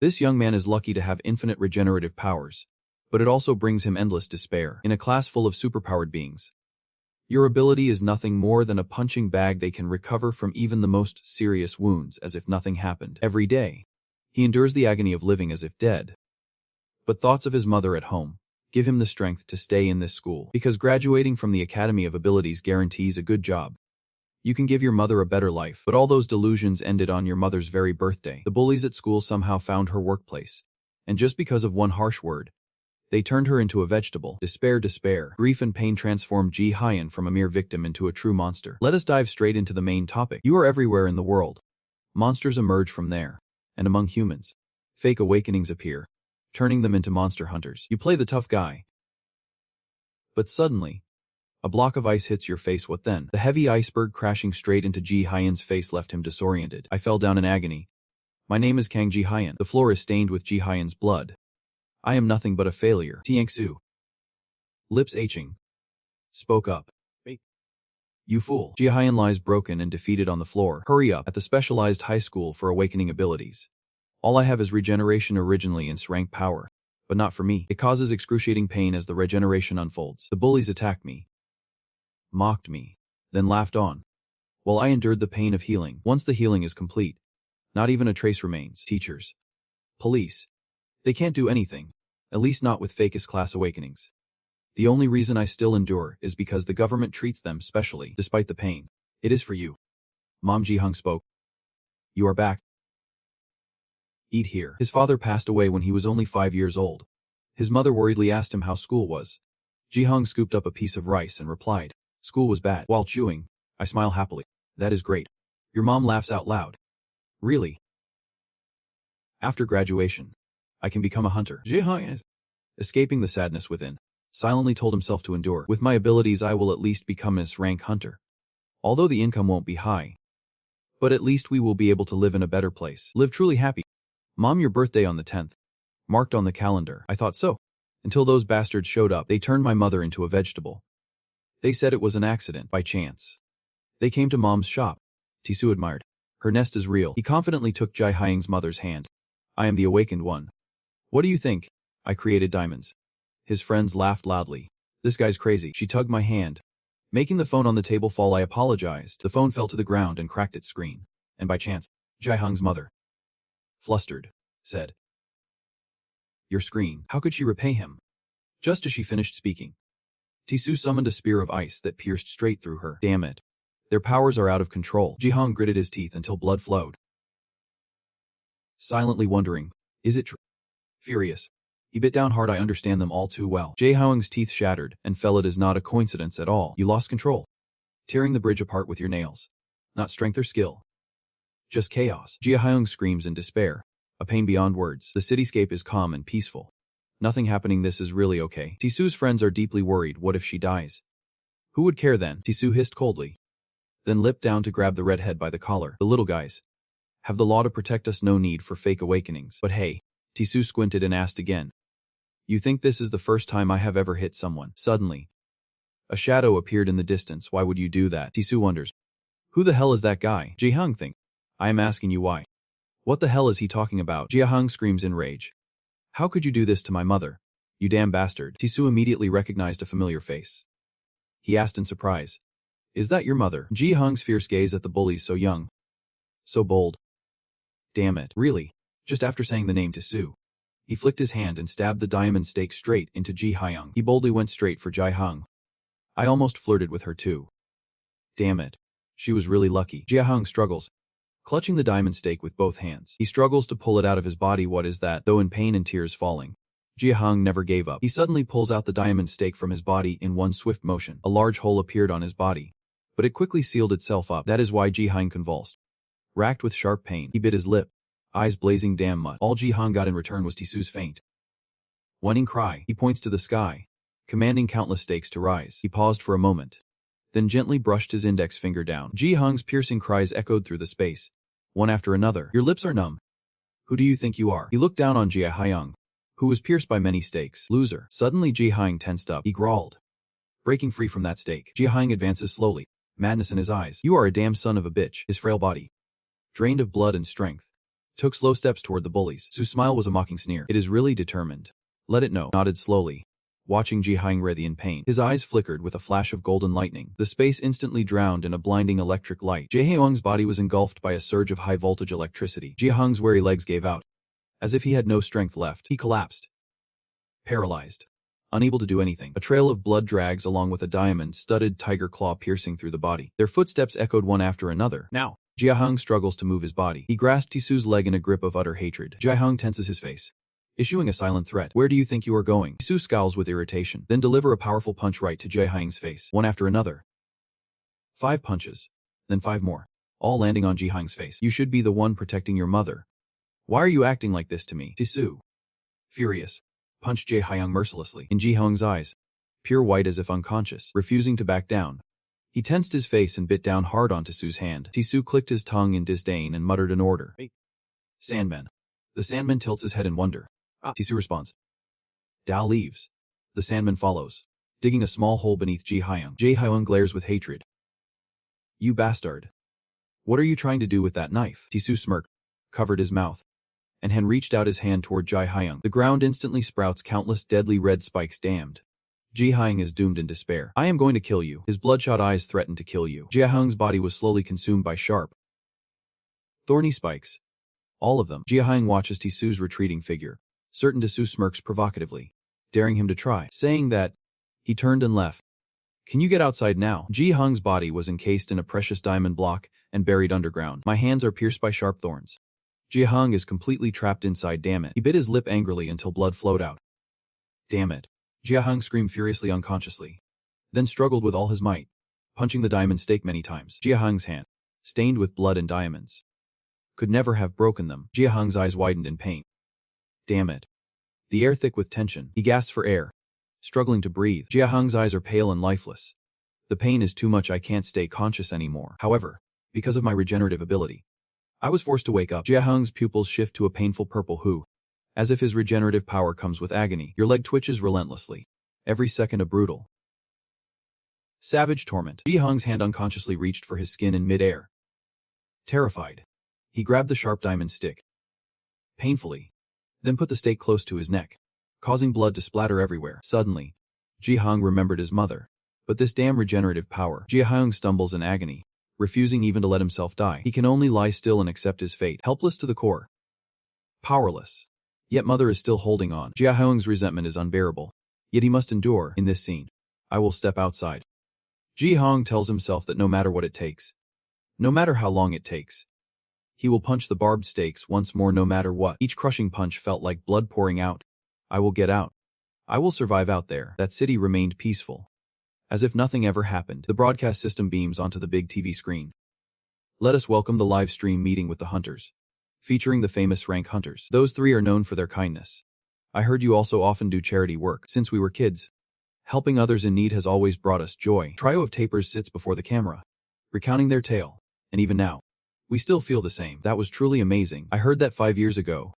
This young man is lucky to have infinite regenerative powers, but it also brings him endless despair. In a class full of superpowered beings, your ability is nothing more than a punching bag they can recover from even the most serious wounds as if nothing happened. Every day, he endures the agony of living as if dead. But thoughts of his mother at home give him the strength to stay in this school, because graduating from the Academy of Abilities guarantees a good job. You can give your mother a better life, but all those delusions ended on your mother's very birthday. The bullies at school somehow found her workplace, and just because of one harsh word, they turned her into a vegetable. Despair, grief and pain transformed Ji Hyun from a mere victim into a true monster. Let us dive straight into the main topic. You are everywhere in the world. Monsters emerge from there, and among humans, fake awakenings appear, turning them into monster hunters. You play the tough guy, but suddenly, a block of ice hits your face. What then? The heavy iceberg crashing straight into Ji Hyun's face left him disoriented. I fell down in agony. My name is Kang Ji Hyun. The floor is stained with Ji Hyun's blood. I am nothing but a failure. Tiangsu, lips aching, spoke up. Wait. You fool. Ji Hyun lies broken and defeated on the floor. Hurry up. At the specialized high school for awakening abilities, all I have is regeneration, originally in srank power, but not for me. It causes excruciating pain as the regeneration unfolds. The bullies attacked me, mocked me, then laughed on, while I endured the pain of healing. Once the healing is complete, not even a trace remains. Teachers, police, they can't do anything, at least not with fakest class awakenings. The only reason I still endure is because the government treats them specially. Despite the pain, it is for you. Mom Ji Hyun spoke. You are back. Eat here. His father passed away when he was only 5 years old. His mother worriedly asked him how school was. Ji Hyun scooped up a piece of rice and replied, school was bad. While chewing, I smile happily. That is great. Your mom laughs out loud. Really? After graduation, I can become a hunter. Ji Hyun, escaping the sadness within, silently told himself to endure. With my abilities I will at least become an S-rank hunter. Although the income won't be high, but at least we will be able to live in a better place. Live truly happy. Mom, your birthday on the 10th. Marked on the calendar. I thought so. Until those bastards showed up. They turned my mother into a vegetable. They said it was an accident, by chance. They came to Mom's shop. Tisu admired. Her nest is real. He confidently took Ji Hyun's mother's hand. I am the awakened one. What do you think? I created diamonds. His friends laughed loudly. This guy's crazy. She tugged my hand, making the phone on the table fall. I apologized. The phone fell to the ground and cracked its screen. And by chance, Ji Hyun's mother, flustered, said, your screen. How could she repay him? Just as she finished speaking, Tisu summoned a spear of ice that pierced straight through her. Damn it. Their powers are out of control. Ji Hyun gritted his teeth until blood flowed, silently wondering, is it true? Furious, he bit down hard. I understand them all too well. Ji Hyun's teeth shattered and fell. It is not a coincidence at all. You lost control, tearing the bridge apart with your nails. Not strength or skill, just chaos. Ji Hyun screams in despair, a pain beyond words. The cityscape is calm and peaceful. Nothing happening. This is really okay. Tisu's friends are deeply worried. What if she dies? Who would care then? Tisu hissed coldly, then lipped down to grab the redhead by the collar. The little guys have the law to protect us. No need for fake awakenings. But hey, Tisu squinted and asked again, you think this is the first time I have ever hit someone? Suddenly, a shadow appeared in the distance. Why would you do that? Tisu wonders. Who the hell is that guy? Ji Hyun thinks. I am asking you why. What the hell is he talking about? Ji Hyun screams in rage. How could you do this to my mother? You damn bastard. Tisu immediately recognized a familiar face. He asked in surprise, is that your mother? Ji Hyun's fierce gaze at the bullies, so young, so bold. Damn it. Really? Just after saying the name Tisu, he flicked his hand and stabbed the diamond stake straight into Ji Hyun. He boldly went straight for Ji Hyun. I almost flirted with her too. Damn it. She was really lucky. Ji Hyun struggles, clutching the diamond stake with both hands. He struggles to pull it out of his body. What is that? Though in pain and tears falling, Ji Hyun never gave up. He suddenly pulls out the diamond stake from his body in one swift motion. A large hole appeared on his body, but it quickly sealed itself up. That is why Ji Hyun convulsed. Racked with sharp pain, he bit his lip, eyes blazing. Damn mutt. All Ji Hyun got in return was Tisu's faint, whining cry. He points to the sky, commanding countless stakes to rise. He paused for a moment, then gently brushed his index finger down. Ji Hyun's piercing cries echoed through the space, one after another. Your lips are numb. Who do you think you are? He looked down on Ji Hyun, who was pierced by many stakes. Loser. Suddenly Ji Hyun tensed up. He growled, breaking free from that stake. Ji Hyun advances slowly, madness in his eyes. You are a damn son of a bitch. His frail body, drained of blood and strength, Took slow steps toward the bullies. Su's smile was a mocking sneer. It is really determined. Let it know. Nodded slowly, watching Ji Hyung writhe in pain. His eyes flickered with a flash of golden lightning. The space instantly drowned in a blinding electric light. Ji Hyung's body was engulfed by a surge of high-voltage electricity. Ji Hyung's weary legs gave out. As if he had no strength left, he collapsed. Paralyzed. Unable to do anything. A trail of blood drags along with a diamond-studded tiger claw piercing through the body. Their footsteps echoed one after another. Now, Ji Hyung struggles to move his body. He grasps Tisu's leg in a grip of utter hatred. Ji Hyung tenses his face, issuing a silent threat. Where do you think you are going? Tisu scowls with irritation, then deliver a powerful punch right to Ji Hyung's face, one after another. 5 punches, then 5 more, all landing on Ji Hyung's face. You should be the one protecting your mother. Why are you acting like this to me? Tisu, furious, punched Ji Hyung mercilessly. In Ji Hyung's eyes, pure white as if unconscious, refusing to back down. He tensed his face and bit down hard on Tisu's hand. Tisu clicked his tongue in disdain and muttered an order. Hey. Sandman. The Sandman tilts his head in wonder. Tisu responds. Dao leaves. The Sandman follows, digging a small hole beneath Ji Hyung. Ji Hyung glares with hatred. You bastard. What are you trying to do with that knife? Tisu smirked, covered his mouth, and Hen reached out his hand toward Ji Hyung. The ground instantly sprouts countless deadly red spikes. Damned. Ji Hyung is doomed in despair. I am going to kill you. His bloodshot eyes threatened to kill you. Ji Hyung's body was slowly consumed by sharp, thorny spikes. All of them. Ji Hyung watches Tisu's retreating figure. Certain Tisu smirks provocatively, daring him to try. Saying that, he turned and left. Can you get outside now? Ji Hyung's body was encased in a precious diamond block and buried underground. My hands are pierced by sharp thorns. Ji Hyung is completely trapped inside. Damn it. He bit his lip angrily until blood flowed out. Damn it. Ji Hyung screamed furiously unconsciously, then struggled with all his might, punching the diamond stake many times. Ji Hyung's hand, stained with blood and diamonds, could never have broken them. Ji Hyung's eyes widened in pain. Damn it. The air thick with tension. He gasps for air, struggling to breathe. Ji Hyung's eyes are pale and lifeless. The pain is too much. I can't stay conscious anymore. However, because of my regenerative ability, I was forced to wake up. Ji Hyung's pupils shift to a painful purple hue, as if his regenerative power comes with agony. Your leg twitches relentlessly, every second a brutal, savage torment. Ji Hyung's hand unconsciously reached for his skin in mid-air. Terrified, he grabbed the sharp diamond stick, painfully, then put the stake close to his neck, causing blood to splatter everywhere. Suddenly, Ji Hyung remembered his mother. But this damn regenerative power. Ji Hyung stumbles in agony, refusing even to let himself die. He can only lie still and accept his fate, helpless to the core. Powerless. Yet mother is still holding on. Ji Hyung's resentment is unbearable. Yet he must endure. In this scene, I will step outside. Ji Hyung tells himself that no matter what it takes, no matter how long it takes, he will punch the barbed stakes once more no matter what. Each crushing punch felt like blood pouring out. I will get out. I will survive out there. That city remained peaceful, as if nothing ever happened. The broadcast system beams onto the big TV screen. Let us welcome the live stream meeting with the hunters, featuring the famous rank hunters. Those 3 are known for their kindness. I heard you also often do charity work. Since we were kids, helping others in need has always brought us joy. Trio of tapers sits before the camera, recounting their tale, and even now, we still feel the same. That was truly amazing. I heard that 5 years ago,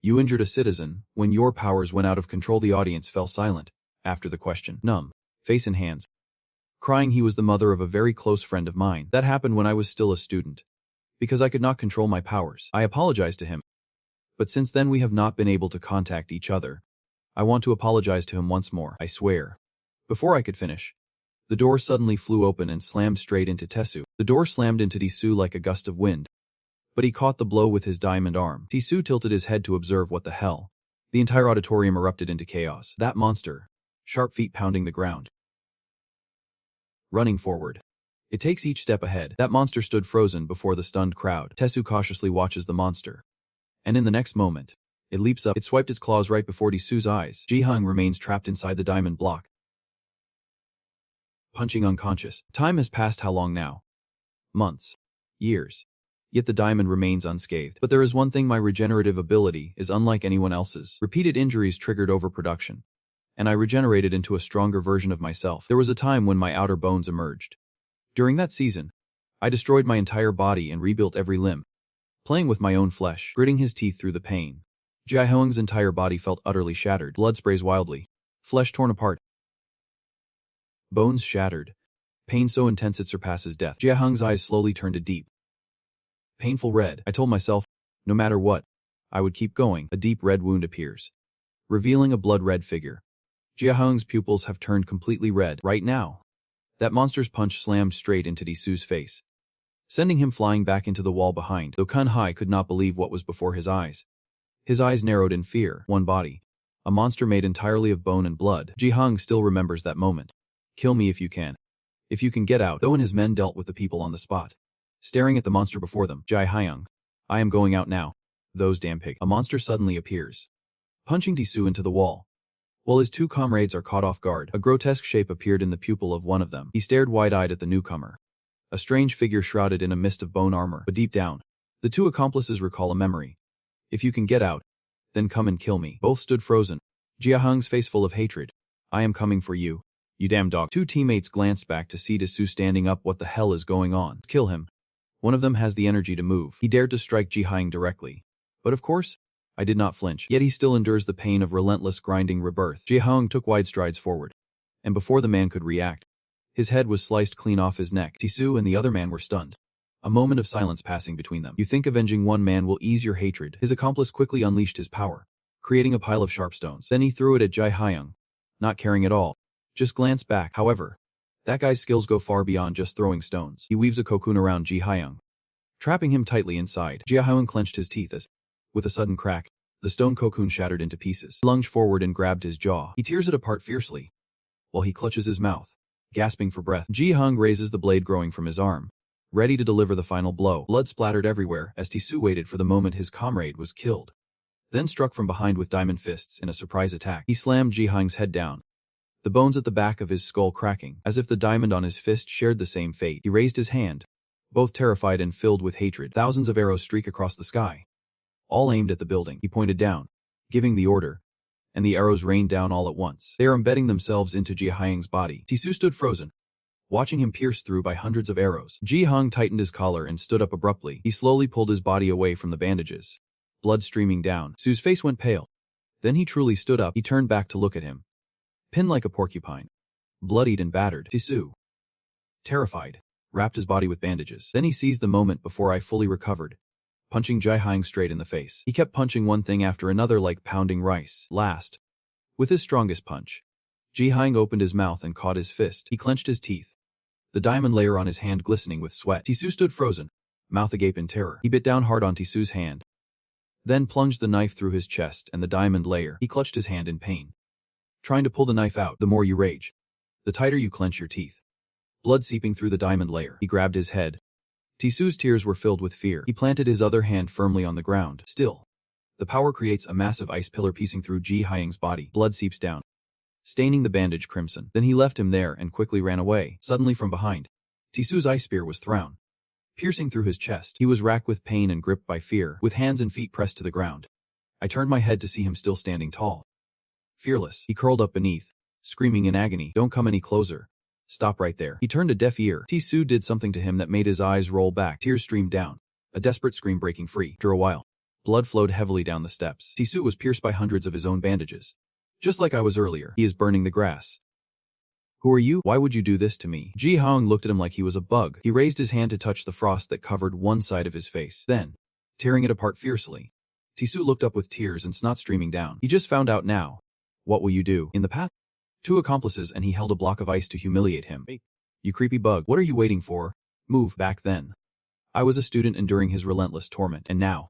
you injured a citizen. When your powers went out of control, the audience fell silent after the question. Numb, face in hands, crying. He was the mother of a very close friend of mine. That happened when I was still a student, because I could not control my powers. I apologized to him, but since then we have not been able to contact each other. I want to apologize to him once more. I swear. Before I could finish, the door suddenly flew open and slammed straight into Tisu. The door slammed into Tisu like a gust of wind, but he caught the blow with his diamond arm. Tisu tilted his head to observe what the hell. The entire auditorium erupted into chaos. That monster, sharp feet pounding the ground, running forward. It takes each step ahead. That monster stood frozen before the stunned crowd. Tisu cautiously watches the monster, and in the next moment, it leaps up. It swiped its claws right before Tisu's eyes. Ji Hyung remains trapped inside the diamond block, punching unconscious. Time has passed. How long now? Months. Years. Yet the diamond remains unscathed. But there is one thing: my regenerative ability is unlike anyone else's. Repeated injuries triggered overproduction, and I regenerated into a stronger version of myself. There was a time when my outer bones emerged. During that season, I destroyed my entire body and rebuilt every limb, playing with my own flesh, gritting his teeth through the pain. Ji Hyung's entire body felt utterly shattered. Blood sprays wildly, flesh torn apart, bones shattered. Pain so intense it surpasses death. Ji Hyung's eyes slowly turned a deep, painful red. I told myself, No matter what, I would keep going. A deep red wound appears, revealing a blood-red figure. Jiahong's pupils have turned completely red right now. That monster's punch slammed straight into Disu's face, sending him flying back into the wall behind, though Kun Hai could not believe what was before his eyes. His eyes narrowed in fear. One body. A monster made entirely of bone and blood. Jihong still remembers that moment. Kill me if you can. If you can get out. Though and his men dealt with the people on the spot, staring at the monster before them. Jai Hyung. I am going out now. Those damn pigs. A monster suddenly appears, punching Disu into the wall. While his two comrades are caught off guard, a grotesque shape appeared in the pupil of one of them. He stared wide-eyed at the newcomer. A strange figure shrouded in a mist of bone armor, but deep down, the two accomplices recall a memory. If you can get out, then come and kill me. Both stood frozen, Jiahong's face full of hatred. I am coming for you, you damn dog. Two teammates glanced back to see Disu standing up. What the hell is going on? Kill him. One of them has the energy to move. He dared to strike Jiahong directly. But of course, I did not flinch. Yet he still endures the pain of relentless grinding rebirth. Jiahong took wide strides forward, and before the man could react, his head was sliced clean off his neck. Disu and the other man were stunned. A moment of silence passing between them. You think avenging one man will ease your hatred? His accomplice quickly unleashed his power, creating a pile of sharp stones. Then he threw it at Jai Hyung, not caring at all. Just glance back. However, that guy's skills go far beyond just throwing stones. He weaves a cocoon around Ji Hyung, trapping him tightly inside. Ji Hyung clenched his teeth as, with a sudden crack, the stone cocoon shattered into pieces. He lunged forward and grabbed his jaw. He tears it apart fiercely, while he clutches his mouth, gasping for breath. Ji Hyung raises the blade growing from his arm, ready to deliver the final blow. Blood splattered everywhere as Disu waited for the moment his comrade was killed, then struck from behind with diamond fists in a surprise attack. He slammed Ji Hyung's head down, the bones at the back of his skull cracking, as if the diamond on his fist shared the same fate. He raised his hand, both terrified and filled with hatred. Thousands of arrows streak across the sky, all aimed at the building. He pointed down, giving the order, and the arrows rained down all at once. They are embedding themselves into Ji Hyung's body. Disu stood frozen, watching him pierced through by hundreds of arrows. Ji Hyung tightened his collar and stood up abruptly. He slowly pulled his body away from the bandages, blood streaming down. Su's face went pale. Then he truly stood up. He turned back to look at him, pinned like a porcupine, bloodied and battered. Disu, terrified, wrapped his body with bandages. Then he seized the moment before I fully recovered, punching Jai Hyung straight in the face. He kept punching one thing after another like pounding rice. Last, with his strongest punch, Ji Hyung opened his mouth and caught his fist. He clenched his teeth, the diamond layer on his hand glistening with sweat. Disu stood frozen, mouth agape in terror. He bit down hard on Disu's hand, then plunged the knife through his chest and the diamond layer. He clutched his hand in pain, trying to pull the knife out. The more you rage, the tighter you clench your teeth. Blood seeping through the diamond layer. He grabbed his head. Disu's tears were filled with fear. He planted his other hand firmly on the ground. Still, the power creates a massive ice pillar piecing through Ji Hyung's body. Blood seeps down, staining the bandage crimson. Then he left him there and quickly ran away. Suddenly from behind, Disu's ice spear was thrown, piercing through his chest. He was racked with pain and gripped by fear, with hands and feet pressed to the ground. I turned my head to see him still standing tall, fearless. He curled up beneath, screaming in agony. Don't come any closer. Stop right there. He turned a deaf ear. Disu did something to him that made his eyes roll back. Tears streamed down, a desperate scream breaking free. After a while, blood flowed heavily down the steps. Disu was pierced by hundreds of his own bandages. Just like I was earlier. He is burning the grass. Who are you? Why would you do this to me? Ji Hyung looked at him like he was a bug. He raised his hand to touch the frost that covered one side of his face. Then, tearing it apart fiercely, Disu looked up with tears and snot streaming down. He just found out now. What will you do? In the path? Two accomplices and he held a block of ice to humiliate him. Hey, you creepy bug. What are you waiting for? Move. Back then, I was a student enduring his relentless torment. And now,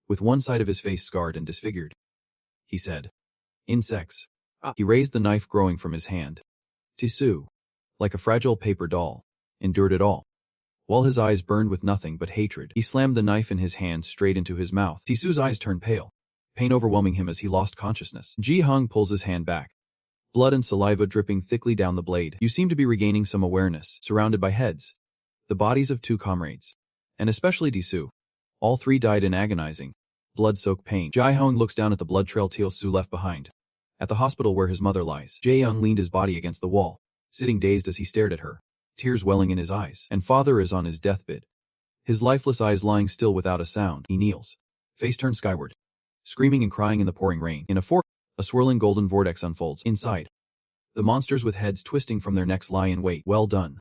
with one side of his face scarred and disfigured, he said, insects. He raised the knife growing from his hand. Disu, like a fragile paper doll, endured it all. While his eyes burned with nothing but hatred, he slammed the knife in his hand straight into his mouth. Disu's eyes turned pale, pain overwhelming him as he lost consciousness. Ji Hyung pulls his hand back, blood and saliva dripping thickly down the blade. You seem to be regaining some awareness, surrounded by heads, the bodies of two comrades, and especially Disu. All three died in agonizing, blood-soaked pain. Ji Hyung looks down at the blood trail Su left behind, at the hospital where his mother lies. Jae Young leaned his body against the wall, sitting dazed as he stared at her, tears welling in his eyes. And father is on his deathbed, his lifeless eyes lying still without a sound. He kneels, face turned skyward, screaming and crying in the pouring rain. In a swirling golden vortex unfolds. Inside, the monsters with heads twisting from their necks lie in wait. Well done.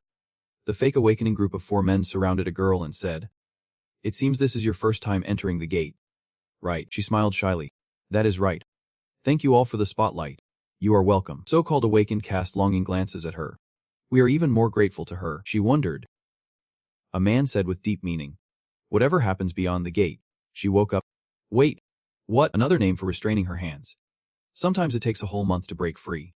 The fake awakening group of 4 men surrounded a girl and said, it seems this is your first time entering the gate. Right, she smiled shyly. That is right. Thank you all for the spotlight. You are welcome. So-called awakened cast longing glances at her. We are even more grateful to her, she wondered. A man said with deep meaning. Whatever happens beyond the gate. She woke up. Wait. What? Another name for restraining her hands. Sometimes it takes a whole month to break free.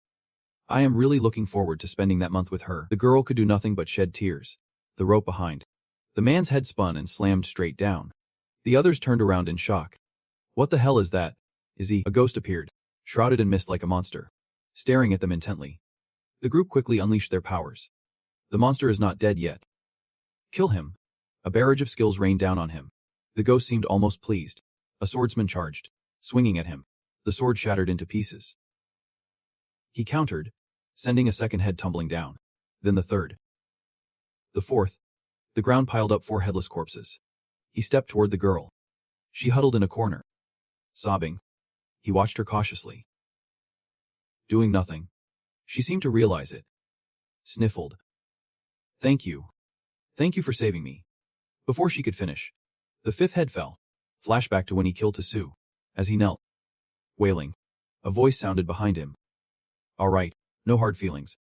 I am really looking forward to spending that month with her. The girl could do nothing but shed tears. The rope behind. The man's head spun and slammed straight down. The others turned around in shock. What the hell is that? Is he? A ghost appeared, shrouded in mist like a monster, staring at them intently. The group quickly unleashed their powers. The monster is not dead yet. Kill him. A barrage of skills rained down on him. The ghost seemed almost pleased. A swordsman charged, swinging at him. The sword shattered into pieces. He countered, sending a second head tumbling down. Then the third. The fourth. The ground piled up 4 headless corpses. He stepped toward the girl. She huddled in a corner. Sobbing. He watched her cautiously. Doing nothing. She seemed to realize it. Sniffled. Thank you. Thank you for saving me. Before she could finish, the 5th head fell. Flashback to when he killed Tasu. As he knelt, wailing, a voice sounded behind him. All right, no hard feelings.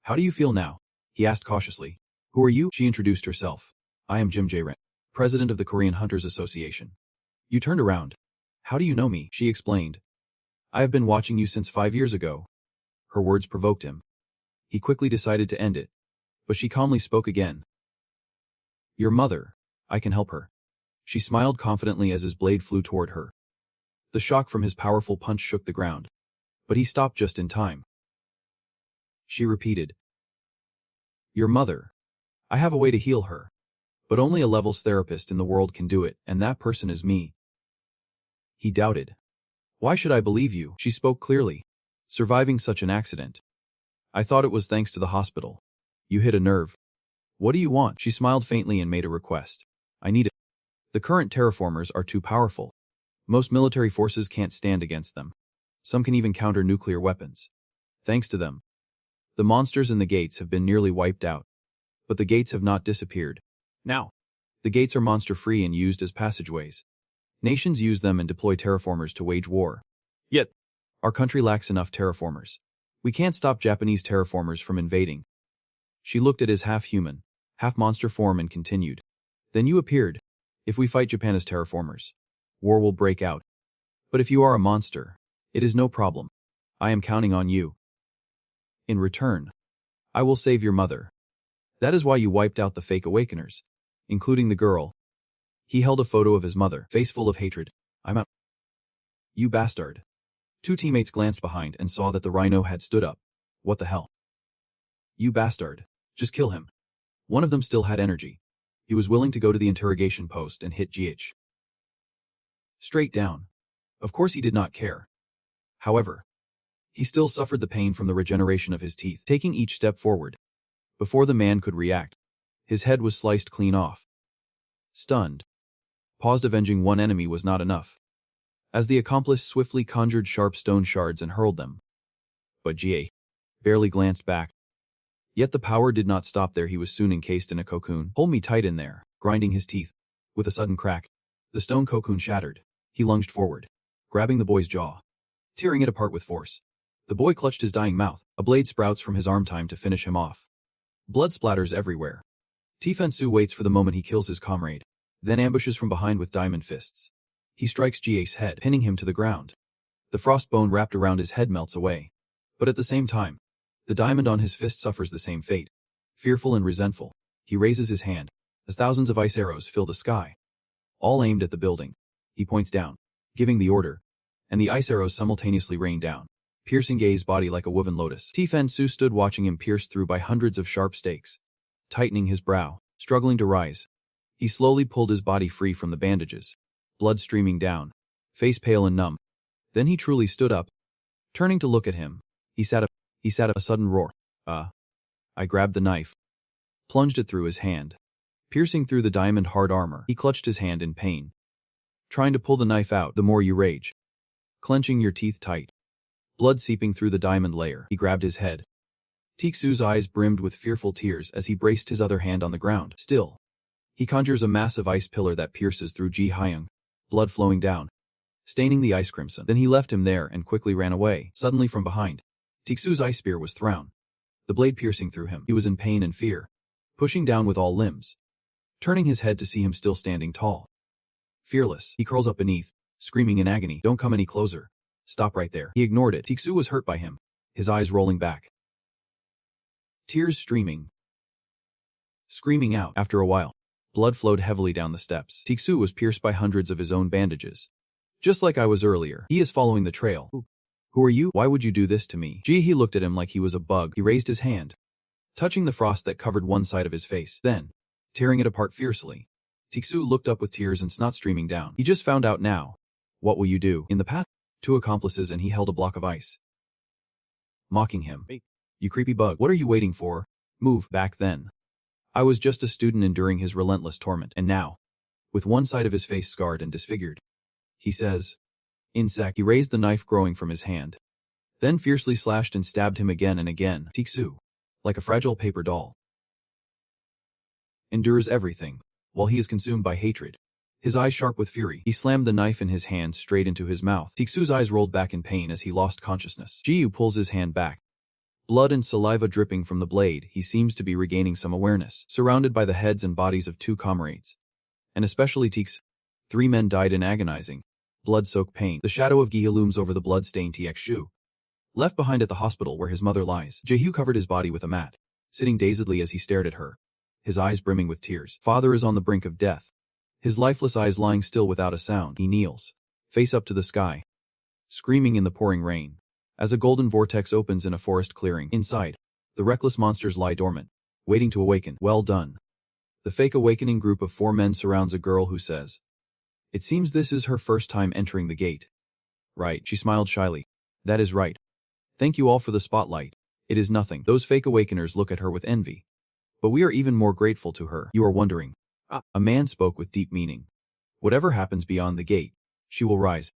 How do you feel now? He asked cautiously. Who are you? She introduced herself. I am Jim J. Ren, president of the Korean Hunters Association. You turned around. How do you know me? She explained. I have been watching you since 5 years ago. Her words provoked him. He quickly decided to end it. But she calmly spoke again. Your mother. I can help her. She smiled confidently as his blade flew toward her. The shock from his powerful punch shook the ground. But he stopped just in time. She repeated. Your mother. I have a way to heal her. But only a levels therapist in the world can do it, and that person is me. He doubted. Why should I believe you? She spoke clearly. Surviving such an accident. I thought it was thanks to the hospital. You hit a nerve. What do you want? She smiled faintly and made a request. I need it. The current terraformers are too powerful. Most military forces can't stand against them. Some can even counter nuclear weapons. Thanks to them, the monsters in the gates have been nearly wiped out. But the gates have not disappeared. Now, the gates are monster-free and used as passageways. Nations use them and deploy terraformers to wage war. Yet, our country lacks enough terraformers. We can't stop Japanese terraformers from invading. She looked at his half-human, half-monster form and continued. Then you appeared. If we fight Japan as terraformers, war will break out. But if you are a monster, it is no problem. I am counting on you. In return, I will save your mother. That is why you wiped out the fake awakeners, including the girl. He held a photo of his mother, face full of hatred. I'm out. You bastard. 2 teammates glanced behind and saw that the rhino had stood up. What the hell? You bastard. Just kill him. One of them still had energy. He was willing to go to the interrogation post and hit GH. Straight down. Of course he did not care. However, he still suffered the pain from the regeneration of his teeth, taking each step forward. Before the man could react, his head was sliced clean off. Stunned. Paused. Avenging one enemy was not enough, as the accomplice swiftly conjured sharp stone shards and hurled them. But GA barely glanced back. Yet the power did not stop there. He was soon encased in a cocoon. Hold me tight in there, grinding his teeth. With a sudden crack, the stone cocoon shattered. He lunged forward, grabbing the boy's jaw, tearing it apart with force. The boy clutched his dying mouth. A blade sprouts from his arm, time to finish him off. Blood splatters everywhere. Tifensu waits for the moment he kills his comrade, then ambushes from behind with diamond fists. He strikes Jia's head, pinning him to the ground. The frost bone wrapped around his head melts away. But at the same time, the diamond on his fist suffers the same fate. Fearful and resentful, he raises his hand, as thousands of ice arrows fill the sky. All aimed at the building. He points down, giving the order, and the ice arrows simultaneously rain down, piercing Gay's body like a woven lotus. Tifensu stood watching him pierced through by hundreds of sharp stakes. Tightening his brow, struggling to rise, he slowly pulled his body free from the bandages, blood streaming down, face pale and numb. Then he truly stood up. Turning to look at him, he sat up. A sudden roar. I grabbed the knife, plunged it through his hand, piercing through the diamond-hard armor. He clutched his hand in pain, trying to pull the knife out. The more you rage, clenching your teeth tight, blood seeping through the diamond layer. He grabbed his head. Tiksu's eyes brimmed with fearful tears as he braced his other hand on the ground. Still, he conjures a massive ice pillar that pierces through Ji Hyung, blood flowing down. staining the ice crimson. Then he left him there and quickly ran away. Suddenly from behind, Tiksu's ice spear was thrown, the blade piercing through him. He was in pain and fear, pushing down with all limbs, turning his head to see him still standing tall. Fearless, he curls up beneath, screaming in agony, "Don't come any closer. Stop right there." He ignored it. Tiksu was hurt by him, his eyes rolling back, tears streaming, screaming out. After a while, blood flowed heavily down the steps. Tiksu was pierced by hundreds of his own bandages. "Just like I was earlier. He is following the trail." "Who are you? Why would you do this to me?" He looked at him like he was a bug. He raised his hand, touching the frost that covered one side of his face, then tearing it apart fiercely. Tiksu looked up with tears and snot streaming down. "He just found out now. What will you do?" In the path, 2 accomplices and he held a block of ice, mocking him. "Hey, you creepy bug, what are you waiting for? Move." Back then, I was just a student enduring his relentless torment, and now, with one side of his face scarred and disfigured, he says, "Insect." He raised the knife growing from his hand, then fiercely slashed and stabbed him again and again. Tiksu, like a fragile paper doll, endures everything, while he is consumed by hatred. His eyes sharp with fury, he slammed the knife in his hand straight into his mouth. Tiksu's eyes rolled back in pain as he lost consciousness. Jiyu pulls his hand back, blood and saliva dripping from the blade. He seems to be regaining some awareness, surrounded by the heads and bodies of 2 comrades, and especially Tiksu. 3 men died in agonizing, blood-soaked pain. The shadow of Gihe looms over the blood-stained Txu, left behind at the hospital where his mother lies. Jehu covered his body with a mat, sitting dazedly as he stared at her, his eyes brimming with tears. Father is on the brink of death, his lifeless eyes lying still without a sound. He kneels, face up to the sky, screaming in the pouring rain, as a golden vortex opens in a forest clearing. Inside, the reckless monsters lie dormant, waiting to awaken. Well done. The fake awakening group of 4 men surrounds a girl who says, "It seems this is her first time entering the gate." "Right," she smiled shyly. "That is right. Thank you all for the spotlight. It is nothing." Those fake awakeners look at her with envy, but we are even more grateful to her. "You are wondering." A man spoke with deep meaning. "Whatever happens beyond the gate, she will rise."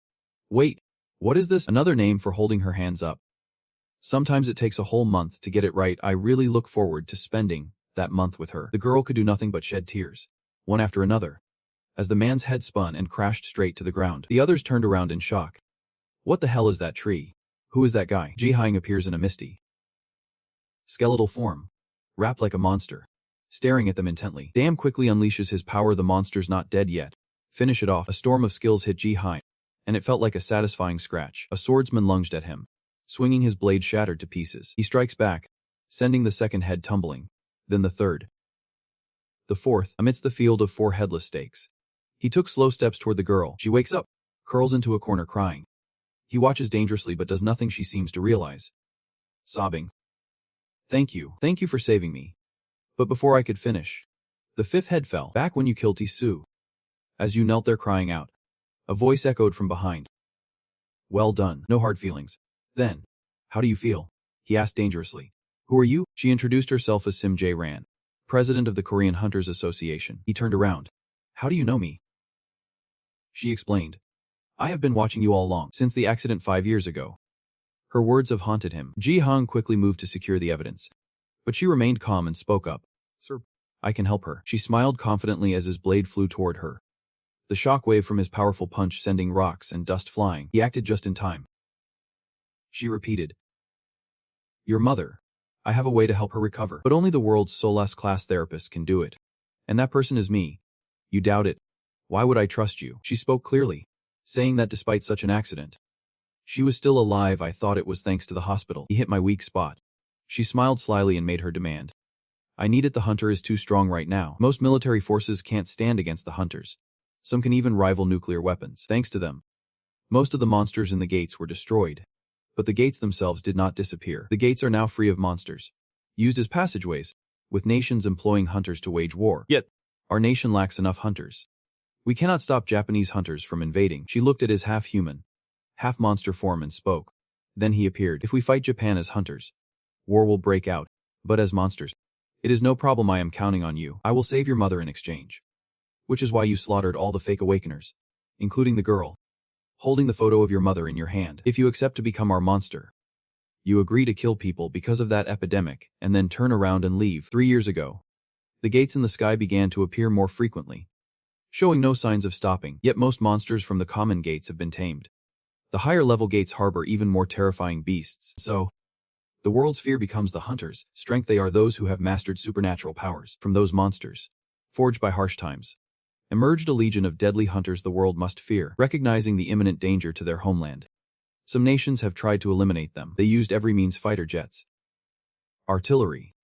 "Wait, what is this?" Another name for holding her hands up. "Sometimes it takes a whole month to get it right. I really look forward to spending that month with her." The girl could do nothing but shed tears, one after another, as the man's head spun and crashed straight to the ground. The others turned around in shock. "What the hell is that tree? Who is that guy?" Ji-hying appears in a misty, skeletal form, wrapped like a monster, staring at them intently. Dam quickly unleashes his power. The monster's not dead yet. Finish it off. A storm of skills hit Ji-hying, and it felt like a satisfying scratch. A swordsman lunged at him, swinging his blade shattered to pieces. He strikes back, sending the second head tumbling, then the third, the fourth, amidst the field of 4 headless stakes. He took slow steps toward the girl. She wakes up, curls into a corner crying. He watches dangerously but does nothing. She seems to realize, sobbing, Thank you for saving me." But before I could finish, the 5th head fell. "Back when you killed Tisu." As you knelt there crying out, a voice echoed from behind. "Well done. No hard feelings. Then, how do you feel?" he asked dangerously. "Who are you?" She introduced herself as Sim Jae-ran, president of the Korean Hunters Association. He turned around. "How do you know me?" She explained. "I have been watching you all along, since the accident 5 years ago." Her words have haunted him. Ji-hong quickly moved to secure the evidence, but she remained calm and spoke up. "Sir, I can help her." She smiled confidently as his blade flew toward her, the shockwave from his powerful punch sending rocks and dust flying. He acted just in time. She repeated, "Your mother. I have a way to help her recover, but only the world's Solas class therapist can do it. And that person is me. You doubt it? Why would I trust you?" She spoke clearly, saying that despite such an accident, she was still alive. "I thought it was thanks to the hospital. He hit my weak spot." She smiled slyly and made her demand. "I need it. The hunter is too strong right now. Most military forces can't stand against the hunters. Some can even rival nuclear weapons. Thanks to them, most of the monsters in the gates were destroyed. But the gates themselves did not disappear. The gates are now free of monsters, used as passageways, with nations employing hunters to wage war. Yet, our nation lacks enough hunters. We cannot stop Japanese hunters from invading." She looked at his half-human, half-monster form and spoke. Then he appeared. "If we fight Japan as hunters, war will break out. But as monsters, it is no problem. I am counting on you. I will save your mother in exchange." "Which is why you slaughtered all the fake awakeners, including the girl, holding the photo of your mother in your hand. If you accept to become our monster, you agree to kill people because of that epidemic, and then turn around and leave." 3 years ago, the gates in the sky began to appear more frequently, showing no signs of stopping, yet most monsters from the common gates have been tamed. The higher-level gates harbor even more terrifying beasts, so the world's fear becomes the hunters, strength they are those who have mastered supernatural powers. From those monsters, forged by harsh times, emerged a legion of deadly hunters the world must fear, recognizing the imminent danger to their homeland. Some nations have tried to eliminate them. They used every means: fighter jets, artillery,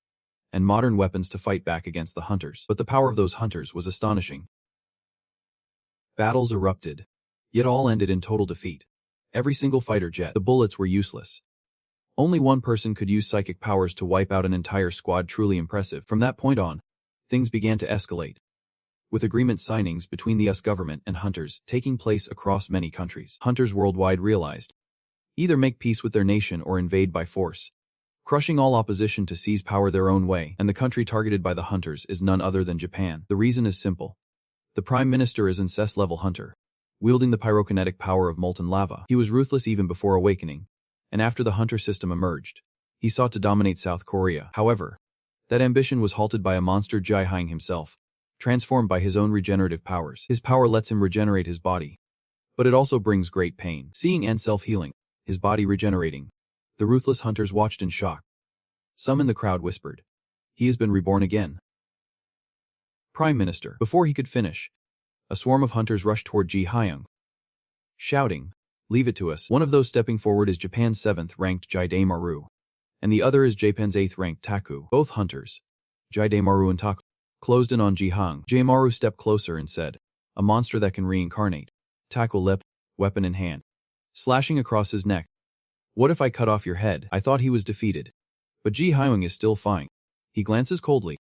and modern weapons to fight back against the hunters. But the power of those hunters was astonishing. Battles erupted, yet all ended in total defeat. Every single fighter jet, the bullets were useless. Only one person could use psychic powers to wipe out an entire squad. Truly impressive. From that point on, things began to escalate, with agreement signings between the US government and hunters taking place across many countries. Hunters worldwide realized, either make peace with their nation or invade by force, crushing all opposition to seize power their own way. And the country targeted by the hunters is none other than Japan. The reason is simple. The Prime Minister is an SS-level hunter, wielding the pyrokinetic power of molten lava. He was ruthless even before awakening, and after the hunter system emerged, he sought to dominate South Korea. However, that ambition was halted by a monster Jae-hyung himself, transformed by his own regenerative powers. His power lets him regenerate his body, but it also brings great pain. Seeing and self-healing, his body regenerating, the ruthless hunters watched in shock. Some in the crowd whispered, "He has been reborn again." Prime Minister. Before he could finish, a swarm of hunters rushed toward Jae-hyung, shouting, "Leave it to us." One of those stepping forward is Japan's 7th-ranked Jae-maru, and the other is Japan's 8th-ranked Taku. Both hunters, Jae-maru and Taku, closed in on Jae-hyung. Jae-maru stepped closer and said, "A monster that can reincarnate." Taku leapt, weapon in hand, slashing across his neck. "What if I cut off your head?" I thought he was defeated, but Jae-hyung is still fine. He glances coldly,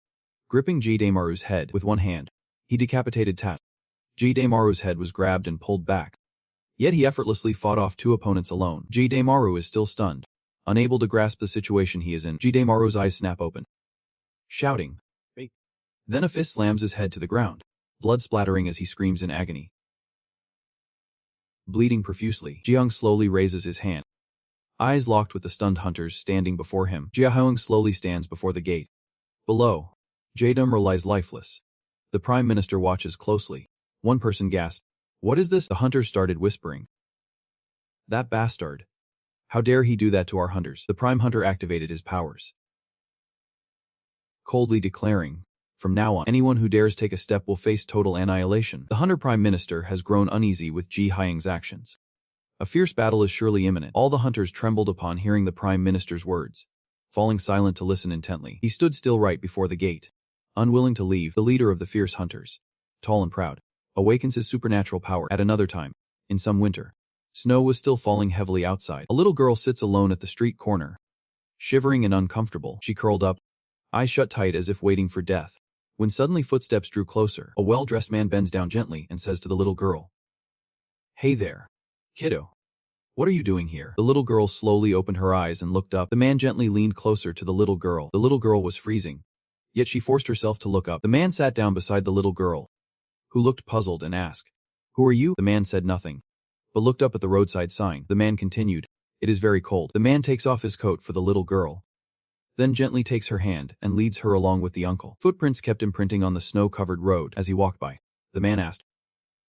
gripping Jae-maru's head with one hand. He decapitated Taku. Jae-maru's head was grabbed and pulled back, yet he effortlessly fought off 2 opponents alone. Jae-maru is still stunned, unable to grasp the situation he is in. Jae-maru's eyes snap open, shouting, "Wait." Then a fist slams his head to the ground, blood splattering as he screams in agony. Bleeding profusely, Jae-hyung slowly raises his hand, eyes locked with the stunned hunters standing before him. Jae-hyung slowly stands before the gate. Below, Jae-maru lies lifeless. The Prime Minister watches closely. One person gasped, "What is this?" The hunters started whispering, "That bastard. How dare he do that to our hunters?" The Prime Hunter activated his powers, coldly declaring, "From now on, anyone who dares take a step will face total annihilation." The Hunter Prime Minister has grown uneasy with Jae-hyung's actions. A fierce battle is surely imminent. All the hunters trembled upon hearing the Prime Minister's words, falling silent to listen intently. He stood still right before the gate, unwilling to leave. The leader of the fierce hunters, tall and proud, awakens his supernatural power. At another time, in some winter, snow was still falling heavily outside. A little girl sits alone at the street corner, shivering and uncomfortable. She curled up, eyes shut tight as if waiting for death, when suddenly footsteps drew closer. A well-dressed man bends down gently and says to the little girl, "Hey there, kiddo. What are you doing here?" The little girl slowly opened her eyes and looked up. The man gently leaned closer to the little girl. The little girl was freezing, yet she forced herself to look up. The man sat down beside the little girl, who looked puzzled and asked, "Who are you?" The man said nothing, but looked up at the roadside sign. The man continued, "It is very cold." The man takes off his coat for the little girl, then gently takes her hand and leads her along with the uncle. Footprints kept imprinting on the snow-covered road as he walked by. The man asked,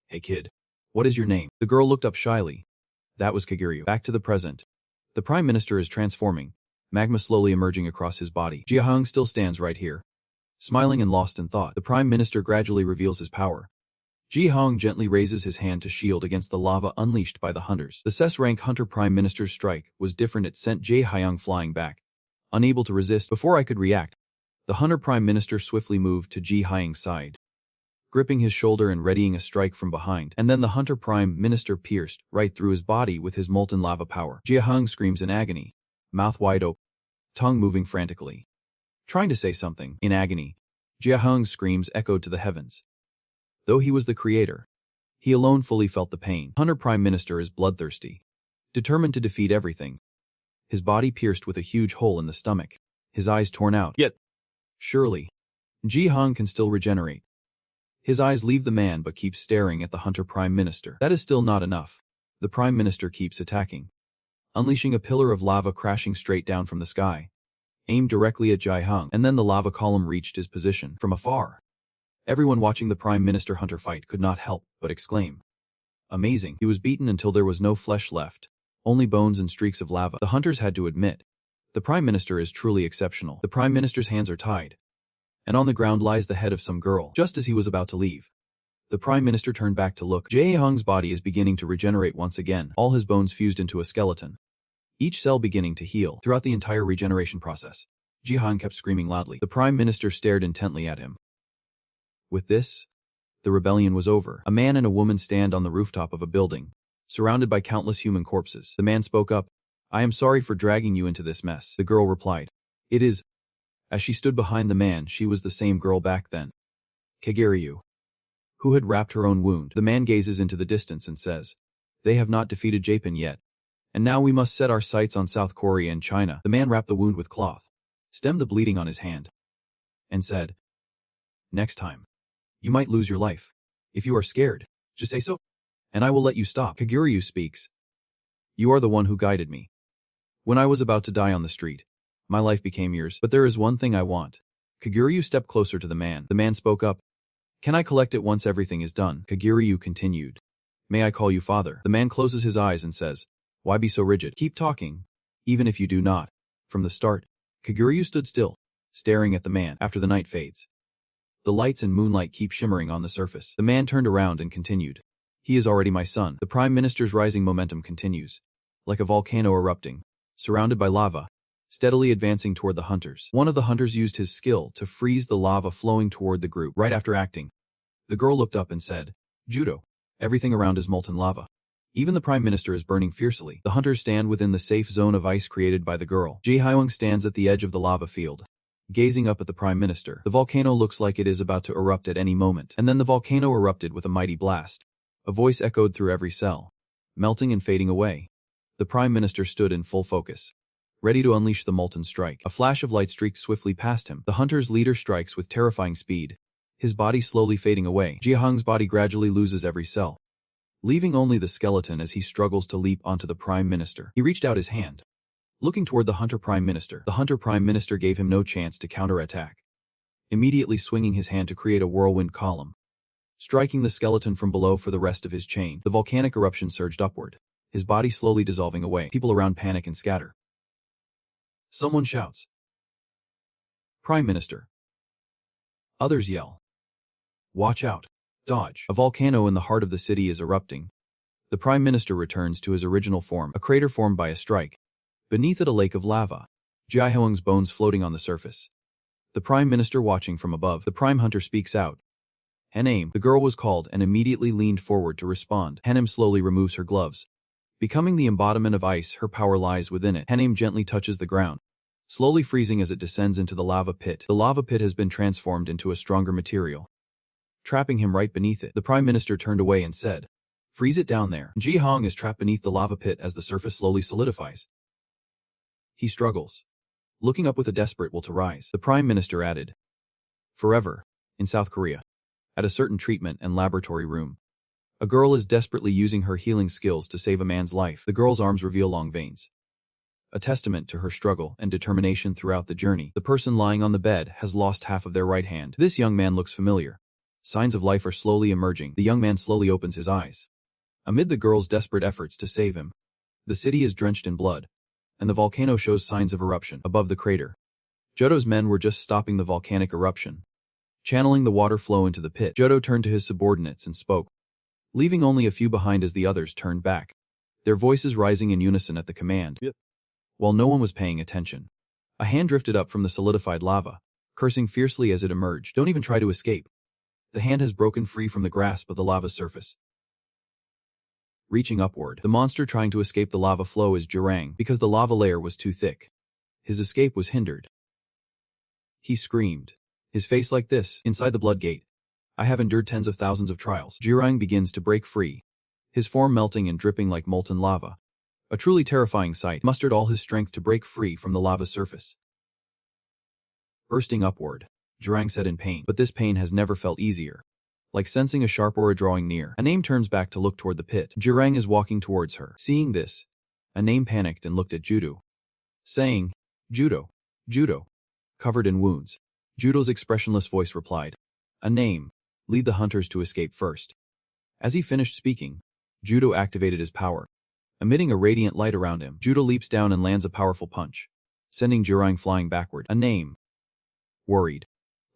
"Hey kid, what is your name?" The girl looked up shyly. That was Kaguryu. Back to the present. The Prime Minister is transforming, magma slowly emerging across his body. Jae-hyung still stands right here, smiling and lost in thought. The Prime Minister gradually reveals his power. Jae-hyung gently raises his hand to shield against the lava unleashed by the hunters. The sssrank Hunter Prime Minister's strike was different. It sent Jae-hyung flying back, unable to resist. Before I could react, the Hunter Prime Minister swiftly moved to Jae-hyung's side, gripping his shoulder and readying a strike from behind. And then the Hunter Prime Minister pierced right through his body with his molten lava power. Jae-hyung screams in agony, mouth wide open, tongue moving frantically, trying to say something. In agony, Jae-hyung's screams echoed to the heavens. Though he was the creator, he alone fully felt the pain. Hunter Prime Minister is bloodthirsty, determined to defeat everything. His body pierced with a huge hole in the stomach, his eyes torn out. Yet, surely, Jae-hyung can still regenerate. His eyes leave the man but keep staring at the Hunter Prime Minister. That is still not enough. The Prime Minister keeps attacking, unleashing a pillar of lava crashing straight down from the sky, aimed directly at Jae-hyung, and then the lava column reached his position. From afar, Everyone watching the Prime Minister Hunter fight could not help but exclaim. Amazing. He was beaten until there was no flesh left, only bones and streaks of lava. The hunters had to admit, the Prime Minister is truly exceptional. The Prime Minister's hands are tied, and on the ground lies the head of some girl. Just as he was about to leave, the Prime Minister turned back to look. Jae-hong's body is beginning to regenerate once again, all his bones fused into a skeleton, each cell beginning to heal. Throughout the entire regeneration process, Jae-hong kept screaming loudly. The Prime Minister stared intently at him. With this, the rebellion was over. A man and a woman stand on the rooftop of a building, surrounded by countless human corpses. The man spoke up. I am sorry for dragging you into this mess. The girl replied. It is. As she stood behind the man, she was the same girl back then. Kagiryu, who had wrapped her own wound. The man gazes into the distance and says, they have not defeated Japan yet, and now we must set our sights on South Korea and China. The man wrapped the wound with cloth, stemmed the bleeding on his hand, and said, next time, you might lose your life. If you are scared, just say so, and I will let you stop. Kagiryu speaks. You are the one who guided me. When I was about to die on the street, my life became yours, but there is one thing I want. Kagiryu stepped closer to the man. The man spoke up. Can I collect it once everything is done? Kagiryu continued. May I call you father? The man closes his eyes and says, why be so rigid? Keep talking, even if you do not. From the start, Kagiryu stood still, staring at the man. After the night fades, the lights and moonlight keep shimmering on the surface. The man turned around and continued. He is already my son. The Prime Minister's rising momentum continues, like a volcano erupting, surrounded by lava, steadily advancing toward the hunters. One of the hunters used his skill to freeze the lava flowing toward the group. Right after acting, the girl looked up and said, Judo, everything around is molten lava. Even the Prime Minister is burning fiercely. The hunters stand within the safe zone of ice created by the girl. Jae-hyung stands at the edge of the lava field, gazing up at the Prime Minister. The volcano looks like it is about to erupt at any moment. And then the volcano erupted with a mighty blast. A voice echoed through every cell, melting and fading away. The Prime Minister stood in full focus, ready to unleash the molten strike. A flash of light streaked swiftly past him. The hunter's leader strikes with terrifying speed, his body slowly fading away. Jae-hyung's body gradually loses every cell, leaving only the skeleton as he struggles to leap onto the Prime Minister. He reached out his hand, looking toward the Hunter Prime Minister. The Hunter Prime Minister gave him no chance to counterattack, immediately swinging his hand to create a whirlwind column, striking the skeleton from below for the rest of his chain. The volcanic eruption surged upward, his body slowly dissolving away. People around panic and scatter. Someone shouts, Prime Minister. Others yell, watch out. Dodge. A volcano in the heart of the city is erupting. The Prime Minister returns to his original form, a crater formed by a strike. Beneath it a lake of lava, Jae-hyung's bones floating on the surface. The Prime Minister watching from above. The Prime Hunter speaks out. Henaim. The girl was called and immediately leaned forward to respond. Henaim slowly removes her gloves. Becoming the embodiment of ice, her power lies within it. Henaim gently touches the ground, slowly freezing as it descends into the lava pit. The lava pit has been transformed into a stronger material, trapping him right beneath it. The Prime Minister turned away and said, freeze it down there. Jae-hyung is trapped beneath the lava pit as the surface slowly solidifies. He struggles, looking up with a desperate will to rise. The Prime Minister added, forever, in South Korea, at a certain treatment and laboratory room, a girl is desperately using her healing skills to save a man's life. The girl's arms reveal long veins, a testament to her struggle and determination throughout the journey. The person lying on the bed has lost half of their right hand. This young man looks familiar. Signs of life are slowly emerging. The young man slowly opens his eyes. Amid the girl's desperate efforts to save him, the city is drenched in blood, and the volcano shows signs of eruption. Above the crater, Jodo's men were just stopping the volcanic eruption, channeling the water flow into the pit. Jodo turned to his subordinates and spoke, leaving only a few behind as the others turned back, their voices rising in unison at the command. Yep. While no one was paying attention, a hand drifted up from the solidified lava, cursing fiercely as it emerged. Don't even try to escape. The hand has broken free from the grasp of the lava surface. Reaching upward, the monster trying to escape the lava flow is Jurang because the lava layer was too thick. His escape was hindered. He screamed, his face like this, inside the blood gate. I have endured tens of thousands of trials. Jurang begins to break free, his form melting and dripping like molten lava. A truly terrifying sight. Mustered all his strength to break free from the lava surface. Bursting upward, Jurang said in pain, but this pain has never felt easier. Like sensing a sharp aura drawing near, Aname turns back to look toward the pit. Jurang is walking towards her. Seeing this, Aname panicked and looked at Judo, saying, Judo, Judo. Covered in wounds, Judo's expressionless voice replied, A name. Lead the hunters to escape first. As he finished speaking, Judo activated his power. Emitting a radiant light around him, Judo leaps down and lands a powerful punch, sending Jurang flying backward. A name. Worried.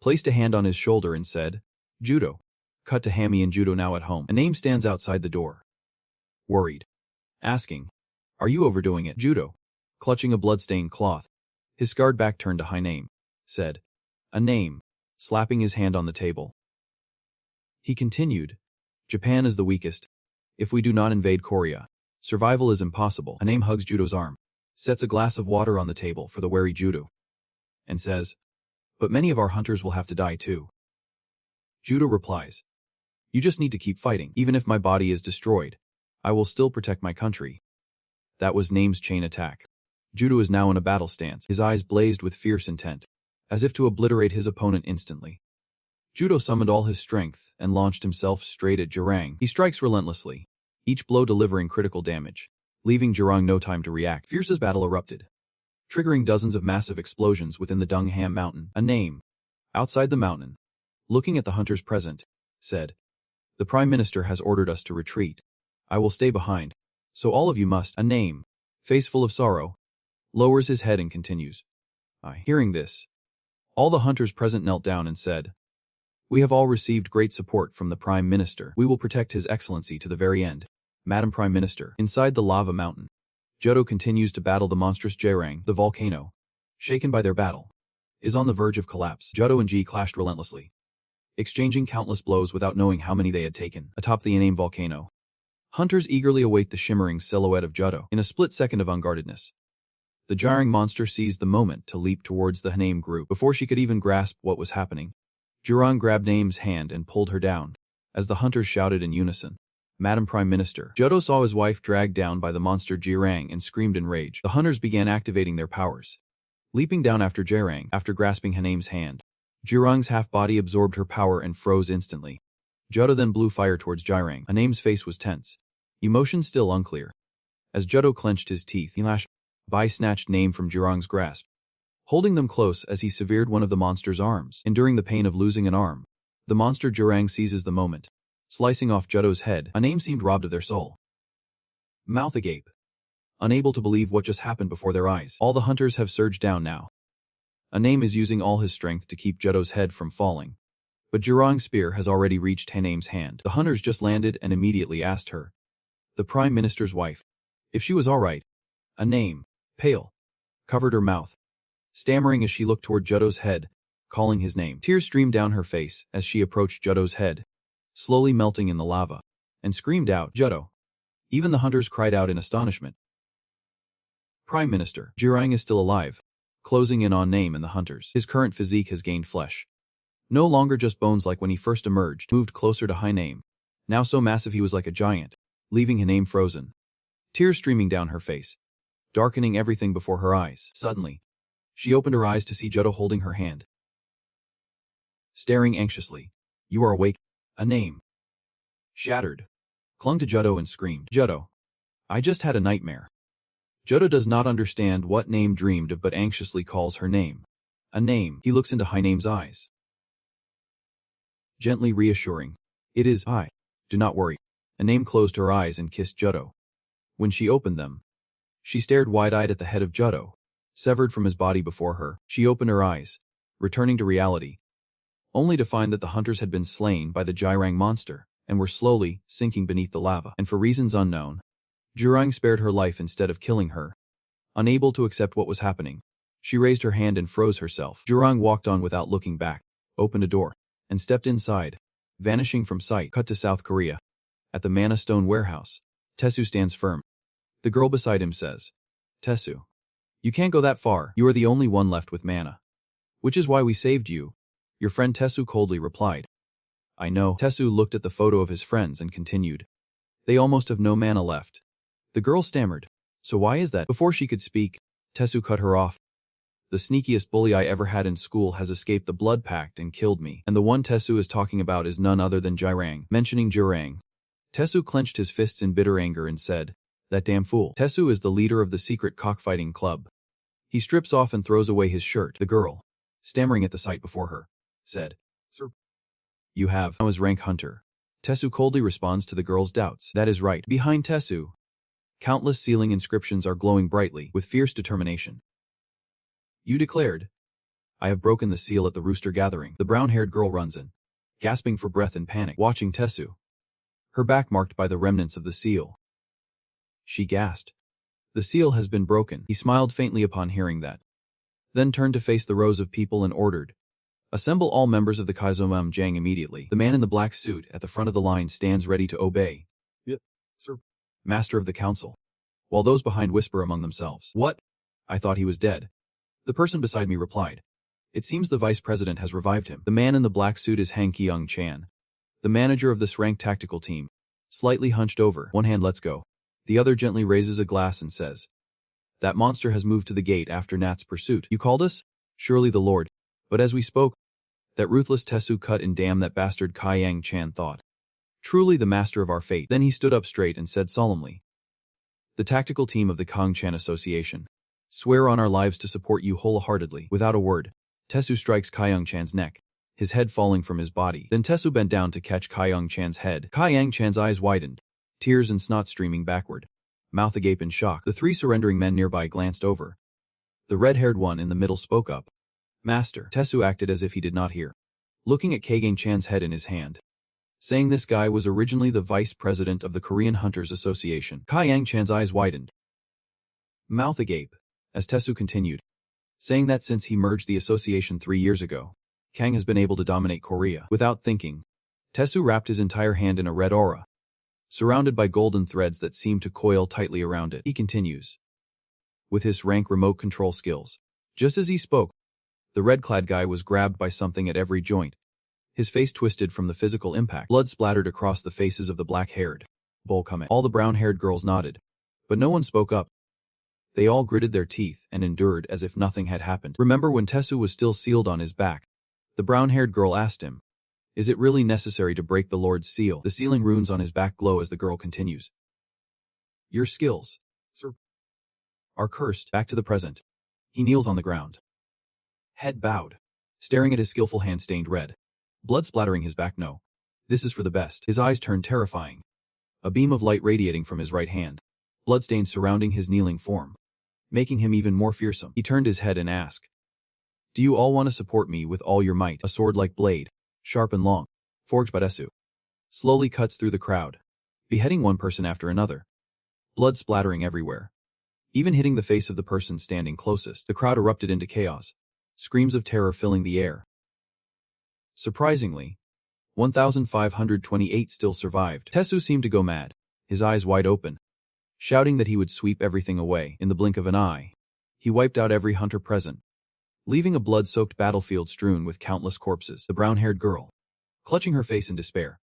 Placed a hand on his shoulder and said, Judo. Cut to Hammy and Judo now at home. A name stands outside the door. Worried. Asking, are you overdoing it? Judo, clutching a bloodstained cloth, his scarred back turned to Name, said, a name, slapping his hand on the table. He continued, Japan is the weakest. If we do not invade Korea, survival is impossible. A name hugs Judo's arm, sets a glass of water on the table for the wary Judo, and says, but many of our hunters will have to die too. Judo replies, you just need to keep fighting. Even if my body is destroyed, I will still protect my country. That was Name's chain attack. Judo is now in a battle stance, his eyes blazed with fierce intent, as if to obliterate his opponent instantly. Judo summoned all his strength and launched himself straight at Jurang. He strikes relentlessly, each blow delivering critical damage, leaving Jurang no time to react. Fierce as battle erupted, triggering dozens of massive explosions within the Dungham Mountain. A name, outside the mountain, looking at the hunters present, said, the Prime Minister has ordered us to retreat. I will stay behind, so all of you must. A name, face full of sorrow, lowers his head and continues. Hearing this, all the hunters present knelt down and said, we have all received great support from the Prime Minister. We will protect His Excellency to the very end. Madam Prime Minister. Inside the lava mountain, Judo continues to battle the monstrous Jurang. The volcano, shaken by their battle, is on the verge of collapse. Judo and G clashed relentlessly, exchanging countless blows without knowing how many they had taken. Atop the inane volcano, hunters eagerly await the shimmering silhouette of Judo. In a split second of unguardedness, the Jurang monster seized the moment to leap towards the Name group. Before she could even grasp what was happening, Jurang grabbed Name's hand and pulled her down, as the hunters shouted in unison, Madam Prime Minister. Judo saw his wife dragged down by the monster Jurang and screamed in rage. The hunters began activating their powers, leaping down after Jurang. After grasping Name's hand, Jurang's half-body absorbed her power and froze instantly. Judo then blew fire towards Jurang. Name's face was tense, emotion still unclear. As Judo clenched his teeth, he lashed by snatched Name from Jurang's grasp, holding them close as he severed one of the monster's arms. Enduring the pain of losing an arm, the monster Jurang seizes the moment, slicing off Judo's head. A Name seemed robbed of their soul, mouth agape, unable to believe what just happened before their eyes. All the hunters have surged down now. A Name is using all his strength to keep Judo's head from falling, but Jurang's spear has already reached Name's hand. The hunters just landed and immediately asked her, the Prime Minister's wife, if she was all right. A Name, pale, covered her mouth, stammering as she looked toward Judo's head, calling his name. Tears streamed down her face as she approached Judo's head, slowly melting in the lava, and screamed out, Judo. Even the hunters cried out in astonishment. Prime Minister. Jurang is still alive, closing in on Name and the hunters. His current physique has gained flesh, no longer just bones like when he first emerged. Moved closer to Name, now so massive he was like a giant, leaving Name frozen, tears streaming down her face, darkening everything before her eyes. Suddenly, she opened her eyes to see Judo holding her hand, staring anxiously. You are awake. A Name, shattered, clung to Judo and screamed, Judo, I just had a nightmare. Judo does not understand what Name dreamed of but anxiously calls her name. A Name. He looks into Name's eyes, gently reassuring, it is I. Do not worry. A Name closed her eyes and kissed Judo. When she opened them, she stared wide-eyed at the head of Judo, severed from his body before her. She opened her eyes, returning to reality, only to find that the hunters had been slain by the Jurang monster and were slowly sinking beneath the lava. And for reasons unknown, Jurang spared her life instead of killing her. Unable to accept what was happening, she raised her hand and froze herself. Jurang walked on without looking back, opened a door, and stepped inside, vanishing from sight. Cut to South Korea. At the Mana Stone warehouse, Tesu stands firm. The girl beside him says, Tesu, you can't go that far. You are the only one left with mana, which is why we saved you. Your friend Tesu coldly replied. I know. Tesu looked at the photo of his friends and continued. They almost have no mana left. The girl stammered. So why is that? Before she could speak, Tesu cut her off. The sneakiest bully I ever had in school has escaped the blood pact and killed me. And the one Tesu is talking about is none other than Jurang. Mentioning Jurang, Tesu clenched his fists in bitter anger and said, that damn fool. Tesu is the leader of the secret cockfighting club. He strips off and throws away his shirt. The girl, stammering at the sight before her, said, Sir, You have now as rank hunter. Tesu coldly responds to the girl's doubts. That is right. Behind Tesu, countless ceiling inscriptions are glowing brightly with fierce determination. You declared. I have broken the seal at the rooster gathering. The brown-haired girl runs in, gasping for breath in panic, watching Tesu, her back marked by the remnants of the seal. She gasped. The seal has been broken. He smiled faintly upon hearing that, then turned to face the rows of people and ordered, assemble all members of the Kaizomam Jang immediately. The man in the black suit at the front of the line stands ready to obey. Yep, sir. Master of the council. While those behind whisper among themselves. What? I thought he was dead. The person beside me replied. It seems the vice president has revived him. The man in the black suit is Hang Kyung Chan, the manager of the srank tactical team. Slightly hunched over, one hand lets go. The other gently raises a glass and says, that monster has moved to the gate after Nat's pursuit. You called us? Surely the Lord. But as we spoke, that ruthless Tesu cut and damn that bastard Kai Yang Chan thought. Truly the master of our fate. Then he stood up straight and said solemnly, the tactical team of the Kong Chan Association swear on our lives to support you wholeheartedly. Without a word, Tesu strikes Kai Yang Chan's neck, his head falling from his body. Then Tesu bent down to catch Kai Yang Chan's head. Kai Yang Chan's eyes widened, tears and snot streaming backward, mouth agape in shock. The three surrendering men nearby glanced over. The red-haired one in the middle spoke up. Master. Tesu acted as if he did not hear, looking at Kagang Chan's head in his hand, saying this guy was originally the vice president of the Korean Hunters Association. Kai Yang Chan's eyes widened, mouth agape, as Tesu continued, saying that since he merged the association 3 years ago, Kang has been able to dominate Korea. Without thinking, Tesu wrapped his entire hand in a red aura, surrounded by golden threads that seemed to coil tightly around it. He continues, with his rank remote control skills. Just as he spoke, the red-clad guy was grabbed by something at every joint. His face twisted from the physical impact. Blood splattered across the faces of the black-haired, bull-coming. All the brown-haired girls nodded, but no one spoke up. They all gritted their teeth and endured as if nothing had happened. Remember when Tesu was still sealed on his back? The brown-haired girl asked him, is it really necessary to break the Lord's seal? The sealing runes on his back glow as the girl continues. Your skills, sir, are cursed. Back to the present. He kneels on the ground, head bowed, staring at his skillful hand stained red, blood splattering his back. No. This is for the best. His eyes turned terrifying, a beam of light radiating from his right hand, bloodstains surrounding his kneeling form, making him even more fearsome. He turned his head and asked, do you all want to support me with all your might? A sword-like blade, sharp and long, forged by Tesu, slowly cuts through the crowd, beheading one person after another, blood splattering everywhere, even hitting the face of the person standing closest. The crowd erupted into chaos, screams of terror filling the air. Surprisingly, 1,528 still survived. Tesu seemed to go mad, his eyes wide open, shouting that he would sweep everything away. In the blink of an eye, he wiped out every hunter present, leaving a blood-soaked battlefield strewn with countless corpses. The brown-haired girl, clutching her face in despair,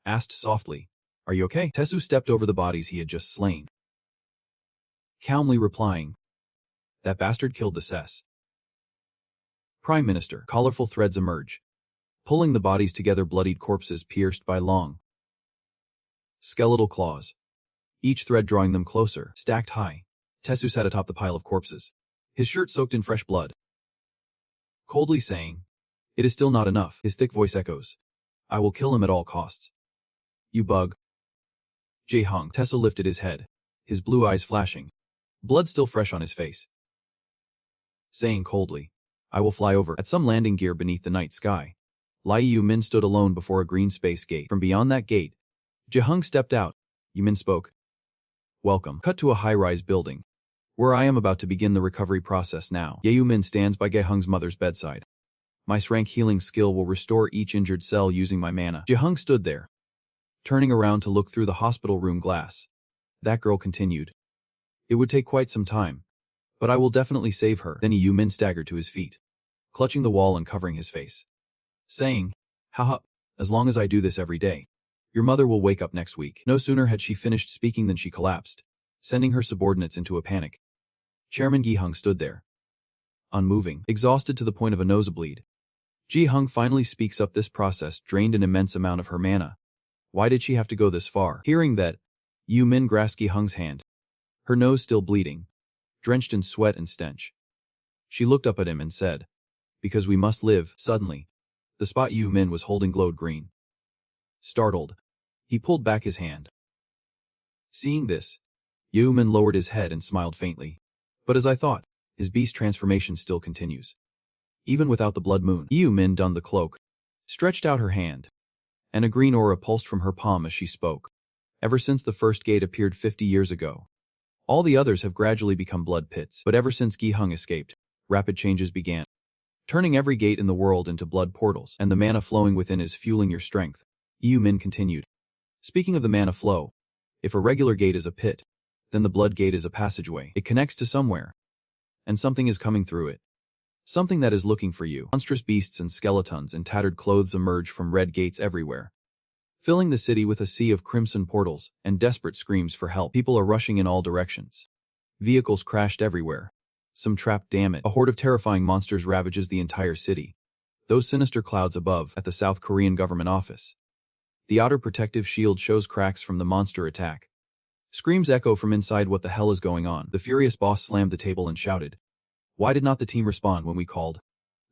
asked softly, are you okay? Tesu stepped over the bodies he had just slain, calmly replying, that bastard killed the Sess. Prime Minister. Colorful threads emerge, pulling the bodies together, bloodied corpses pierced by long, skeletal claws, each thread drawing them closer. Stacked high, Tesu sat atop the pile of corpses, his shirt soaked in fresh blood, coldly saying, it is still not enough. His thick voice echoes, I will kill him at all costs. You bug. Jae-hung. Tesu lifted his head, his blue eyes flashing, blood still fresh on his face, saying coldly, I will fly over. At some landing gear beneath the night sky, Lai Yu-min stood alone before a green space gate. From beyond that gate, Jae-hung stepped out. Yu-min spoke. Welcome. Cut to a high-rise building, where I am about to begin the recovery process now. Ye Yu-min stands by Jae-hung's mother's bedside. My srank healing skill will restore each injured cell using my mana. Jae-hung stood there, turning around to look through the hospital room glass. That girl continued. It would take quite some time, but I will definitely save her. Then Yu-min staggered to his feet, clutching the wall and covering his face, saying, haha, as long as I do this every day, your mother will wake up next week. No sooner had she finished speaking than she collapsed, sending her subordinates into a panic. Chairman Gi-hung stood there, unmoving, exhausted to the point of a nosebleed. Ji-hung finally speaks up. This process drained an immense amount of her mana. Why did she have to go this far? Hearing that, Yu-min grasped Gi-hung's hand, her nose still bleeding, drenched in sweat and stench. She looked up at him and said, because we must live. Suddenly, The spot Yu Min was holding glowed green. Startled, he pulled back his hand. Seeing this, Yu Min lowered his head and smiled faintly. But as I thought, his beast transformation still continues. Even without the blood moon, Yu Min donned the cloak, stretched out her hand, and a green aura pulsed from her palm as she spoke. Ever since the first gate appeared 50 years ago, all the others have gradually become blood pits. But ever since Gi Hung escaped, rapid changes began, turning every gate in the world into blood portals, and the mana flowing within is fueling your strength. Yu Min continued. Speaking of the mana flow, if a regular gate is a pit, then the blood gate is a passageway. It connects to somewhere, and something is coming through it. Something that is looking for you. Monstrous beasts and skeletons in tattered clothes emerge from red gates everywhere, filling the city with a sea of crimson portals and desperate screams for help. People are rushing in all directions. Vehicles crashed everywhere. Some trapped, damn it. A horde of terrifying monsters ravages the entire city. Those sinister clouds above, at the South Korean government office. The outer protective shield shows cracks from the monster attack. Screams echo from inside. What the hell is going on? The furious boss slammed the table and shouted. Why did not the team respond when we called?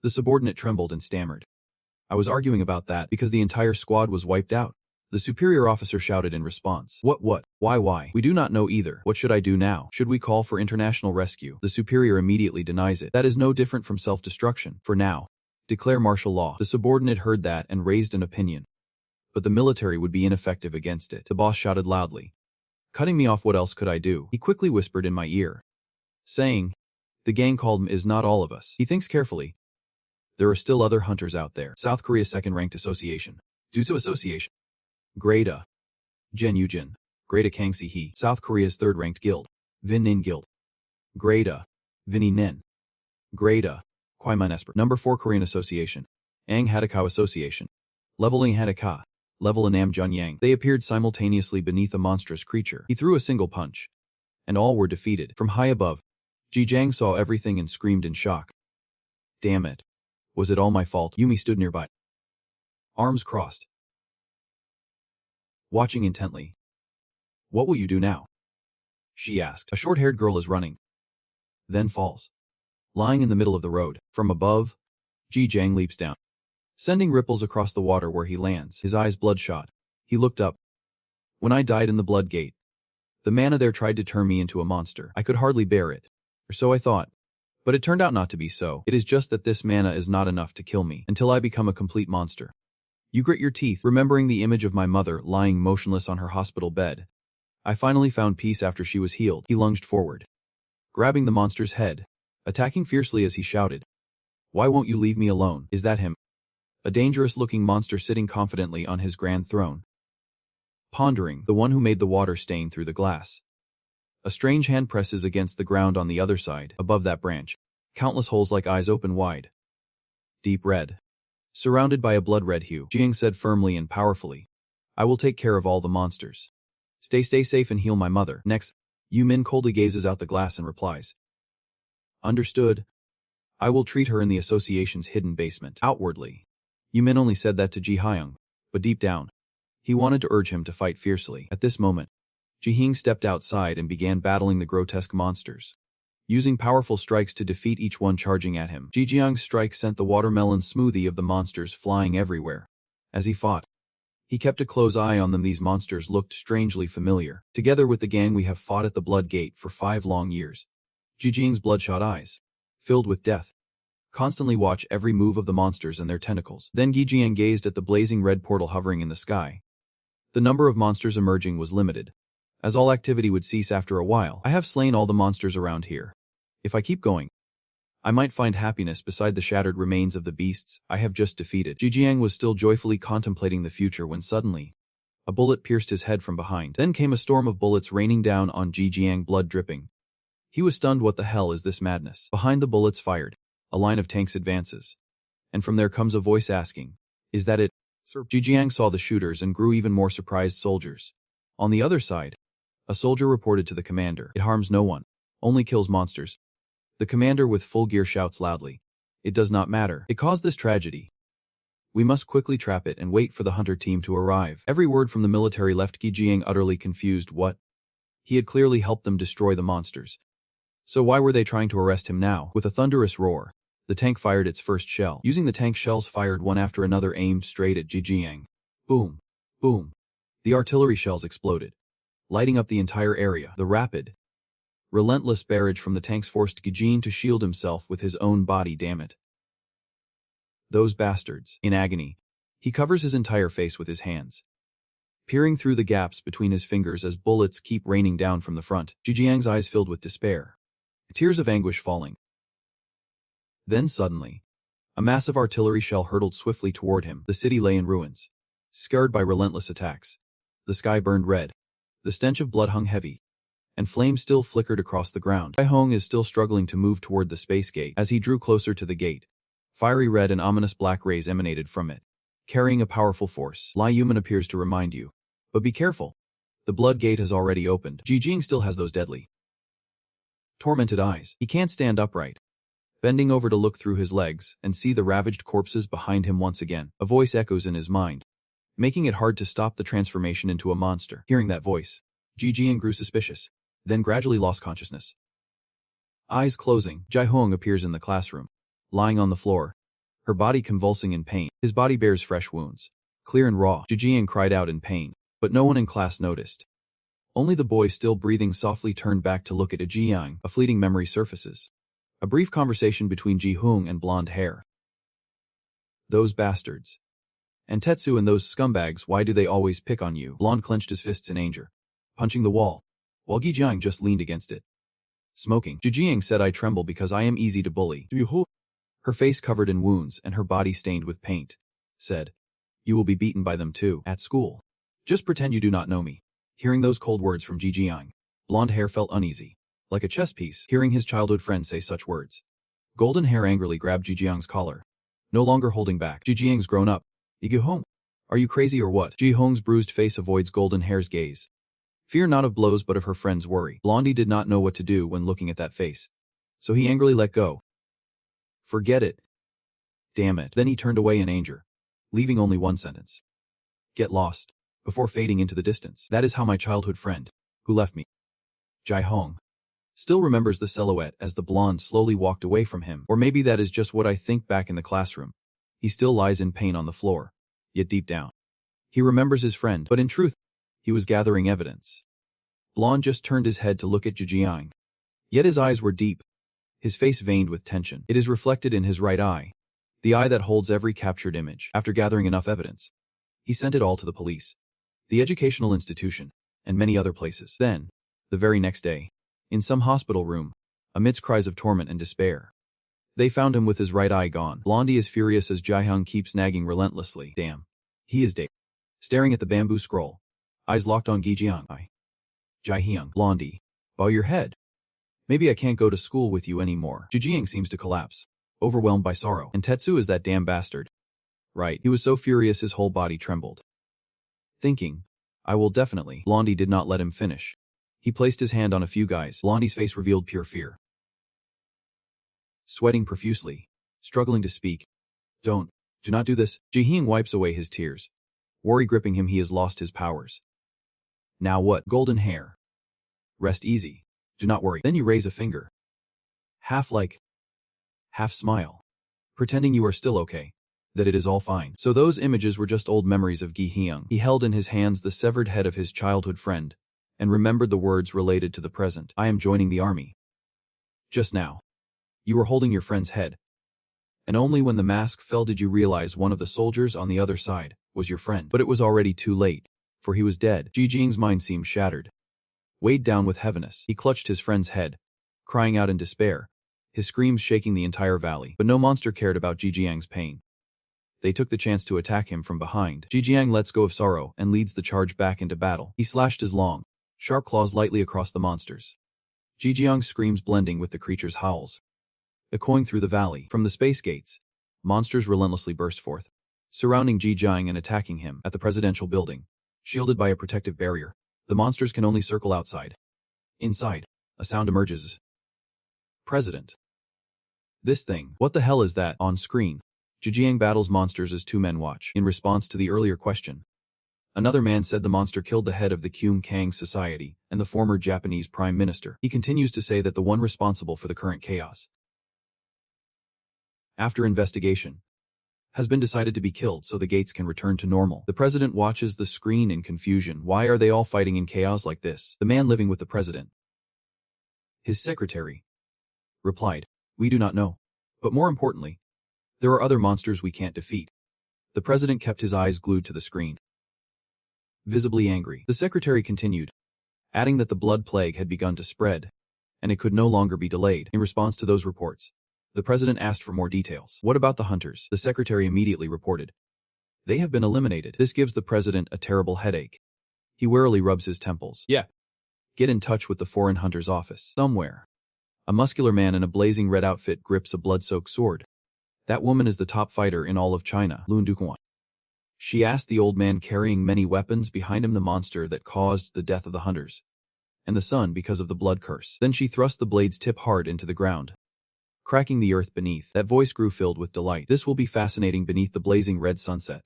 The subordinate trembled and stammered. I was arguing about that because the entire squad was wiped out. The superior officer shouted in response. What? Why? We do not know either. What should I do now? Should we call for international rescue? The superior immediately denies it. That is no different from self-destruction. For now, declare martial law. The subordinate heard that and raised an opinion. But the military would be ineffective against it. The boss shouted loudly. Cutting me off, what else could I do? He quickly whispered in my ear, saying, the gang called him is not all of us. He thinks carefully. There are still other hunters out there. South Korea's second-ranked association. Jutsu Association. Grade A. Gen Yujin. Grade A Kangsi He. South Korea's third-ranked guild. Vin Nin Guild. Grade A. Vinny Nin. Grade A. Kwaiman Esper. Number 4 Korean Association. Ang Hadakao Association. Leveling Hadaka. Level Anam Jun Yang. They appeared simultaneously beneath a monstrous creature. He threw a single punch, and all were defeated. From high above, Ji Jiang saw everything and screamed in shock. Damn it. Was it all my fault? Yumi stood nearby, arms crossed, watching intently. What will you do now? She asked. A short-haired girl is running, then falls, lying in the middle of the road. From above, Ji Jiang leaps down, sending ripples across the water where he lands, his eyes bloodshot. He looked up. When I died in the blood gate, the mana there tried to turn me into a monster. I could hardly bear it. Or so I thought. But it turned out not to be so. It is just that this mana is not enough to kill me until I become a complete monster. You grit your teeth, remembering the image of my mother lying motionless on her hospital bed. I finally found peace after she was healed. He lunged forward, grabbing the monster's head, attacking fiercely as he shouted. Why won't you leave me alone? Is that him? A dangerous-looking monster sitting confidently on his grand throne. Pondering, the one who made the water stain through the glass. A strange hand presses against the ground on the other side, above that branch. Countless holes like eyes open wide. Deep red, surrounded by a blood-red hue. Jiang said firmly and powerfully. I will take care of all the monsters. Stay safe and heal my mother. Next, Yu Min coldly gazes out the glass and replies. Understood. I will treat her in the association's hidden basement. Outwardly, Yu Min only said that to Ji Hyung, but deep down, he wanted to urge him to fight fiercely. At this moment, Ji Hing stepped outside and began battling the grotesque monsters, using powerful strikes to defeat each one charging at him. Ji Jiang's strike sent the watermelon smoothie of the monsters flying everywhere. As he fought, he kept a close eye on them. These monsters looked strangely familiar. Together with the gang we have fought at the Blood Gate for 5 long years. Ji Jing's bloodshot eyes, filled with death, constantly watch every move of the monsters and their tentacles. Then Gi Jiang gazed at the blazing red portal hovering in the sky. The number of monsters emerging was limited, as all activity would cease after a while. I have slain all the monsters around here. If I keep going, I might find happiness beside the shattered remains of the beasts I have just defeated. Ji Jiang was still joyfully contemplating the future when suddenly, a bullet pierced his head from behind. Then came a storm of bullets raining down on Ji Jiang, blood dripping. He was stunned. What the hell is this madness? Behind the bullets fired, a line of tanks advances, and from there comes a voice asking, is that it, sir? Ji Jiang saw the shooters and grew even more surprised. Soldiers. On the other side, a soldier reported to the commander. It harms no one, only kills monsters. The commander with full gear shouts loudly. It does not matter. It caused this tragedy. We must quickly trap it and wait for the hunter team to arrive. Every word from the military left Gi Jiang utterly confused. What? He had clearly helped them destroy the monsters. So why were they trying to arrest him now? With a thunderous roar, The tank fired its first shell. Using the tank shells fired one after another aimed straight at Jijiang. Boom. Boom. The artillery shells exploded, lighting up the entire area. The rapid, relentless barrage from the tanks forced Gijin to shield himself with his own body. Damn it. Those bastards. In agony, he covers his entire face with his hands, peering through the gaps between his fingers as bullets keep raining down from the front. Jijiang's eyes filled with despair, tears of anguish falling. Then suddenly, a massive artillery shell hurtled swiftly toward him. The city lay in ruins, scarred by relentless attacks. The sky burned red. The stench of blood hung heavy, and flames still flickered across the ground. Hong is still struggling to move toward the space gate. As he drew closer to the gate, fiery red and ominous black rays emanated from it, carrying a powerful force. Lai Yuman appears to remind you. But be careful. The blood gate has already opened. Jijing still has those deadly, tormented eyes. He can't stand upright, bending over to look through his legs and see the ravaged corpses behind him once again. A voice echoes in his mind, making it hard to stop the transformation into a monster. Hearing that voice, Jijiang grew suspicious, then gradually lost consciousness. Eyes closing, Jaihong appears in the classroom, lying on the floor, her body convulsing in pain. His body bears fresh wounds, clear and raw. Jijiang cried out in pain, but no one in class noticed. Only the boy still breathing softly turned back to look at Jijiang. A fleeting memory surfaces. A brief conversation between Ji-hung and blonde hair. Those bastards. And Tetsu and those scumbags, why do they always pick on you? Blonde clenched his fists in anger, punching the wall, while Gijiang just leaned against it, smoking. Jijiang said, I tremble because I am easy to bully. Her face covered in wounds and her body stained with paint, said, you will be beaten by them too, at school. Just pretend you do not know me. Hearing those cold words from Jijiang, blonde hair felt uneasy, like a chess piece, hearing his childhood friend say such words. Golden hair angrily grabbed Jijiang's collar, no longer holding back. Jijiang's grown up. Hong, are you crazy or what? Ji-hong's bruised face avoids golden hair's gaze. Fear not of blows but of her friend's worry. Blondie did not know what to do when looking at that face, so he angrily let go. Forget it. Damn it. Then he turned away in anger, leaving only one sentence. Get lost, before fading into the distance. That is how my childhood friend, who left me, Jai-hong, still remembers the silhouette as the blonde slowly walked away from him. Or maybe that is just what I think back in the classroom. He still lies in pain on the floor, yet deep down, he remembers his friend, but in truth, he was gathering evidence. Blonde just turned his head to look at Jijiang. Yet his eyes were deep, his face veined with tension. It is reflected in his right eye, the eye that holds every captured image. After gathering enough evidence, he sent it all to the police, the educational institution, and many other places. Then, the very next day, in some hospital room, amidst cries of torment and despair, they found him with his right eye gone. Blondie is furious as Jaihung keeps nagging relentlessly. Damn. He is dead. Staring at the bamboo scroll, eyes locked on Gijiang. Jaihyung. Blondie. Bow your head. Maybe I can't go to school with you anymore. Jijiang seems to collapse, overwhelmed by sorrow. And Tetsu is that damn bastard. Right. He was so furious his whole body trembled. Thinking, I will definitely. Blondie did not let him finish. He placed his hand on a few guys. Blondie's face revealed pure fear. Sweating profusely, struggling to speak. Do not do this. Jihyung wipes away his tears. Worry gripping him, he has lost his powers. Now what? Golden hair. Rest easy. Do not worry. Then you raise a finger. Half smile. Pretending you are still okay. That it is all fine. So those images were just old memories of Gihyung. He held in his hands the severed head of his childhood friend, and remembered the words related to the present. I am joining the army. Just now, you were holding your friend's head, and only when the mask fell did you realize one of the soldiers on the other side was your friend. But it was already too late, for he was dead. Jijiang's mind seemed shattered. Weighed down with heaviness, he clutched his friend's head, crying out in despair, his screams shaking the entire valley. But no monster cared about Jijiang's pain. They took the chance to attack him from behind. Jijiang lets go of sorrow and leads the charge back into battle. He slashed his long, sharp claws lightly across the monsters. Jijiang's screams blending with the creature's howls, echoing through the valley. From the space gates, monsters relentlessly burst forth, surrounding Jijiang and attacking him. At the presidential building, shielded by a protective barrier, the monsters can only circle outside. Inside, a sound emerges. President. This thing. What the hell is that? On screen, Jijiang battles monsters as two men watch. In response to the earlier question, another man said the monster killed the head of the Kyung Kang Society and the former Japanese Prime Minister. He continues to say that the one responsible for the current chaos After investigation, has been decided to be killed so the gates can return to normal. The president watches the screen in confusion. Why are they all fighting in chaos like this? The man living with the president, his secretary, replied, "We do not know. But more importantly, there are other monsters we can't defeat." The president kept his eyes glued to the screen, visibly angry. The secretary continued, adding that the blood plague had begun to spread, and it could no longer be delayed. In response to those reports, the president asked for more details. "What about the hunters?" The secretary immediately reported, "They have been eliminated." This gives the president a terrible headache. He warily rubs his temples. "Yeah. Get in touch with the foreign hunter's office." Somewhere, a muscular man in a blazing red outfit grips a blood-soaked sword. "That woman is the top fighter in all of China, Lun Duquan." She asked the old man carrying many weapons behind him, the monster that caused the death of the hunters, and the son because of the blood curse. Then she thrust the blade's tip hard into the ground, cracking the earth beneath. That voice grew filled with delight. "This will be fascinating." Beneath the blazing red sunset,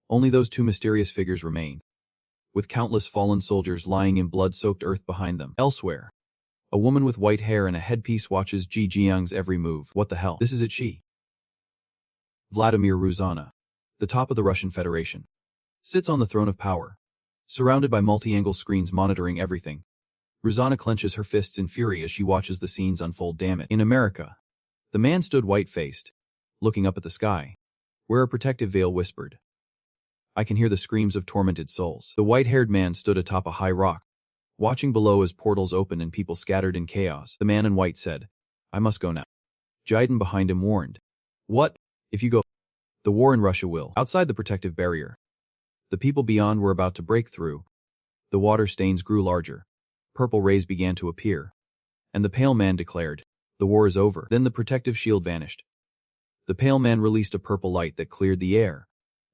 only those two mysterious figures remain, with countless fallen soldiers lying in blood-soaked earth behind them. Elsewhere, a woman with white hair and a headpiece watches Ji Jiang's every move. What the hell? This is it. She, Vladimir Ruzana, the top of the Russian Federation, sits on the throne of power, surrounded by multi-angle screens monitoring everything. Ruzana clenches her fists in fury as she watches the scenes unfold. "Damn it." In America, the man stood white-faced, looking up at the sky, where a protective veil whispered, "I can hear the screams of tormented souls." The white-haired man stood atop a high rock, watching below as portals opened and people scattered in chaos. The man in white said, "I must go now." Jiden behind him warned, "What? If you go, the war in Russia will." Outside the protective barrier, the people beyond were about to break through. The water stains grew larger. Purple rays began to appear, and the pale man declared, "The war is over." Then the protective shield vanished. The pale man released a purple light that cleared the air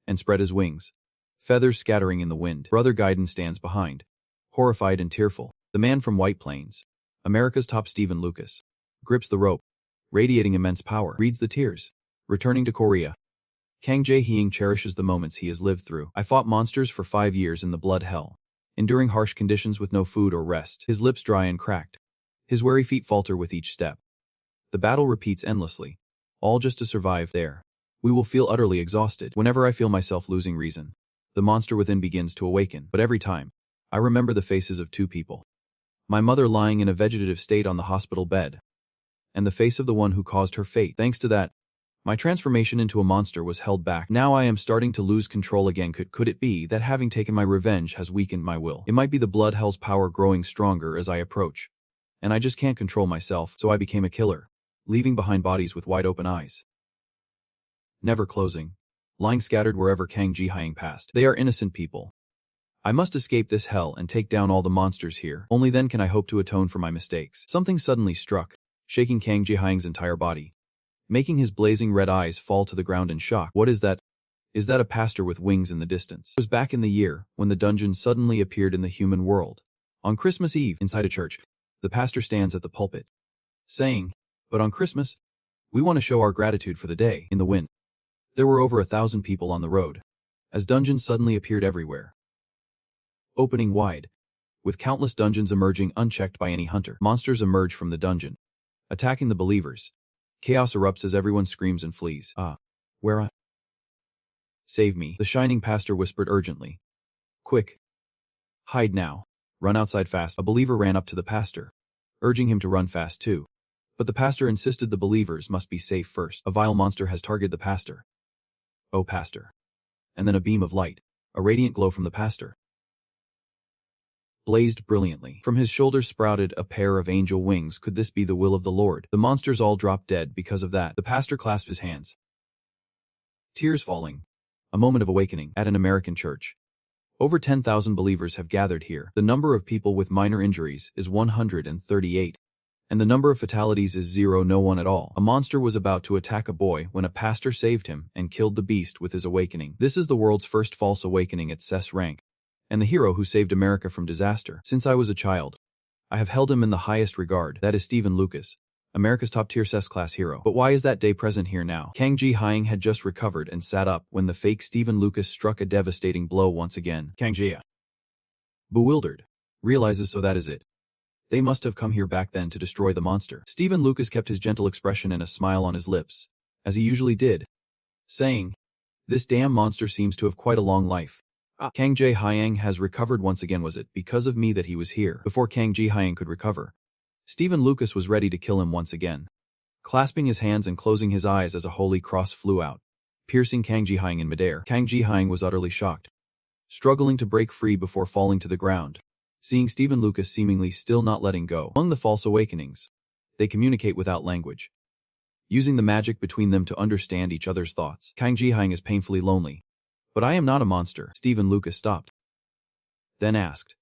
and spread his wings, feathers scattering in the wind. Brother Gaiden stands behind, horrified and tearful. The man from White Plains, America's top Stephen Lucas, grips the rope, radiating immense power, reads the tears, returning to Korea. Kang Jae-hyung cherishes the moments he has lived through. "I fought monsters for 5 years in the blood hell, enduring harsh conditions with no food or rest." His lips dry and cracked. His weary feet falter with each step. The battle repeats endlessly, all just to survive. "There. We will feel utterly exhausted. Whenever I feel myself losing reason, the monster within begins to awaken. But every time, I remember the faces of two people. My mother lying in a vegetative state on the hospital bed, and the face of the one who caused her fate. Thanks to that, my transformation into a monster was held back. Now I am starting to lose control again. Could it be that having taken my revenge has weakened my will? It might be the blood hell's power growing stronger as I approach, and I just can't control myself, so I became a killer, leaving behind bodies with wide open eyes, never closing, lying scattered wherever Kang Ji-hyung passed. They are innocent people. I must escape this hell and take down all the monsters here. Only then can I hope to atone for my mistakes." Something suddenly struck, shaking Kang Ji-hyung's entire body, making his blazing red eyes fall to the ground in shock. "What is that? Is that a pastor with wings in the distance?" It was back in the year when the dungeon suddenly appeared in the human world. On Christmas Eve, inside a church, the pastor stands at the pulpit, saying, "But on Christmas, we want to show our gratitude for the day." In the wind, there were over 1,000 people on the road, as dungeons suddenly appeared everywhere, opening wide, with countless dungeons emerging unchecked by any hunter. Monsters emerge from the dungeon, attacking the believers. Chaos erupts as everyone screams and flees. Where I? Save me," the shining pastor whispered urgently. "Quick. Hide now. Run outside fast." A believer ran up to the pastor, urging him to run fast too. But the pastor insisted the believers must be safe first. "A vile monster has targeted the pastor." "Oh, pastor." And then a beam of light, a radiant glow from the pastor, blazed brilliantly. From his shoulders sprouted a pair of angel wings. Could this be the will of the Lord? The monsters all dropped dead because of that. The pastor clasped his hands, tears falling. A moment of awakening. At an American church, over 10,000 believers have gathered here. The number of people with minor injuries is 138. And the number of fatalities is 0, no one at all. A monster was about to attack a boy when a pastor saved him and killed the beast with his awakening. This is the world's first false awakening at sssrank, and the hero who saved America from disaster. Since I was a child, I have held him in the highest regard. That is Stephen Lucas, America's top-tier class hero. But why is that day present here now? Kang Ji-hyung had just recovered and sat up when the fake Stephen Lucas struck a devastating blow once again. Kang Ji, bewildered, realizes so that is it. They must have come here back then to destroy the monster. Stephen Lucas kept his gentle expression and a smile on his lips, as he usually did, saying, "This damn monster seems to have quite a long life. Kang Ji-hyang has recovered once again. Was it because of me that he was here?" Before Kang Ji-hyang could recover, Stephen Lucas was ready to kill him once again, clasping his hands and closing his eyes as a holy cross flew out, piercing Kang Ji-hyang in midair. Kang Ji-hyang was utterly shocked, struggling to break free before falling to the ground, seeing Stephen Lucas seemingly still not letting go. Among the false awakenings, they communicate without language, using the magic between them to understand each other's thoughts. Kang Ji-hyang is painfully lonely. "But I am not a monster." Stephen Lucas stopped, then asked,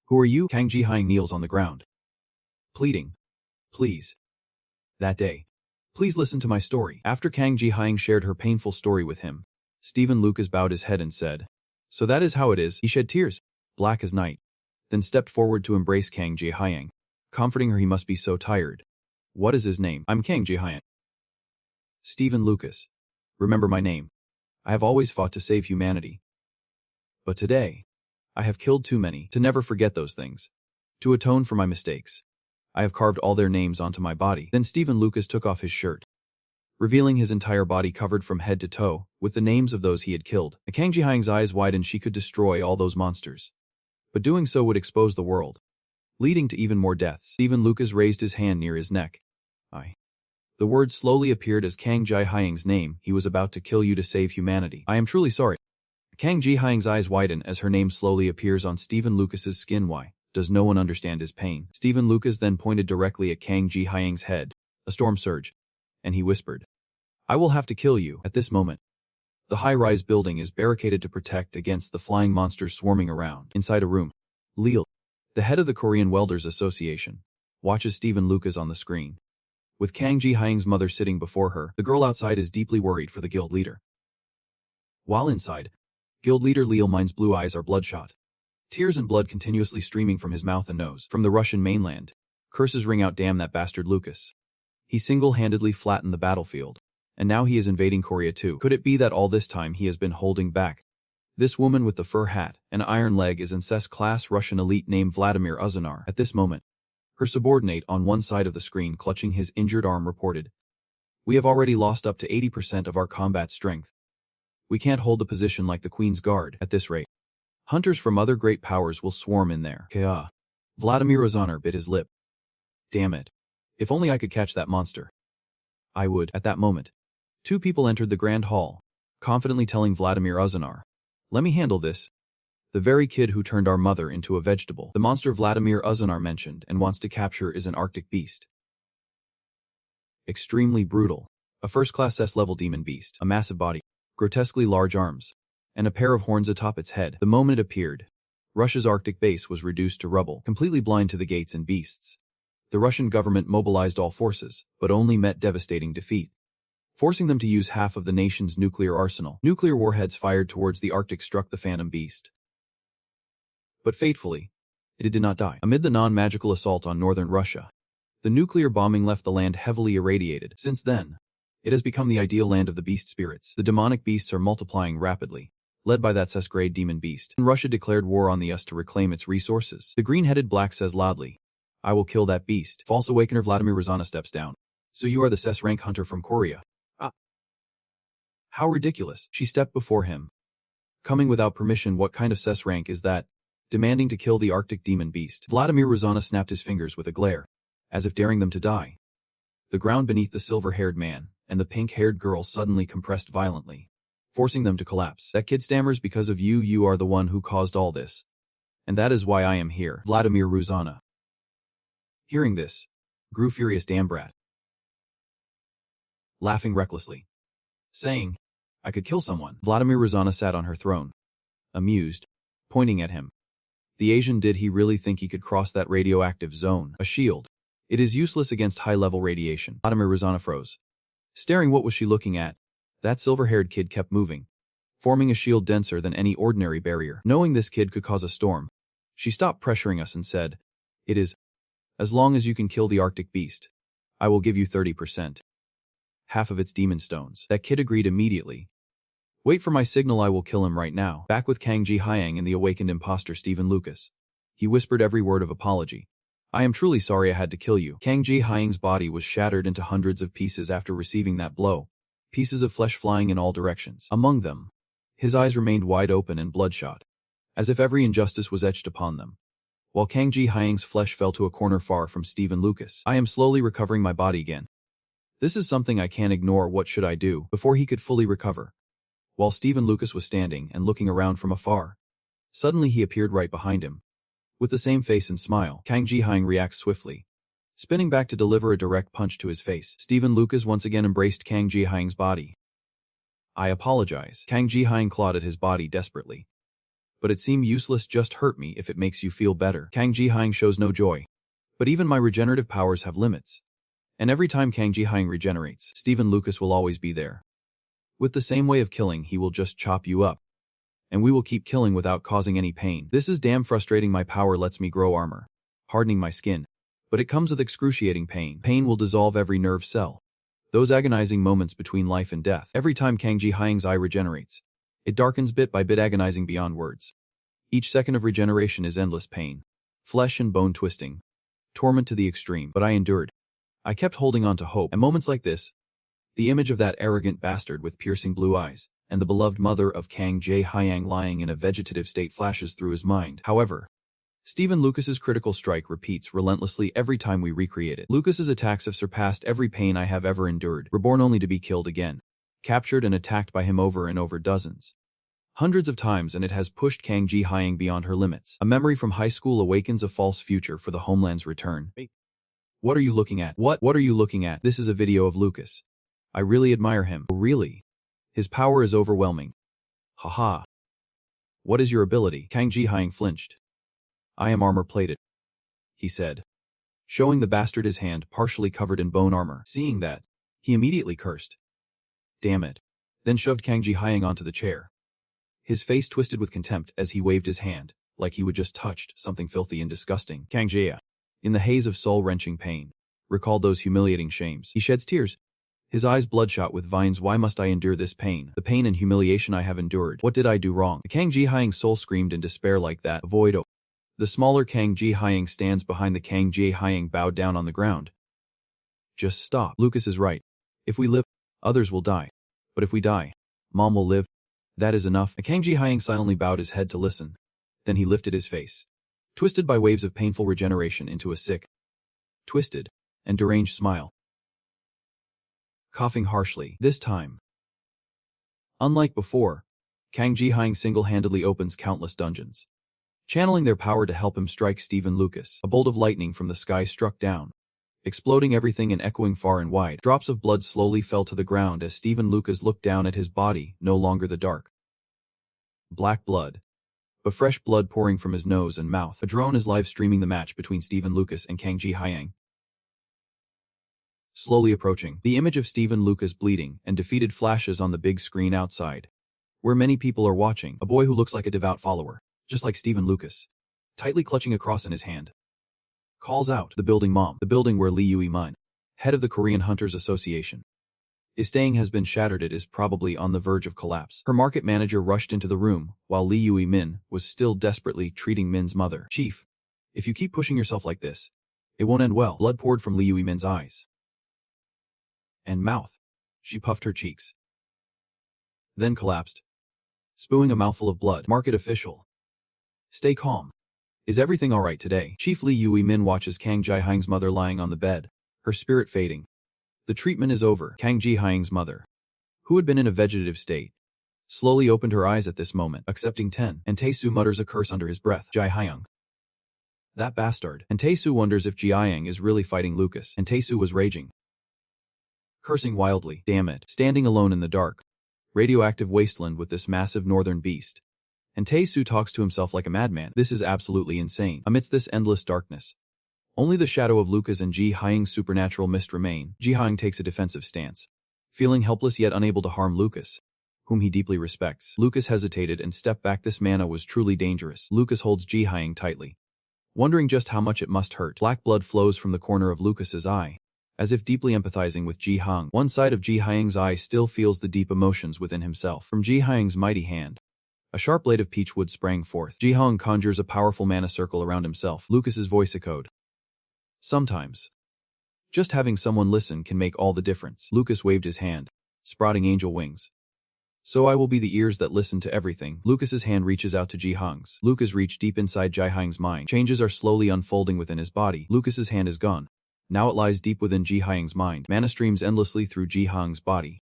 "Who are you?" Kang Ji-hyang kneels on the ground, pleading, "Please. That day. Please listen to my story." After Kang Ji-hyang shared her painful story with him, Stephen Lucas bowed his head and said, "So that is how it is." He shed tears, black as night, then stepped forward to embrace Kang Ji-hyang, comforting her. "He must be so tired. What is his name?" "I'm Kang Ji-hyang." "Stephen Lucas. Remember my name. I have always fought to save humanity. But today, I have killed too many to never forget those things. To atone for my mistakes, I have carved all their names onto my body." Then Stephen Lucas took off his shirt, revealing his entire body covered from head to toe with the names of those he had killed. Kang Ji-hyang's eyes widened. She could destroy all those monsters, but doing so would expose the world, leading to even more deaths. Stephen Lucas raised his hand near his neck. The word slowly appeared as Kang Ji-hyang's name. "He was about to kill you to save humanity. I am truly sorry." Kang Ji-hyang's eyes widen as her name slowly appears on Stephen Lucas's skin. Why does no one understand his pain? Stephen Lucas then pointed directly at Kang Ji-hyang's head. A storm surged, and he whispered, "I will have to kill you." At this moment, the high-rise building is barricaded to protect against the flying monsters swarming around. Inside a room, Lil, the head of the Korean Welders Association, watches Stephen Lucas on the screen. With Kang Ji-hyang's mother sitting before her, the girl outside is deeply worried for the guild leader. While inside, guild leader Lil Mine's blue eyes are bloodshot, tears and blood continuously streaming from his mouth and nose. From the Russian mainland, curses ring out, "Damn that bastard Lucas. He single-handedly flattened the battlefield, and now he is invading Korea too." Could it be that all this time he has been holding back? This woman with the fur hat and iron leg is an SS-class Russian elite named Vladimir Uzanar. At this moment, her subordinate on one side of the screen clutching his injured arm reported, "We have already lost up to 80% of our combat strength. We can't hold the position like the Queen's Guard at this rate. Hunters from other great powers will swarm in there." Vladimir Uzanar bit his lip. "Damn it. If only I could catch that monster. I would." At that moment, two people entered the grand hall, confidently telling Vladimir Uzanar, "Let me handle this. The very kid who turned our mother into a vegetable." The monster Vladimir Uzanar mentioned and wants to capture is an Arctic beast. Extremely brutal. A first-class S-level demon beast. A massive body, grotesquely large arms, and a pair of horns atop its head. The moment it appeared, Russia's Arctic base was reduced to rubble, completely blind to the gates and beasts. The Russian government mobilized all forces, but only met devastating defeat, forcing them to use half of the nation's nuclear arsenal. Nuclear warheads fired towards the Arctic struck the phantom beast, but fatefully, it did not die. Amid the non-magical assault on northern Russia, the nuclear bombing left the land heavily irradiated. Since then, it has become the ideal land of the beast spirits. The demonic beasts are multiplying rapidly, led by that SS-grade demon beast. Russia declared war on the US to reclaim its resources. The green-headed black says loudly, "I will kill that beast." False awakener Vladimir Rozana steps down. "So you are the sssrank hunter from Korea?" How ridiculous. She stepped before him, coming without permission. "What kind of sssrank is that?" Demanding to kill the Arctic demon beast. Vladimir Rozana snapped his fingers with a glare, as if daring them to die. The ground beneath the silver-haired man and the pink-haired girl suddenly compressed violently, forcing them to collapse. "That kid stammers because of you. You are the one who caused all this. And that is why I am here." Vladimir Rozana, hearing this, grew furious. "Damn brat." Laughing recklessly, saying, "I could kill someone." Vladimir Rozana sat on her throne, amused, pointing at him. The Asian, did he really think he could cross that radioactive zone? A shield. It is useless against high-level radiation. Vladimir Rozana froze, staring. What was she looking at? That silver-haired kid kept moving, forming a shield denser than any ordinary barrier. Knowing this kid could cause a storm, she stopped pressuring us and said, "It is, as long as you can kill the Arctic beast, I will give you 30%. Half of its demon stones." That kid agreed immediately. "Wait for my signal. I will kill him right now." Back with Kang Ji-hyang and the awakened imposter Stephen Lucas, he whispered every word of apology. "I am truly sorry I had to kill you." Kang Ji-hyang's body was shattered into hundreds of pieces after receiving that blow, pieces of flesh flying in all directions. Among them, his eyes remained wide open and bloodshot, as if every injustice was etched upon them. While Kang Ji-hyung's flesh fell to a corner far from Stephen Lucas. I am slowly recovering my body again. This is something I can't ignore. What should I do? Before he could fully recover, while Stephen Lucas was standing and looking around from afar, suddenly he appeared right behind him. With the same face and smile, Kang Ji-hyung reacts swiftly, spinning back to deliver a direct punch to his face. Stephen Lucas once again embraced Kang Ji-hyung's body. I apologize. Kang Ji-hyung clawed at his body desperately. But it seemed useless. Just hurt me if it makes you feel better. Kang Ji-hyung shows no joy. But even my regenerative powers have limits. And every time Kang Ji-hyung regenerates, Stephen Lucas will always be there. With the same way of killing, he will just chop you up. And we will keep killing without causing any pain. This is damn frustrating. My power lets me grow armor, hardening my skin. But it comes with excruciating pain. Pain will dissolve every nerve cell. Those agonizing moments between life and death. Every time Kang Ji-hyung's eye regenerates, it darkens bit by bit, agonizing beyond words. Each second of regeneration is endless pain. Flesh and bone twisting. Torment to the extreme. But I endured. I kept holding on to hope. At moments like this, the image of that arrogant bastard with piercing blue eyes, and the beloved mother of Kang Ji-hyung lying in a vegetative state flashes through his mind. However, Stephen Lucas's critical strike repeats relentlessly every time we recreate it. Lucas's attacks have surpassed every pain I have ever endured, reborn only to be killed again. Captured and attacked by him over and over dozens, hundreds of times, and it has pushed Kang Ji-hyung beyond her limits. A memory from high school awakens a false future for the homeland's return. What are you looking at? What are you looking at? This is a video of Lucas. I really admire him. Oh, really? His power is overwhelming. Haha. What is your ability? Kang Ji-hyung flinched. I am armor-plated, he said, showing the bastard his hand partially covered in bone armor. Seeing that, he immediately cursed. Damn it. Then shoved Kang Ji-hyung onto the chair. His face twisted with contempt as he waved his hand, like he would just touched something filthy and disgusting. Kang Ji-hyung, in the haze of soul-wrenching pain, recalled those humiliating shames. He sheds tears, his eyes bloodshot with vines. Why must I endure this pain? The pain and humiliation I have endured. What did I do wrong? Kang Ji-hyung's soul screamed in despair like that. Avoid. The smaller Kang Ji-hyung stands behind the Kang Ji-hyung bowed down on the ground. Just stop. Lucas is right. If we live, others will die. But if we die, Mom will live. That is enough. Kang Ji-hyung silently bowed his head to listen. Then he lifted his face, twisted by waves of painful regeneration, into a sick, twisted, and deranged smile. Coughing harshly. This time, unlike before, Kang Ji-hyung single-handedly opens countless dungeons, channeling their power to help him strike Stephen Lucas. A bolt of lightning from the sky struck down, exploding everything and echoing far and wide. Drops of blood slowly fell to the ground as Stephen Lucas looked down at his body, no longer the dark, black blood, but fresh blood pouring from his nose and mouth. A drone is live streaming the match between Stephen Lucas and Kang Ji-hyung. Slowly approaching, the image of Stephen Lucas bleeding and defeated flashes on the big screen outside, where many people are watching. A boy who looks like a devout follower, just like Stephen Lucas, tightly clutching a cross in his hand, calls out. The building mom, the building where Lee Yui-min, head of the Korean Hunters Association, is staying, has been shattered. It is probably on the verge of collapse. Her market manager rushed into the room, while Lee Yui-min was still desperately treating Min's mother. Chief, if you keep pushing yourself like this, it won't end well. Blood poured from Lee Yui-min's eyes and mouth. She puffed her cheeks, then collapsed, spewing a mouthful of blood. Market official, stay calm. Is everything alright today? Chief Lee Yui-min watches Kang Ji-hyung's mother lying on the bed, her spirit fading. The treatment is over. Kang Ji-hyung's mother, who had been in a vegetative state, slowly opened her eyes at this moment, accepting Ten. And Tae-soo mutters a curse under his breath. Ji-hyung, that bastard. And Tae-soo wonders if Ji-hyung is really fighting Lucas. And Tae-soo was raging, cursing wildly. Damn it. Standing alone in the dark, radioactive wasteland with this massive northern beast, and Tae-soo talks to himself like a madman. This is absolutely insane. Amidst this endless darkness, only the shadow of Lucas and Ji-hyung's supernatural mist remain. Ji-hyung takes a defensive stance, feeling helpless yet unable to harm Lucas, whom he deeply respects. Lucas hesitated and stepped back. This mana was truly dangerous. Lucas holds Ji-hyung tightly, wondering just how much it must hurt. Black blood flows from the corner of Lucas's eye, as if deeply empathizing with Ji-hyung. One side of Ji-hyung's eye still feels the deep emotions within himself. From Ji-hyung's mighty hand, a sharp blade of peach wood sprang forth. Ji-hyung conjures a powerful mana circle around himself. Lucas's voice echoed. Sometimes, just having someone listen can make all the difference. Lucas waved his hand, sprouting angel wings. So I will be the ears that listen to everything. Lucas's hand reaches out to Ji-hung's. Lucas reached deep inside Ji-hung's mind. Changes are slowly unfolding within his body. Lucas's hand is gone. Now it lies deep within Ji-hung's mind. Mana streams endlessly through Ji-hung's body.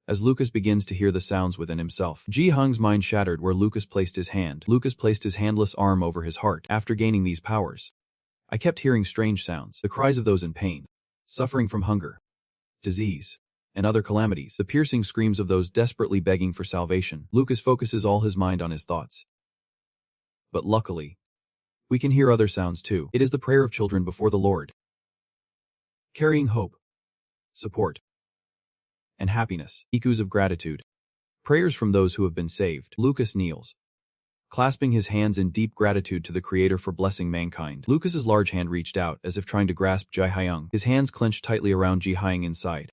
As Lucas begins to hear the sounds within himself, Ji-hung's mind shattered where Lucas placed his hand. Lucas placed his handless arm over his heart. After gaining these powers, I kept hearing strange sounds, the cries of those in pain, suffering from hunger, disease, and other calamities, the piercing screams of those desperately begging for salvation. Lucas focuses all his mind on his thoughts. But luckily, we can hear other sounds too. It is the prayer of children before the Lord, carrying hope, support, and happiness, echoes of gratitude, prayers from those who have been saved. Lucas kneels, clasping his hands in deep gratitude to the Creator for blessing mankind. Lucas's large hand reached out as if trying to grasp Ji-hung. His hands clenched tightly around Ji-hung inside.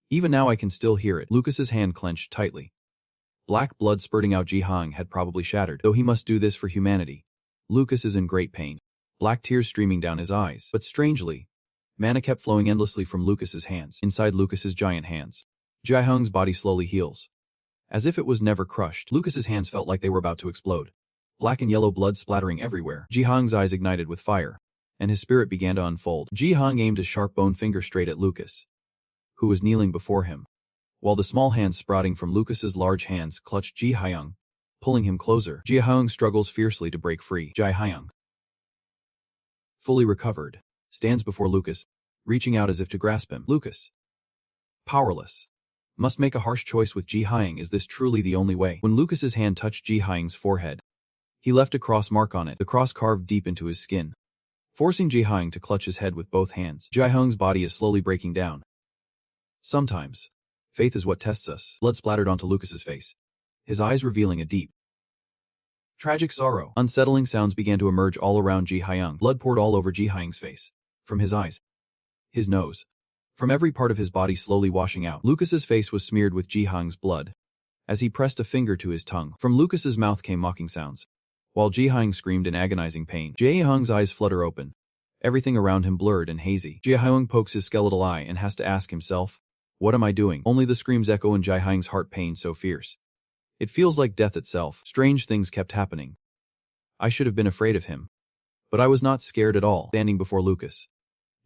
Even now I can still hear it. Lucas's hand clenched tightly. Black blood spurting out. Ji-hung had probably shattered, though he must do this for humanity. Lucas is in great pain, black tears streaming down his eyes. But strangely, mana kept flowing endlessly from Lucas's hands, inside Lucas's giant hands. Ji-hung's body slowly heals, as if it was never crushed. Lucas's hands felt like they were about to explode. Black and yellow blood splattering everywhere. Ji-hung's eyes ignited with fire, and his spirit began to unfold. Ji-hung aimed his sharp bone finger straight at Lucas, who was kneeling before him, while the small hands sprouting from Lucas's large hands clutched Ji-hung, pulling him closer. Ji-hung struggles fiercely to break free. Ji-hung, fully recovered, stands before Lucas, reaching out as if to grasp him. Lucas, powerless, must make a harsh choice with Ji-hung. Is this truly the only way? When Lucas's hand touched Ji-hung's forehead, he left a cross mark on it, the cross carved deep into his skin, forcing Ji-hung to clutch his head with both hands. Ji-hung's body is slowly breaking down. Sometimes, faith is what tests us. Blood splattered onto Lucas's face, his eyes revealing a deep, tragic sorrow. Unsettling sounds began to emerge all around Ji-hung. Blood poured all over Ji-hung's face, from his eyes, his nose, from every part of his body slowly washing out. Lucas's face was smeared with Ji-hung's blood. As he pressed a finger to his tongue, from Lucas's mouth came mocking sounds, while Ji-hung screamed in agonizing pain. Ji-hung's eyes flutter open, everything around him blurred and hazy. Ji-hung pokes his skeletal eye and has to ask himself, what am I doing? Only the screams echo in Ji-hung's heart, pain so fierce. It feels like death itself. Strange things kept happening. I should have been afraid of him, but I was not scared at all. Standing before Lucas,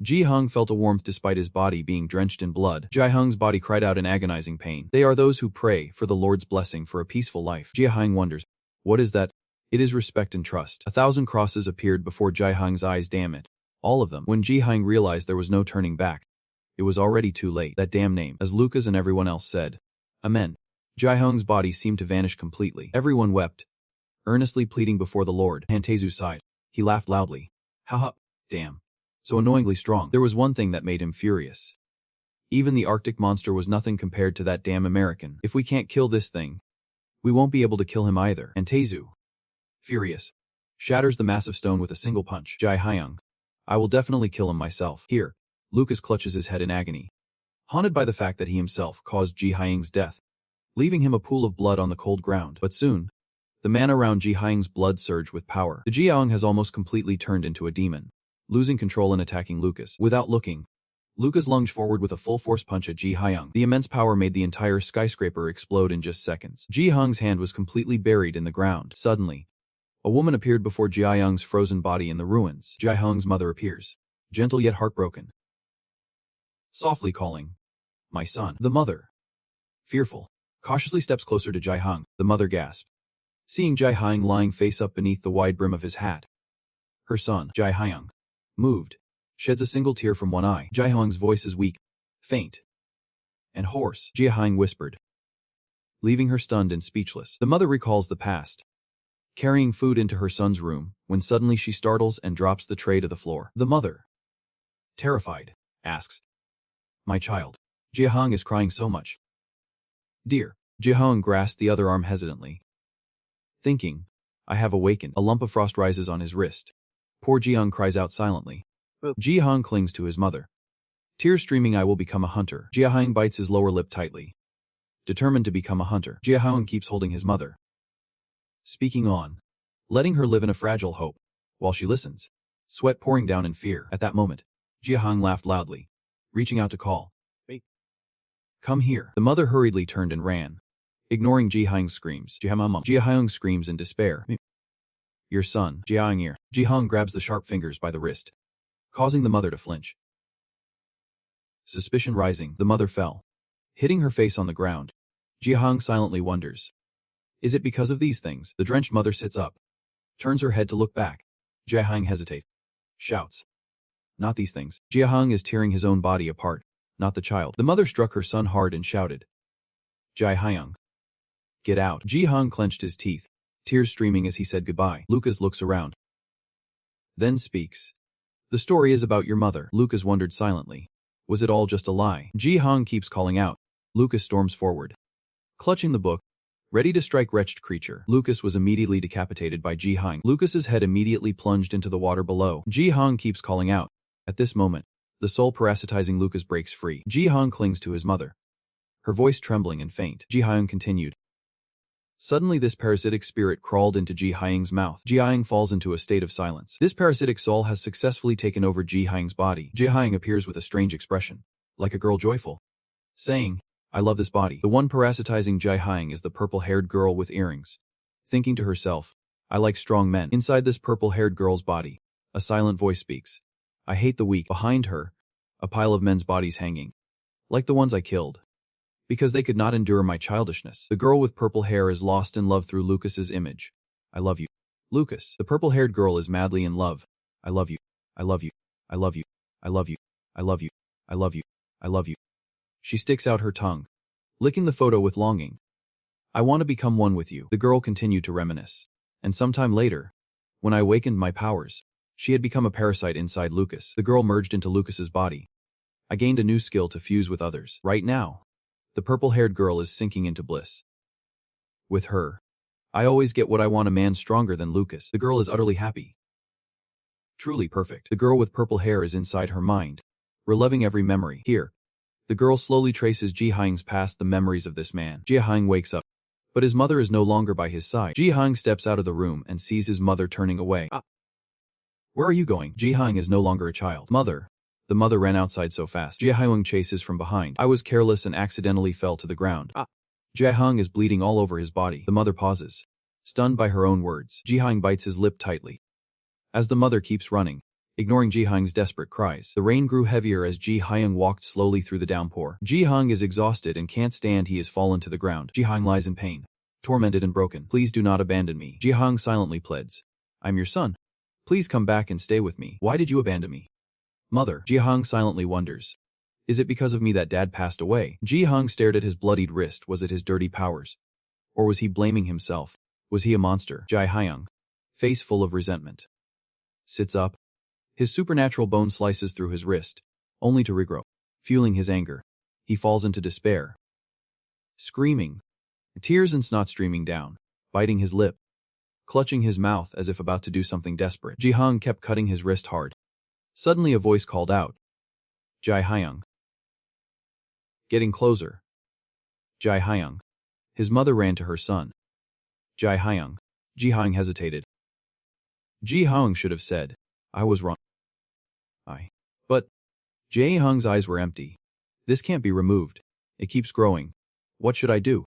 Ji-hung felt a warmth despite his body being drenched in blood. Ji-hung's body cried out in agonizing pain. They are those who pray for the Lord's blessing for a peaceful life. Ji-hung wonders, what is that? It is respect and trust. 1,000 crosses appeared before Ji-hung's eyes. Damn it. All of them. When Ji-hung realized there was no turning back, it was already too late. That damn name, as Lucas and everyone else said. Amen. Ji-hung's body seemed to vanish completely. Everyone wept, earnestly pleading before the Lord. Hantezu sighed. He laughed loudly. Haha, damn. So annoyingly strong. There was one thing that made him furious. Even the Arctic monster was nothing compared to that damn American. If we can't kill this thing, we won't be able to kill him either. Hantezu, furious, shatters the massive stone with a single punch. Ji-hung, I will definitely kill him myself. Here. Lucas clutches his head in agony, haunted by the fact that he himself caused Ji-hung's death, leaving him a pool of blood on the cold ground. But soon, the mana around Ji-hung's blood surged with power. The Ji-hung has almost completely turned into a demon, losing control and attacking Lucas. Without looking, Lucas lunged forward with a full-force punch at Ji-hung. The immense power made the entire skyscraper explode in just seconds. Ji-hung's hand was completely buried in the ground. Suddenly, a woman appeared before Ji-hung's frozen body in the ruins. Ji-hung's mother appears, gentle yet heartbroken, softly calling, my son. The mother, fearful, cautiously steps closer to Ji-hung. The mother gasped, seeing Ji-hung lying face up beneath the wide brim of his hat. Her son, Ji-hung, moved, sheds a single tear from one eye. Ji-hung's voice is weak, faint, and hoarse. Ji-hung whispered, leaving her stunned and speechless. The mother recalls the past, carrying food into her son's room, when suddenly she startles and drops the tray to the floor. The mother, terrified, asks, my child, Ji-hung is crying so much. Dear. Ji-hung grasped the other arm hesitantly, thinking, I have awakened. A lump of frost rises on his wrist. Poor Ji-hung cries out silently. Ji-hung clings to his mother, tears streaming. I will become a hunter. Ji-hung bites his lower lip tightly, determined to become a hunter. Ji-hung keeps holding his mother, speaking on, letting her live in a fragile hope, while she listens, sweat pouring down in fear. At that moment, Ji-hung laughed loudly, reaching out to call, Come here. The mother hurriedly turned and ran, ignoring Ji Hyung's screams. Ji Hyung screams in despair. Your son, Ji Hyung. Ji Hyung grabs the sharp fingers by the wrist, causing the mother to flinch. Suspicion rising, the mother fell, hitting her face on the ground. Ji Hyung silently wonders. Is it because of these things? The drenched mother sits up, turns her head to look back. Ji Hyung hesitates, shouts. Not these things. Ji Hyung is tearing his own body apart, not the child. The mother struck her son hard and shouted. Ji Hyung. Get out. Ji Hyung clenched his teeth, tears streaming as he said goodbye. Lucas looks around, then speaks. The story is about your mother. Lucas wondered silently. Was it all just a lie? Ji Hyung keeps calling out. Lucas storms forward, clutching the book, ready to strike wretched creature. Lucas was immediately decapitated by Ji Hyung. Lucas's head immediately plunged into the water below. Ji Hyung keeps calling out. At this moment, the soul parasitizing Lucas breaks free. Ji Hyung clings to his mother, her voice trembling and faint. Ji Hyung continued. Suddenly this parasitic spirit crawled into Ji Hyung's mouth. Ji Hyung falls into a state of silence. This parasitic soul has successfully taken over Ji Hyung's body. Ji Hyung appears with a strange expression, like a girl joyful, saying, I love this body. The one parasitizing Ji Hyung is the purple-haired girl with earrings, thinking to herself, I like strong men. Inside this purple-haired girl's body, a silent voice speaks. I hate the weak. Behind her, a pile of men's bodies hanging, like the ones I killed, because they could not endure my childishness. The girl with purple hair is lost in love through Lucas's image. I love you. Lucas. The purple-haired girl is madly in love. I love you. I love you. I love you. I love you. I love you. I love you. I love you. She sticks out her tongue, licking the photo with longing. I want to become one with you. The girl continued to reminisce. And sometime later, when I awakened my powers, she had become a parasite inside Lucas. The girl merged into Lucas's body. I gained a new skill to fuse with others. Right now, the purple-haired girl is sinking into bliss. With her, I always get what I want, a man stronger than Lucas. The girl is utterly happy. Truly perfect. The girl with purple hair is inside her mind, reliving every memory. Here, the girl slowly traces Ji Hyung's past, the memories of this man. Ji Hyung wakes up, but his mother is no longer by his side. Ji Hyung steps out of the room and sees his mother turning away. Where are you going? Ji Hyung is no longer a child. Mother. The mother ran outside so fast. Ji Hyung chases from behind. I was careless and accidentally fell to the ground. Ji Hyung is bleeding all over his body. The mother pauses, stunned by her own words. Ji Hyung bites his lip tightly, as the mother keeps running, ignoring Ji Hyung's desperate cries. The rain grew heavier as Ji Hyung walked slowly through the downpour. Ji Hyung is exhausted and can't stand. He has fallen to the ground. Ji Hyung lies in pain, tormented and broken. Please do not abandon me. Ji Hyung silently pleads. I'm your son. Please come back and stay with me. Why did you abandon me? Mother. Ji Hyung silently wonders. Is it because of me that dad passed away? Ji Hyung stared at his bloodied wrist. Was it his dirty powers? Or was he blaming himself? Was he a monster? Ji Hyung, face full of resentment, sits up. His supernatural bone slices through his wrist, only to regrow. Fueling his anger, he falls into despair, screaming, tears and snot streaming down, biting his lip, clutching his mouth as if about to do something desperate. Ji Hyung kept cutting his wrist hard. Suddenly a voice called out. Ji Hyung. Getting closer. Ji Hyung. His mother ran to her son. Ji Hyung. Ji Hyung hesitated. Ji Hyung should have said, I was wrong. But Ji Hyung's eyes were empty. This can't be removed. It keeps growing. What should I do?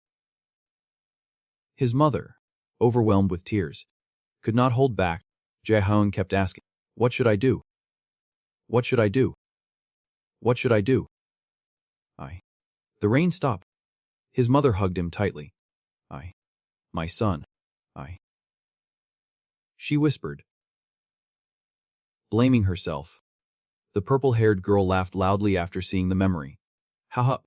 His mother, overwhelmed with tears, could not hold back. Ji Hyung kept asking, what should I do? What should I do? What should I do? The rain stopped. His mother hugged him tightly. My son. She whispered, blaming herself. The purple-haired girl laughed loudly after seeing the memory. Ha ha.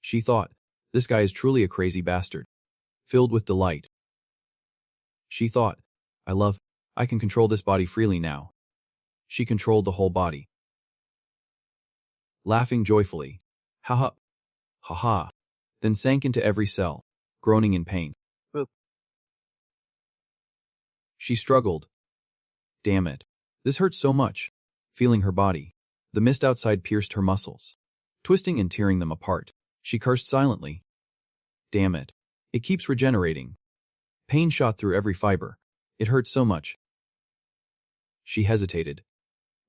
She thought, this guy is truly a crazy bastard. Filled with delight. She thought, I can control this body freely now. She controlled the whole body. Laughing joyfully. Ha ha. Ha ha. Then sank into every cell, groaning in pain. She struggled. Damn it. This hurts so much. Feeling her body, the mist outside pierced her muscles, twisting and tearing them apart. She cursed silently. Damn it. It keeps regenerating. Pain shot through every fiber. It hurt so much. She hesitated,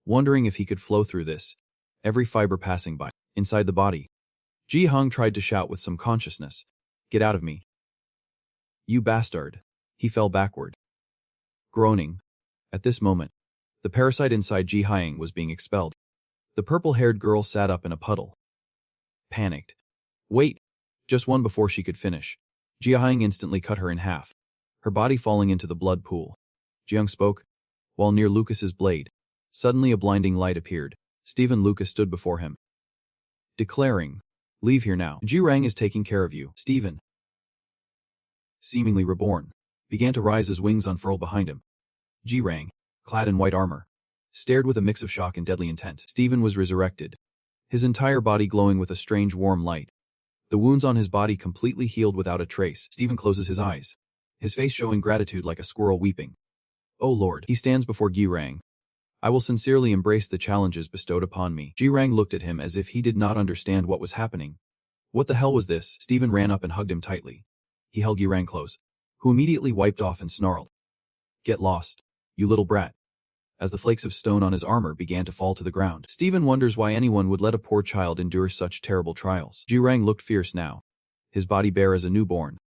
wondering if he could flow through this, every fiber passing by. Inside the body, Ji Hung tried to shout with some consciousness. Get out of me. You bastard. He fell backward, groaning. At this moment, the parasite inside Ji Hyang was being expelled. The purple-haired girl sat up in a puddle. Panicked. Wait. Just one before she could finish. Ji Hyang instantly cut her in half, her body falling into the blood pool. Ji Hyang spoke, while near Lucas's blade. Suddenly a blinding light appeared. Stephen Lucas stood before him, declaring, "Leave here now. Ji Rang is taking care of you." Stephen, seemingly reborn, began to rise as wings unfurled behind him. Ji Rang, clad in white armor, stared with a mix of shock and deadly intent. Stephen was resurrected, his entire body glowing with a strange warm light. The wounds on his body completely healed without a trace. Stephen closes his eyes, his face showing gratitude like a squirrel weeping. "Oh Lord." He stands before Ji Rang. "I will sincerely embrace the challenges bestowed upon me." Ji Rang looked at him as if he did not understand what was happening. What the hell was this? Stephen ran up and hugged him tightly. He held Ji Rang close, who immediately wiped off and snarled, "Get lost, you little brat," as the flakes of stone on his armor began to fall to the ground. Stephen wonders why anyone would let a poor child endure such terrible trials. Ji Rang looked fierce now, his body bare as a newborn.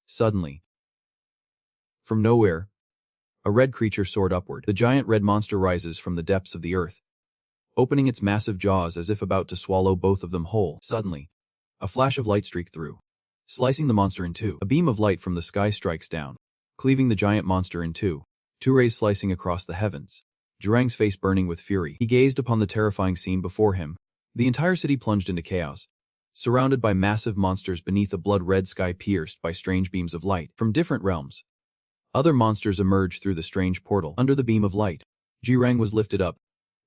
Suddenly, from nowhere, a red creature soared upward. The giant red monster rises from the depths of the earth, opening its massive jaws as if about to swallow both of them whole. Suddenly, a flash of light streaked through, slicing the monster in two. A beam of light from the sky strikes down, cleaving the giant monster in two. Two rays slicing across the heavens. Ji Rang's face burning with fury. He gazed upon the terrifying scene before him. The entire city plunged into chaos, surrounded by massive monsters beneath a blood-red sky pierced by strange beams of light from different realms. Other monsters emerged through the strange portal. Under the beam of light, Ji Rang was lifted up,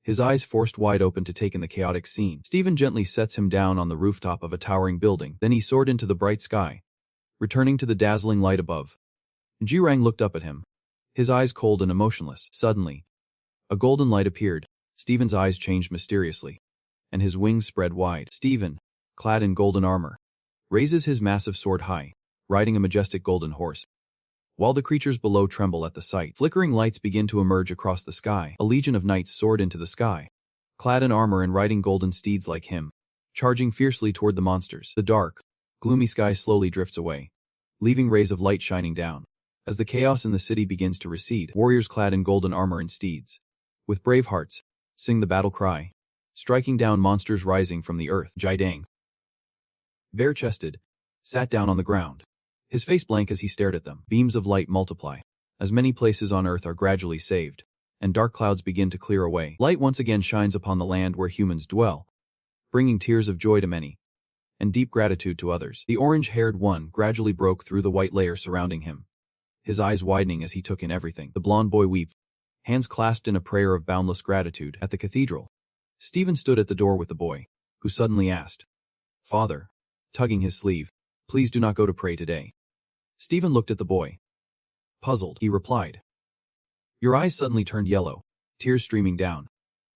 his eyes forced wide open to take in the chaotic scene. Stephen gently sets him down on the rooftop of a towering building. Then he soared into the bright sky, returning to the dazzling light above. Ji Rang looked up at him, his eyes cold and emotionless. Suddenly, a golden light appeared. Stephen's eyes changed mysteriously, and his wings spread wide. Stephen, clad in golden armor, raises his massive sword high, riding a majestic golden horse. While the creatures below tremble at the sight, flickering lights begin to emerge across the sky. A legion of knights soared into the sky, clad in armor and riding golden steeds like him, charging fiercely toward the monsters. The dark, gloomy sky slowly drifts away, leaving rays of light shining down. As the chaos in the city begins to recede, warriors clad in golden armor and steeds, with brave hearts, sing the battle cry, striking down monsters rising from the earth. Jidang, bare-chested, sat down on the ground, his face blank as he stared at them. Beams of light multiply, as many places on earth are gradually saved, and dark clouds begin to clear away. Light once again shines upon the land where humans dwell, bringing tears of joy to many, and deep gratitude to others. The orange-haired one gradually broke through the white layer surrounding him, his eyes widening as he took in everything. The blonde boy wept, hands clasped in a prayer of boundless gratitude. At the cathedral, Stephen stood at the door with the boy, who suddenly asked, "Father," tugging his sleeve, "please do not go to pray today." Stephen looked at the boy. Puzzled, he replied. Your eyes suddenly turned yellow, tears streaming down.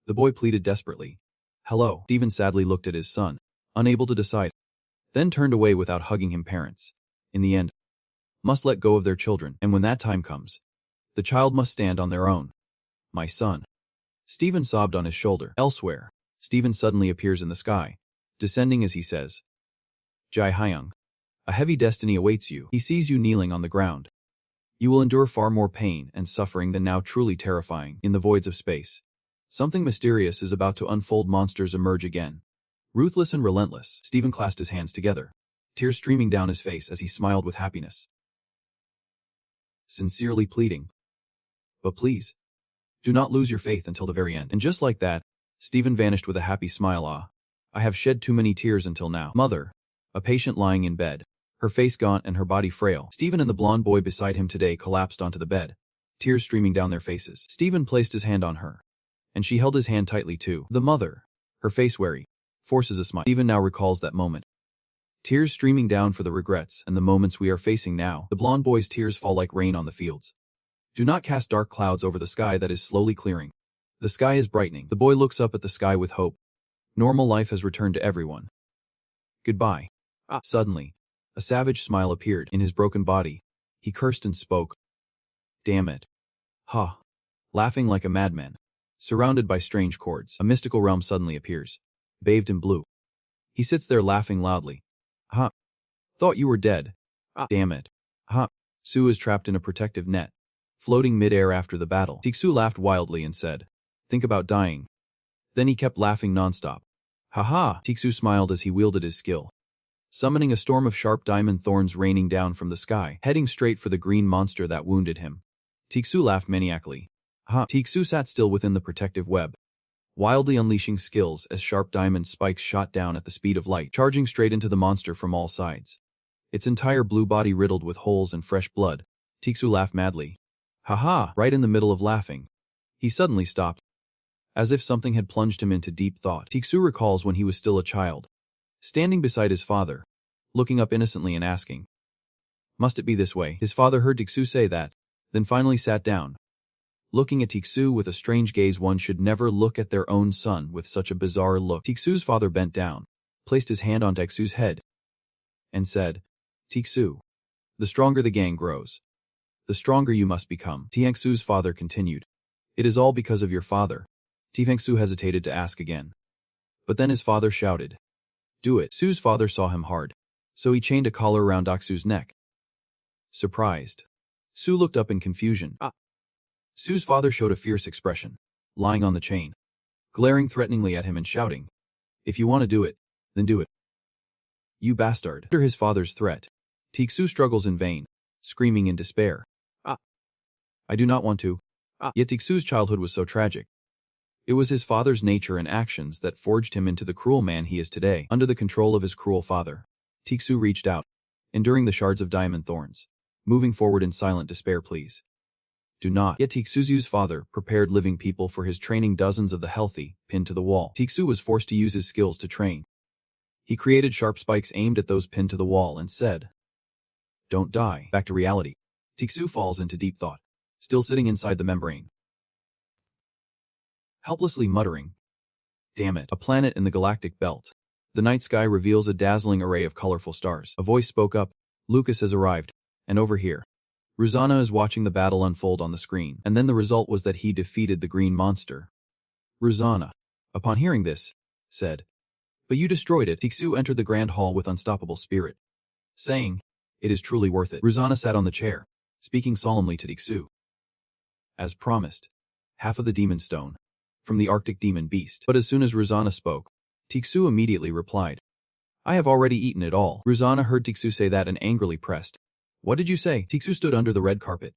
The boy pleaded desperately. "Hello." Stephen sadly looked at his son, unable to decide, then turned away without hugging him. Parents, in the end, must let go of their children, and when that time comes, the child must stand on their own. "My son." Stephen sobbed on his shoulder. Elsewhere, Stephen suddenly appears in the sky, descending as he says, "Jai Hyung, a heavy destiny awaits you." He sees you kneeling on the ground. You will endure far more pain and suffering than now. Truly terrifying. In the voids of space, something mysterious is about to unfold. Monsters emerge again, ruthless and relentless. Stephen clasped his hands together, tears streaming down his face as he smiled with happiness, sincerely pleading, "But please, do not lose your faith until the very end." And just like that, Stephen vanished with a happy smile. I have shed too many tears until now." Mother, a patient lying in bed, her face gaunt and her body frail. Stephen and the blonde boy beside him today collapsed onto the bed, tears streaming down their faces. Stephen placed his hand on her, and she held his hand tightly too. The mother, her face wary, forces a smile. Stephen now recalls that moment. Tears streaming down for the regrets and the moments we are facing now. The blonde boy's tears fall like rain on the fields. Do not cast dark clouds over the sky that is slowly clearing. The sky is brightening. The boy looks up at the sky with hope. Normal life has returned to everyone. Goodbye. Suddenly, a savage smile appeared in his broken body. He cursed and spoke. Damn it. Ha. Laughing like a madman, surrounded by strange chords, a mystical realm suddenly appears, bathed in blue. He sits there laughing loudly. Huh. Thought you were dead. Damn it. Huh. Su is trapped in a protective net, floating mid-air after the battle. Tiksu laughed wildly and said, think about dying. Then he kept laughing nonstop. Haha, Tiksu smiled as he wielded his skill, summoning a storm of sharp diamond thorns raining down from the sky, heading straight for the green monster that wounded him. Tiksu laughed maniacally. Ha! Tiksu sat still within the protective web, wildly unleashing skills as sharp diamond spikes shot down at the speed of light, charging straight into the monster from all sides. Its entire blue body riddled with holes and fresh blood. Tiksu laughed madly. Haha! Right in the middle of laughing, he suddenly stopped, as if something had plunged him into deep thought. Tiksu recalls when he was still a child, standing beside his father, looking up innocently and asking, must it be this way? His father heard Tiksu say that, then finally sat down, looking at Tiksu with a strange gaze. One should never look at their own son with such a bizarre look. Tiksu's father bent down, placed his hand on Tiksu's head, and said, Tiksu, the stronger the gang grows, the stronger you must become. Tiangsu's father continued, it is all because of your father. Tiangsu hesitated to ask again, but then his father shouted, do it. Su's father saw him hard, so he chained a collar around Aksu's neck. Surprised, Su looked up in confusion. Su's father showed a fierce expression, lying on the chain, glaring threateningly at him and shouting, if you want to do it, then do it. You bastard. Under his father's threat, Tiksu struggles in vain, screaming in despair. I do not want to. Yet Tiksu's childhood was so tragic. It was his father's nature and actions that forged him into the cruel man he is today. Under the control of his cruel father, Tiksu reached out, enduring the shards of diamond thorns, moving forward in silent despair. Please do not. Yet Tiksu's father prepared living people for his training, dozens of the healthy, pinned to the wall. Tiksu was forced to use his skills to train. He created sharp spikes aimed at those pinned to the wall and said, don't die. Back to reality. Tiksu falls into deep thought, still sitting inside the membrane, helplessly muttering, damn it. A planet in the galactic belt. The night sky reveals a dazzling array of colorful stars. A voice spoke up, Lucas has arrived, and over here, Ruzana is watching the battle unfold on the screen. And then the result was that he defeated the green monster. Ruzana, upon hearing this, said, but you destroyed it. Tiksu entered the grand hall with unstoppable spirit, saying, it is truly worth it. Ruzana sat on the chair, speaking solemnly to Tiksu. As promised, half of the demon stone, from the Arctic demon beast. But as soon as Ruzana spoke, Tiksu immediately replied, I have already eaten it all. Ruzana heard Tiksu say that and angrily pressed, what did you say? Tiksu stood under the red carpet,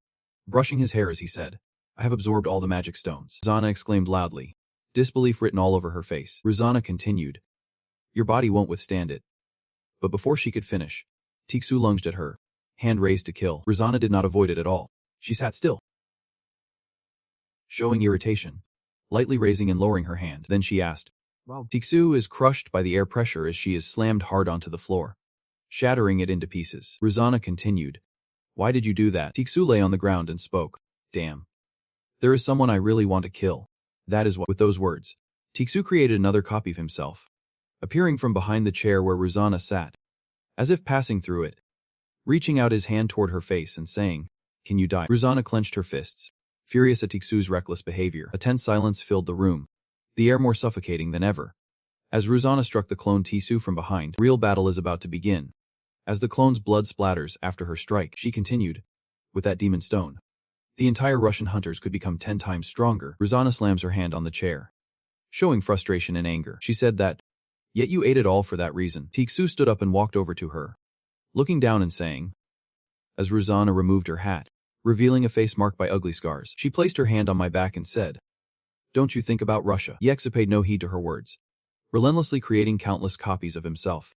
brushing his hair as he said, I have absorbed all the magic stones. Ruzana exclaimed loudly, disbelief written all over her face. Ruzana continued, your body won't withstand it. But before she could finish, Tiksu lunged at her, hand raised to kill. Ruzana did not avoid it at all. She sat still, showing irritation, lightly raising and lowering her hand. Then she asked, wow. Tiksu is crushed by the air pressure as she is slammed hard onto the floor, shattering it into pieces. Ruzana continued, why did you do that? Tiksu lay on the ground and spoke, damn. There is someone I really want to kill. That is what. With those words, Tiksu created another copy of himself, appearing from behind the chair where Ruzana sat, as if passing through it, reaching out his hand toward her face and saying, can you die? Ruzana clenched her fists, furious at Tiksu's reckless behavior. A tense silence filled the room, the air more suffocating than ever. As Ruzana struck the clone Tiksu from behind, real battle is about to begin. As the clone's blood splatters after her strike, she continued, with that demon stone, the entire Russian hunters could become 10 times stronger. Ruzana slams her hand on the chair, showing frustration and anger. She said that, yet you ate it all for that reason. Tiksu stood up and walked over to her, looking down and saying, as Ruzana removed her hat, revealing a face marked by ugly scars, she placed her hand on my back and said, don't you think about Russia? Yexa paid no heed to her words, relentlessly creating countless copies of himself.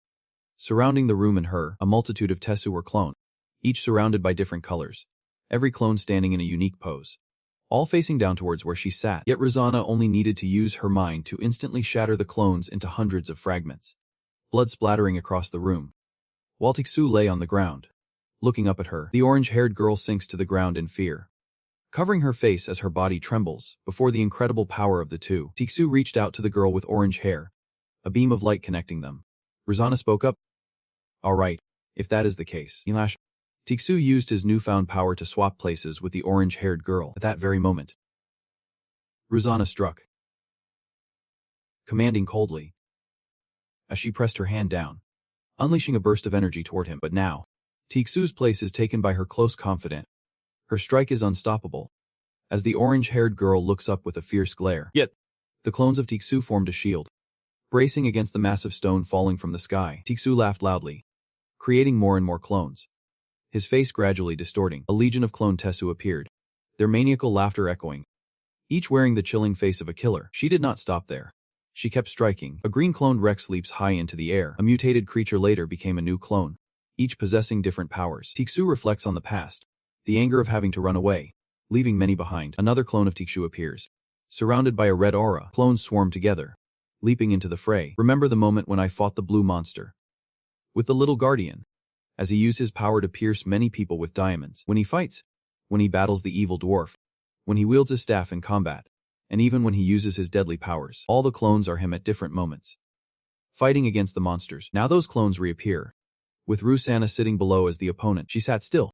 Surrounding the room and her, a multitude of Tesu were cloned, each surrounded by different colors, every clone standing in a unique pose, all facing down towards where she sat. Yet Ruzana only needed to use her mind to instantly shatter the clones into hundreds of fragments, blood splattering across the room. While Tiksu lay on the ground, looking up at her, the orange-haired girl sinks to the ground in fear, covering her face as her body trembles before the incredible power of the two. Tiksu reached out to the girl with orange hair, a beam of light connecting them. Ruzana spoke up, all right, if that is the case. Tiksu used his newfound power to swap places with the orange-haired girl. At that very moment, Ruzana struck, commanding coldly, as she pressed her hand down, unleashing a burst of energy toward him. But now, Tixu's place is taken by her close confidant. Her strike is unstoppable, as the orange-haired girl looks up with a fierce glare. Yet, the clones of Tixu formed a shield, bracing against the massive stone falling from the sky. Tixu laughed loudly, creating more and more clones. His face gradually distorting. A legion of clone Tessu appeared, their maniacal laughter echoing, each wearing the chilling face of a killer. She did not stop there. She kept striking. A green-cloned Rex leaps high into the air. A mutated creature later became a new clone, each possessing different powers. Tixu reflects on the past, the anger of having to run away, leaving many behind. Another clone of Tixu appears, surrounded by a red aura. Clones swarm together, leaping into the fray. Remember the moment when I fought the blue monster with the little guardian, as he used his power to pierce many people with diamonds. When he fights, when he battles the evil dwarf, when he wields his staff in combat, and even when he uses his deadly powers, all the clones are him at different moments, fighting against the monsters. Now those clones reappear, with Rusana sitting below as the opponent. She sat still,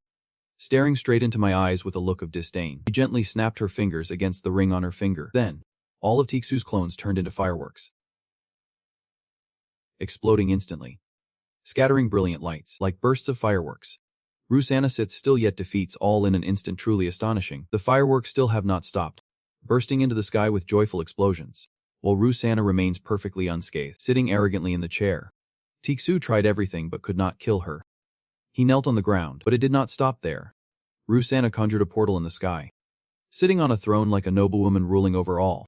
staring straight into my eyes with a look of disdain. She gently snapped her fingers against the ring on her finger. Then, all of Tixu's clones turned into fireworks, exploding instantly, scattering brilliant lights like bursts of fireworks. Rusana sits still yet defeats all in an instant. Truly astonishing. The fireworks still have not stopped, bursting into the sky with joyful explosions, while Rusana remains perfectly unscathed, sitting arrogantly in the chair. Tixu tried everything but could not kill her. He knelt on the ground, but it did not stop there. Rusana conjured a portal in the sky, sitting on a throne like a noblewoman ruling over all.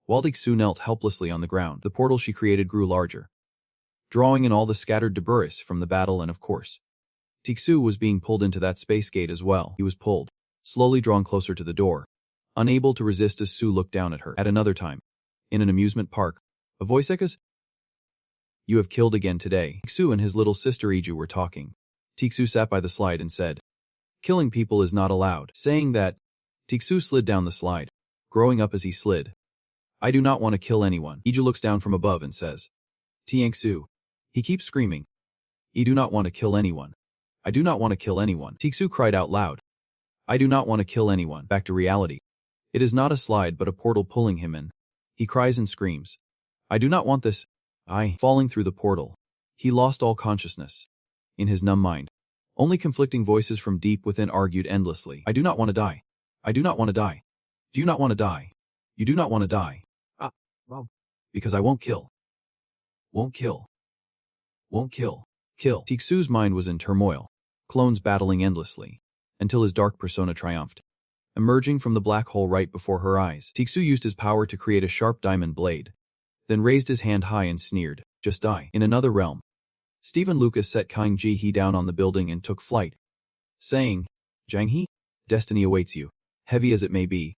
While Tixu knelt helplessly on the ground, the portal she created grew larger, drawing in all the scattered debris from the battle. And of course, Tixu was being pulled into that space gate as well. He was pulled, slowly drawn closer to the door, unable to resist as Su looked down at her. At another time, in an amusement park, a voice echoes, "You have killed again today." Tixu and his little sister Iju were talking. Tixu sat by the slide and said, "Killing people is not allowed." Saying that, Tixu slid down the slide, growing up as he slid. "I do not want to kill anyone." Iju looks down from above and says, "Tiangsu." He keeps screaming, "I do not want to kill anyone. I do not want to kill anyone." Tixu cried out loud, "I do not want to kill anyone." Back to reality. It is not a slide but a portal pulling him in. He cries and screams, "I do not want this." Falling through the portal, he lost all consciousness. In his numb mind, only conflicting voices from deep within argued endlessly. "I do not want to die. I do not want to die. Do you not want to die? You do not want to die. Well, because I won't kill. Won't kill. Won't kill. Kill." Tixu's mind was in turmoil, clones battling endlessly, until his dark persona triumphed, emerging from the black hole right before her eyes. Tixu used his power to create a sharp diamond blade, then raised his hand high and sneered, "Just die." In another realm, Stephen Lucas set Kang Ji-hee down on the building and took flight, saying, "Jang-hee, destiny awaits you, heavy as it may be."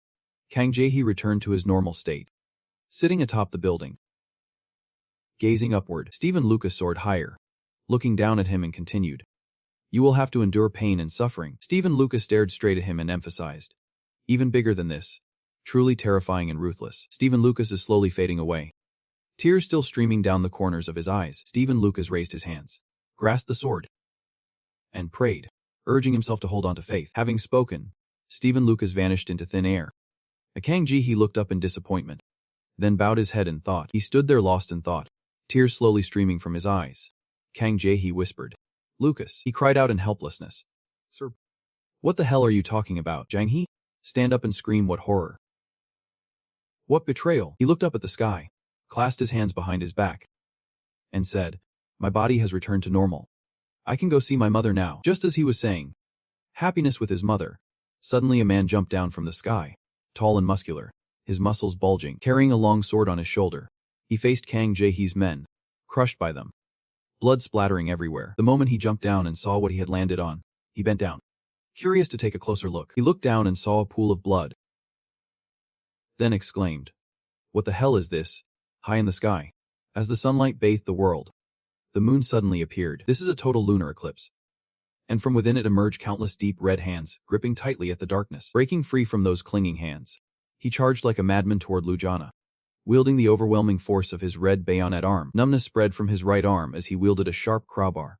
Kang Ji-hee returned to his normal state, sitting atop the building. Gazing upward, Stephen Lucas soared higher, looking down at him and continued, "You will have to endure pain and suffering." Stephen Lucas stared straight at him and emphasized, "Even bigger than this. Truly terrifying and ruthless." Stephen Lucas is slowly fading away, tears still streaming down the corners of his eyes. Stephen Lucas raised his hands, grasped the sword, and prayed, urging himself to hold on to faith. Having spoken, Stephen Lucas vanished into thin air. Kang Ji-hee looked up in disappointment, then bowed his head in thought. He stood there lost in thought, tears slowly streaming from his eyes. Kang Ji-hee whispered, "Lucas." He cried out in helplessness, "Sir, what the hell are you talking about?" "Jang-hee, stand up and scream." "What horror? What betrayal?" He looked up at the sky, clasped his hands behind his back, and said, "My body has returned to normal. I can go see my mother now." Just as he was saying, happiness with his mother, suddenly a man jumped down from the sky, tall and muscular, his muscles bulging, carrying a long sword on his shoulder. He faced Kang Ji-hee's men, crushed by them, blood splattering everywhere. The moment he jumped down and saw what he had landed on, he bent down, curious to take a closer look. He looked down and saw a pool of blood, then exclaimed, "What the hell is this?" High in the sky, as the sunlight bathed the world, the moon suddenly appeared. This is a total lunar eclipse, and from within it emerged countless deep red hands, gripping tightly at the darkness. Breaking free from those clinging hands, he charged like a madman toward Lujana, wielding the overwhelming force of his red bayonet arm. Numbness spread from his right arm as he wielded a sharp crowbar,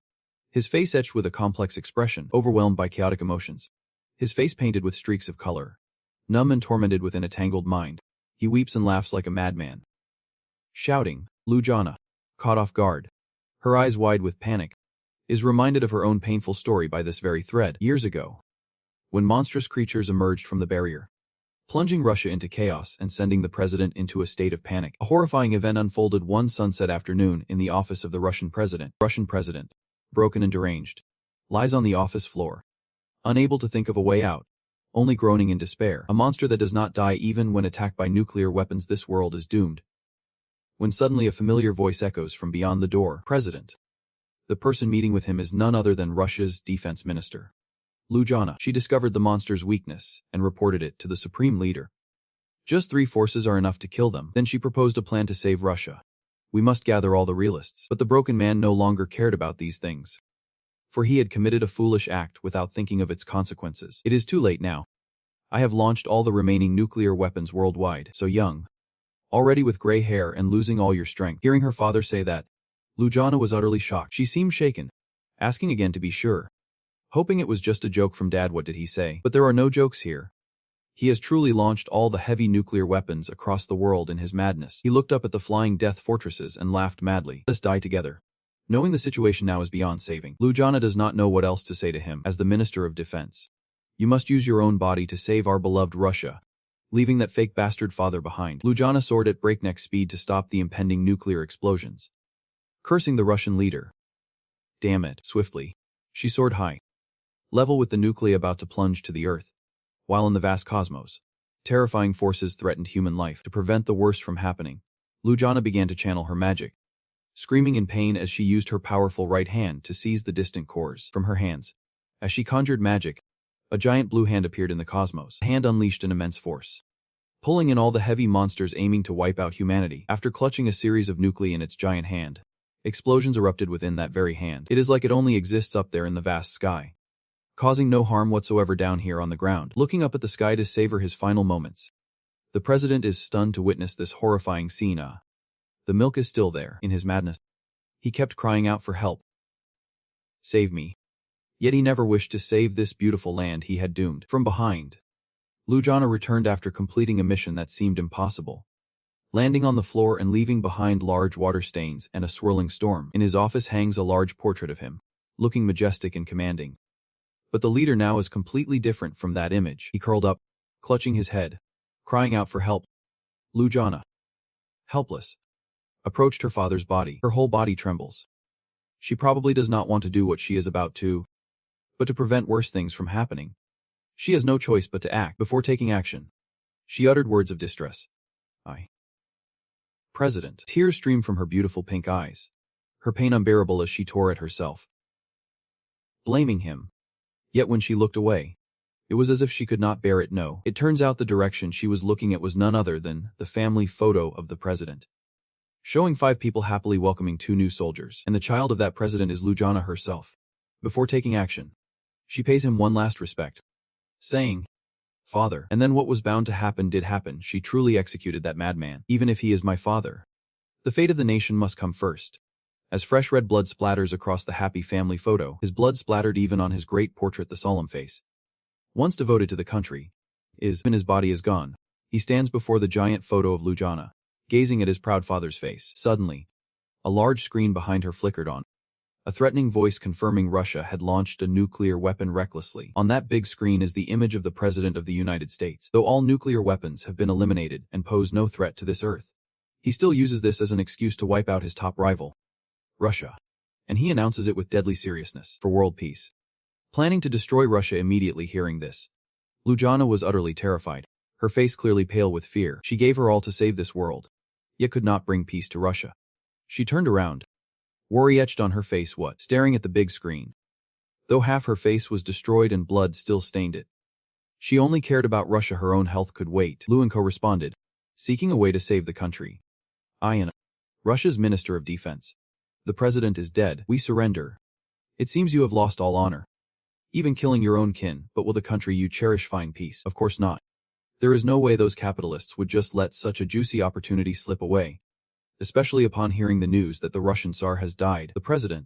his face etched with a complex expression, overwhelmed by chaotic emotions. His face painted with streaks of color. Numb and tormented within a tangled mind, he weeps and laughs like a madman, shouting, "Lujana, caught off guard, her eyes wide with panic, is reminded of her own painful story by this very thread. Years ago, when monstrous creatures emerged from the barrier, plunging Russia into chaos and sending the president into a state of panic. A horrifying event unfolded one sunset afternoon in the office of the Russian president. Broken and deranged, lies on the office floor, unable to think of a way out, only groaning in despair. A monster that does not die even when attacked by nuclear weapons. This world is doomed. When suddenly a familiar voice echoes from beyond the door. President. The person meeting with him is none other than Russia's defense minister, Lujana. She discovered the monster's weakness and reported it to the supreme leader. Just 3 forces are enough to kill them. Then she proposed a plan to save Russia. We must gather all the realists. But the broken man no longer cared about these things, for he had committed a foolish act without thinking of its consequences. It is too late now. I have launched all the remaining nuclear weapons worldwide. So young, already with gray hair and losing all your strength. Hearing her father say that, Lujana was utterly shocked. She seemed shaken, asking again to be sure, hoping it was just a joke from Dad. What did he say? But there are no jokes here. He has truly launched all the heavy nuclear weapons across the world in his madness. He looked up at the flying death fortresses and laughed madly. Let us die together. Knowing the situation now is beyond saving, Lujana does not know what else to say to him. As the Minister of Defense, you must use your own body to save our beloved Russia, leaving that fake bastard father behind. Lujana soared at breakneck speed to stop the impending nuclear explosions, cursing the Russian leader. Damn it. Swiftly, she soared high, level with the nuclei about to plunge to the earth. While in the vast cosmos, terrifying forces threatened human life. To prevent the worst from happening, Lujana began to channel her magic, screaming in pain as she used her powerful right hand to seize the distant cores from her hands. As she conjured magic, a giant blue hand appeared in the cosmos. The hand unleashed an immense force, pulling in all the heavy monsters aiming to wipe out humanity. After clutching a series of nuclei in its giant hand, explosions erupted within that very hand. It is like it only exists up there in the vast sky, causing no harm whatsoever down here on the ground. Looking up at the sky to savor his final moments, the president is stunned to witness this horrifying scene. The milk is still there. In his madness, he kept crying out for help. Save me. Yet he never wished to save this beautiful land he had doomed. From behind, Lujana returned after completing a mission that seemed impossible, landing on the floor and leaving behind large water stains and a swirling storm. In his office hangs a large portrait of him, looking majestic and commanding. But the leader now is completely different from that image. He curled up, clutching his head, crying out for help. Lujana, helpless, approached her father's body. Her whole body trembles. She probably does not want to do what she is about to, but to prevent worse things from happening, she has no choice but to act. Before taking action, she uttered words of distress. President. Tears streamed from her beautiful pink eyes, her pain unbearable as she tore at herself, blaming him. Yet when she looked away, it was as if she could not bear it. No, it turns out the direction she was looking at was none other than the family photo of the president, showing 5 people happily welcoming 2 new soldiers, and the child of that president is Lujana herself. Before taking action, she pays him one last respect, saying, Father. And then what was bound to happen did happen. She truly executed that madman. Even if he is my father, the fate of the nation must come first. As fresh red blood splatters across the happy family photo, his blood splattered even on his great portrait. The solemn face, once devoted to the country, when his body is gone, he stands before the giant photo of Lujana, gazing at his proud father's face. Suddenly, a large screen behind her flickered on, a threatening voice confirming Russia had launched a nuclear weapon recklessly. On that big screen is the image of the President of the United States. Though all nuclear weapons have been eliminated and pose no threat to this Earth, he still uses this as an excuse to wipe out his top rival, Russia. And he announces it with deadly seriousness for world peace, planning to destroy Russia immediately. Hearing this, Lujana was utterly terrified, her face clearly pale with fear. She gave her all to save this world, yet could not bring peace to Russia. She turned around, worry etched on her face, staring at the big screen. Though half her face was destroyed and blood still stained it, she only cared about Russia. Her own health could wait. Luenko responded, seeking a way to save the country. Russia's Minister of Defense. The president is dead. We surrender. It seems you have lost all honor, even killing your own kin. But will the country you cherish find peace? Of course not. There is no way those capitalists would just let such a juicy opportunity slip away, especially upon hearing the news that the Russian Tsar has died. The president,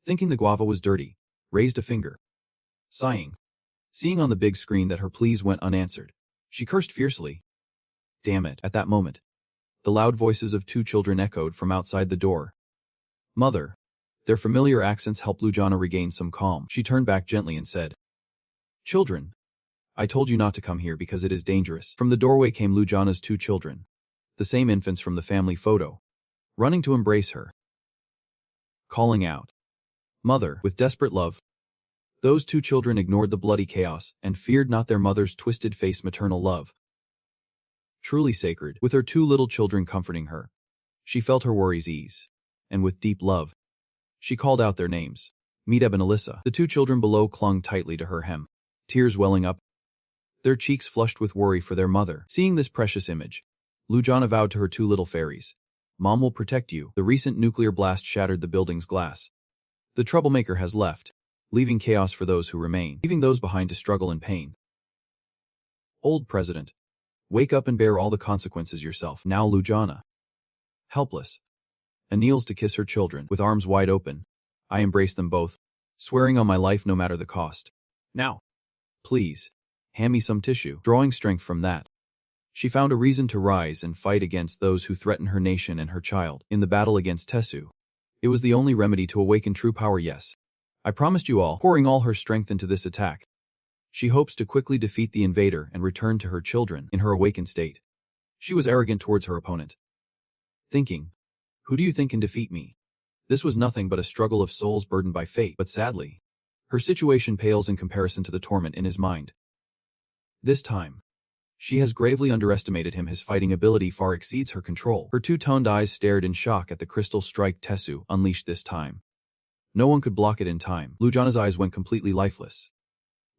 thinking the guava was dirty, raised a finger, sighing, seeing on the big screen that her pleas went unanswered. She cursed fiercely. Damn it. At that moment, the loud voices of 2 children echoed from outside the door. Mother. Their familiar accents helped Lujana regain some calm. She turned back gently and said, Children. I told you not to come here because it is dangerous. From the doorway came Lujana's 2 children, the same infants from the family photo, running to embrace her, calling out, Mother, with desperate love. Those 2 children ignored the bloody chaos and feared not their mother's twisted-faced maternal love. Truly sacred, with her 2 little children comforting her, she felt her worries ease, and with deep love, she called out their names, Medeb and Alyssa. The 2 children below clung tightly to her hem, tears welling up, their cheeks flushed with worry for their mother. Seeing this precious image, Lujana vowed to her 2 little fairies, Mom will protect you. The recent nuclear blast shattered the building's glass. The troublemaker has left, leaving chaos for those who remain, leaving those behind to struggle in pain. Old President, wake up and bear all the consequences yourself. Now Lujana, helpless, kneels to kiss her children. With arms wide open, I embrace them both, swearing on my life no matter the cost. Now, please, hand me some tissue. Drawing strength from that, she found a reason to rise and fight against those who threaten her nation and her child. In the battle against Tessu, it was the only remedy to awaken true power. Yes, I promised you all, pouring all her strength into this attack. She hopes to quickly defeat the invader and return to her children in her awakened state. She was arrogant towards her opponent, thinking, who do you think can defeat me? This was nothing but a struggle of souls burdened by fate, but sadly, her situation pales in comparison to the torment in his mind. This time, she has gravely underestimated him. His fighting ability far exceeds her control. Her 2-toned eyes stared in shock at the crystal strike Tessu unleashed this time. No one could block it in time. Lujana's eyes went completely lifeless,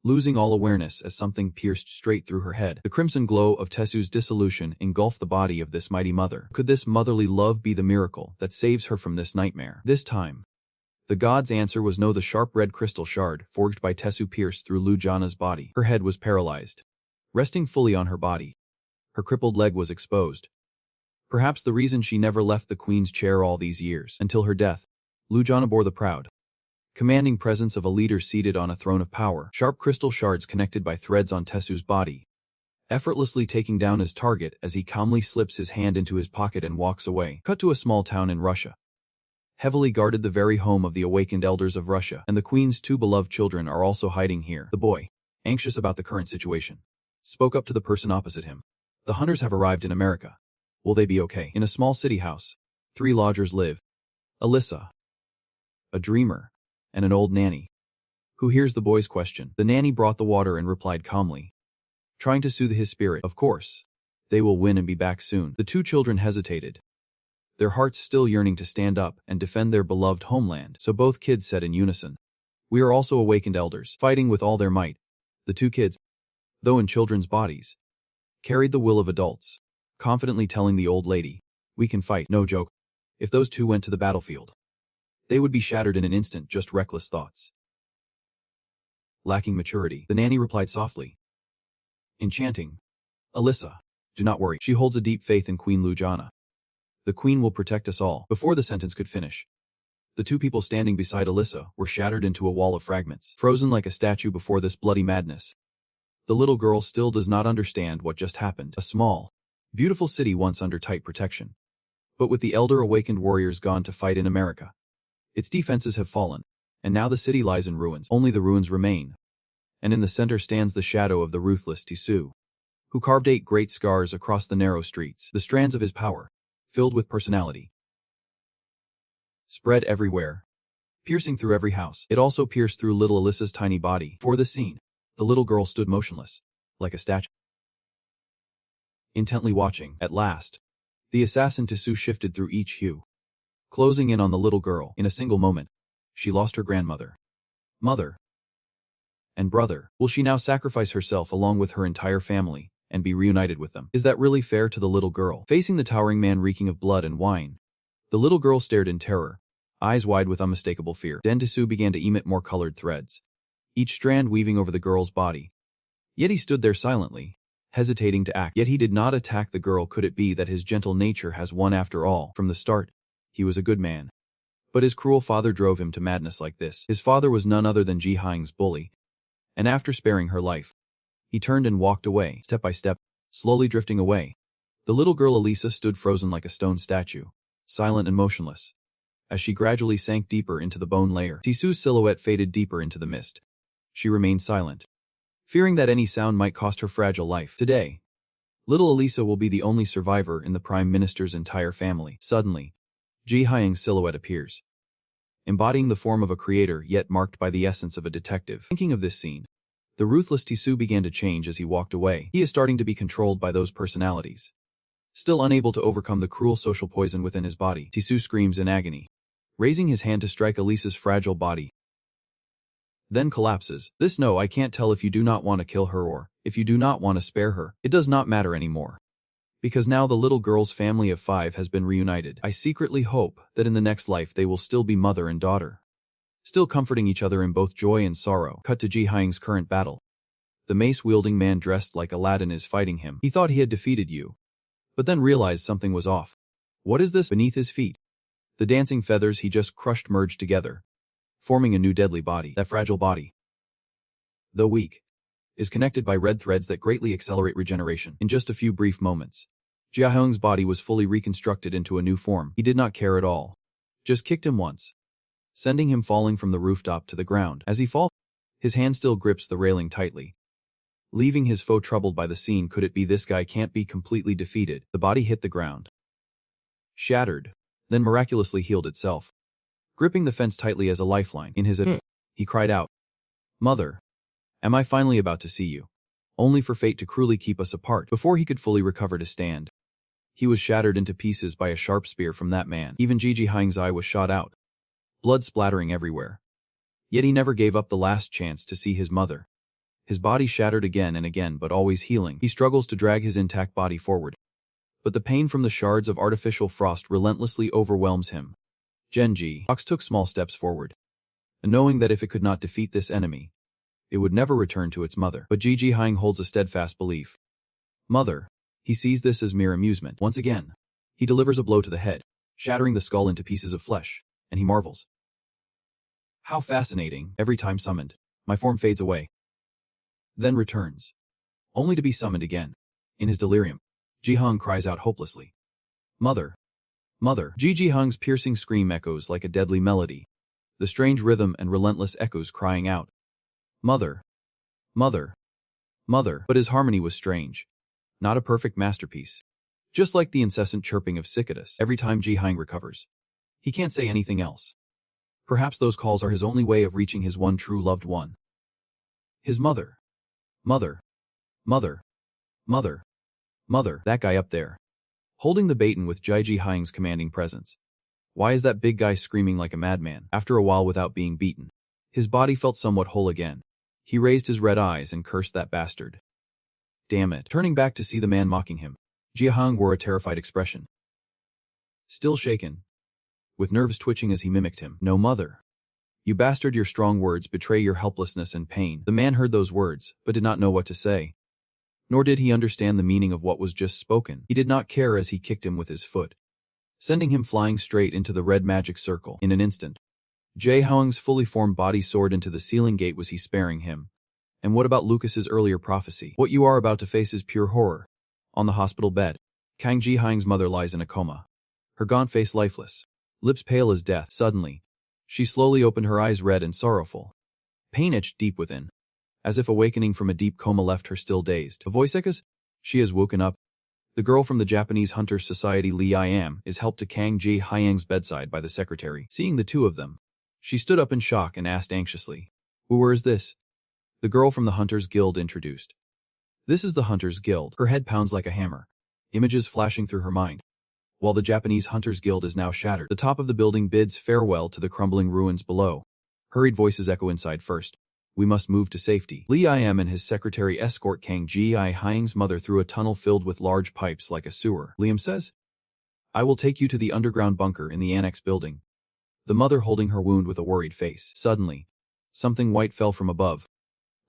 losing all awareness as something pierced straight through her head. The crimson glow of Tessu's dissolution engulfed the body of this mighty mother. Could this motherly love be the miracle that saves her from this nightmare? This time, the god's answer was no. The sharp red crystal shard forged by Tessu pierced through Lujana's body. Her head was paralyzed, resting fully on her body. Her crippled leg was exposed. Perhaps the reason she never left the queen's chair all these years. Until her death, Lujana bore the proud, commanding presence of a leader seated on a throne of power. Sharp crystal shards connected by threads on Tessu's body, effortlessly taking down his target as he calmly slips his hand into his pocket and walks away. Cut to a small town in Russia, heavily guarded, the very home of the awakened elders of Russia, and the queen's 2 beloved children are also hiding here. The boy, anxious about the current situation, spoke up to the person opposite him. The hunters have arrived in America. Will they be okay? In a small city house, 3 lodgers live. Alyssa, a dreamer, and an old nanny, who hears the boy's question. The nanny brought the water and replied calmly, trying to soothe his spirit. Of course, they will win and be back soon. The 2 children hesitated, their hearts still yearning to stand up and defend their beloved homeland. So both kids said in unison, we are also awakened elders, fighting with all their might. The 2 kids, though in children's bodies, carried the will of adults, confidently telling the old lady, we can fight. No joke. If those 2 went to the battlefield, they would be shattered in an instant. Just reckless thoughts. Lacking maturity, the nanny replied softly, enchanting. Alyssa, do not worry. She holds a deep faith in Queen Lujana. The queen will protect us all. Before the sentence could finish, the 2 people standing beside Alyssa were shattered into a wall of fragments, frozen like a statue before this bloody madness. The little girl still does not understand what just happened. A small, beautiful city once under tight protection, but with the elder awakened warriors gone to fight in America. Its defenses have fallen, and now the city lies in ruins. Only the ruins remain, and in the center stands the shadow of the ruthless Tessu, who carved 8 great scars across the narrow streets. The strands of his power, filled with personality, spread everywhere, piercing through every house. It also pierced through little Alyssa's tiny body. For this scene, the little girl stood motionless, like a statue, intently watching. At last, the assassin Tessu shifted through each hue, closing in on the little girl. In a single moment, she lost her grandmother, mother, and brother. Will she now sacrifice herself along with her entire family and be reunited with them? Is that really fair to the little girl? Facing the towering man reeking of blood and wine, the little girl stared in terror, eyes wide with unmistakable fear. Then Tessu began to emit more colored threads, each strand weaving over the girl's body. Yet he stood there silently, hesitating to act. Yet he did not attack the girl. Could it be that his gentle nature has won after all? From the start, he was a good man, but his cruel father drove him to madness like this. His father was none other than Ji Hang's bully, and after sparing her life, he turned and walked away. Step by step, slowly drifting away, the little girl Elisa stood frozen like a stone statue, silent and motionless. As she gradually sank deeper into the bone layer, Tisu's silhouette faded deeper into the mist. She remained silent, fearing that any sound might cost her fragile life. Today, little Elisa will be the only survivor in the Prime Minister's entire family. Suddenly, Ji Hyung's silhouette appears, embodying the form of a creator yet marked by the essence of a detective. Thinking of this scene, the ruthless Tisu began to change as he walked away. He is starting to be controlled by those personalities. Still unable to overcome the cruel social poison within his body, Tisu screams in agony, raising his hand to strike Elisa's fragile body, then collapses. No, I can't tell if you do not want to kill her or if you do not want to spare her. It does not matter anymore. Because now the little girl's family of 5 has been reunited. I secretly hope that in the next life they will still be mother and daughter, still comforting each other in both joy and sorrow. Cut to Ji Hyung's current battle. The mace-wielding man dressed like Aladdin is fighting him. He thought he had defeated you, but then realized something was off. What is this beneath his feet? The dancing feathers he just crushed merged together, forming a new deadly body. That fragile body, though weak, is connected by red threads that greatly accelerate regeneration. In just a few brief moments, Ji Hyung's body was fully reconstructed into a new form. He did not care at all. Just kicked him once, sending him falling from the rooftop to the ground. As he falls, his hand still grips the railing tightly, leaving his foe troubled by the scene. Could it be this guy can't be completely defeated? The body hit the ground, shattered, then miraculously healed itself, gripping the fence tightly as a lifeline. In his he cried out, "Mother, am I finally about to see you?" Only for fate to cruelly keep us apart. Before he could fully recover to stand, he was shattered into pieces by a sharp spear from that man. Even Ji Hyung's eye was shot out, blood splattering everywhere. Yet he never gave up the last chance to see his mother. His body shattered again and again, but always healing. He struggles to drag his intact body forward, but the pain from the shards of artificial frost relentlessly overwhelms him. Genji Ox took small steps forward, knowing that if it could not defeat this enemy, it would never return to its mother. But Ji Hyung holds a steadfast belief. Mother. He sees this as mere amusement. Once again, he delivers a blow to the head, shattering the skull into pieces of flesh, and he marvels. How fascinating. Every time summoned, my form fades away, then returns, only to be summoned again. In his delirium, Ji Hyung cries out hopelessly, "Mother! Mother!" Ji Hyung's piercing scream echoes like a deadly melody, the strange rhythm and relentless echoes crying out, "Mother! Mother! Mother!" But his harmony was strange, not a perfect masterpiece. Just like the incessant chirping of cicadas every time Ji Hyung recovers. He can't say anything else. Perhaps those calls are his only way of reaching his one true loved one. His mother. Mother. Mother. Mother. Mother. That guy up there, holding the baton with Ji Hyung's commanding presence. Why is that big guy screaming like a madman? After a while without being beaten, his body felt somewhat whole again. He raised his red eyes and cursed that bastard. Damn it. Turning back to see the man mocking him, Ji Hyung wore a terrified expression, still shaken, with nerves twitching as he mimicked him. "No, mother. You bastard, your strong words betray your helplessness and pain." The man heard those words, but did not know what to say. Nor did he understand the meaning of what was just spoken. He did not care as he kicked him with his foot, sending him flying straight into the red magic circle. In an instant, Ji Hyung's fully formed body soared into the ceiling gate. Was he sparing him? And what about Lucas's earlier prophecy? What you are about to face is pure horror. On the hospital bed, Kang Ji Hyung's mother lies in a coma, her gaunt face lifeless, lips pale as death. Suddenly, she slowly opened her eyes, red and sorrowful. Pain etched deep within, as if awakening from a deep coma left her still dazed. A voice echoes, "She has woken up." The girl from the Japanese Hunters Society, Lee I-am, is helped to Kang Ji Hyung's bedside by the secretary. Seeing the two of them, she stood up in shock and asked anxiously, "Where is this?" The girl from the Hunters Guild introduced. "This is the Hunters Guild." Her head pounds like a hammer, images flashing through her mind. While the Japanese Hunters Guild is now shattered, the top of the building bids farewell to the crumbling ruins below. Hurried voices echo inside. "First, we must move to safety." Lee I-am and his secretary escort Kang Ji Hyung's mother through a tunnel filled with large pipes like a sewer. Liam says, "I will take you to the underground bunker in the annex building." The mother holding her wound with a worried face. Suddenly, something white fell from above,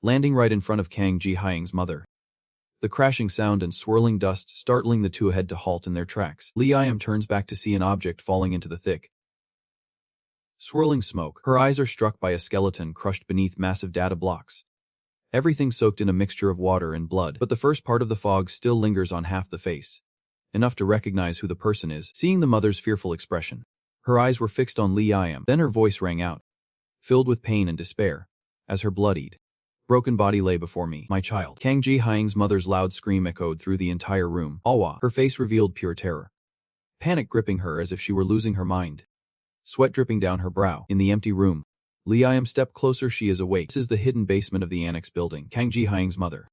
landing right in front of Kang Ji Hyung's mother. The crashing sound and swirling dust startling the two ahead to halt in their tracks. Lee I-am turns back to see an object falling into the thick, swirling smoke. Her eyes are struck by a skeleton crushed beneath massive data blocks. Everything soaked in a mixture of water and blood, but the first part of the fog still lingers on half the face, enough to recognize who the person is. Seeing the mother's fearful expression, Her eyes were fixed on Li Yam. Then her voice rang out, filled with pain and despair, as her bloodied, broken body lay before me. My child. Kang Ji Hyung's mother's loud scream echoed through the entire room. Awa. Her face revealed pure terror, panic gripping her as if she were losing her mind. Sweat dripping down her brow. In the empty room, Li Yam stepped closer. She is awake. This is the hidden basement of the annex building. Kang Ji Hyung's mother,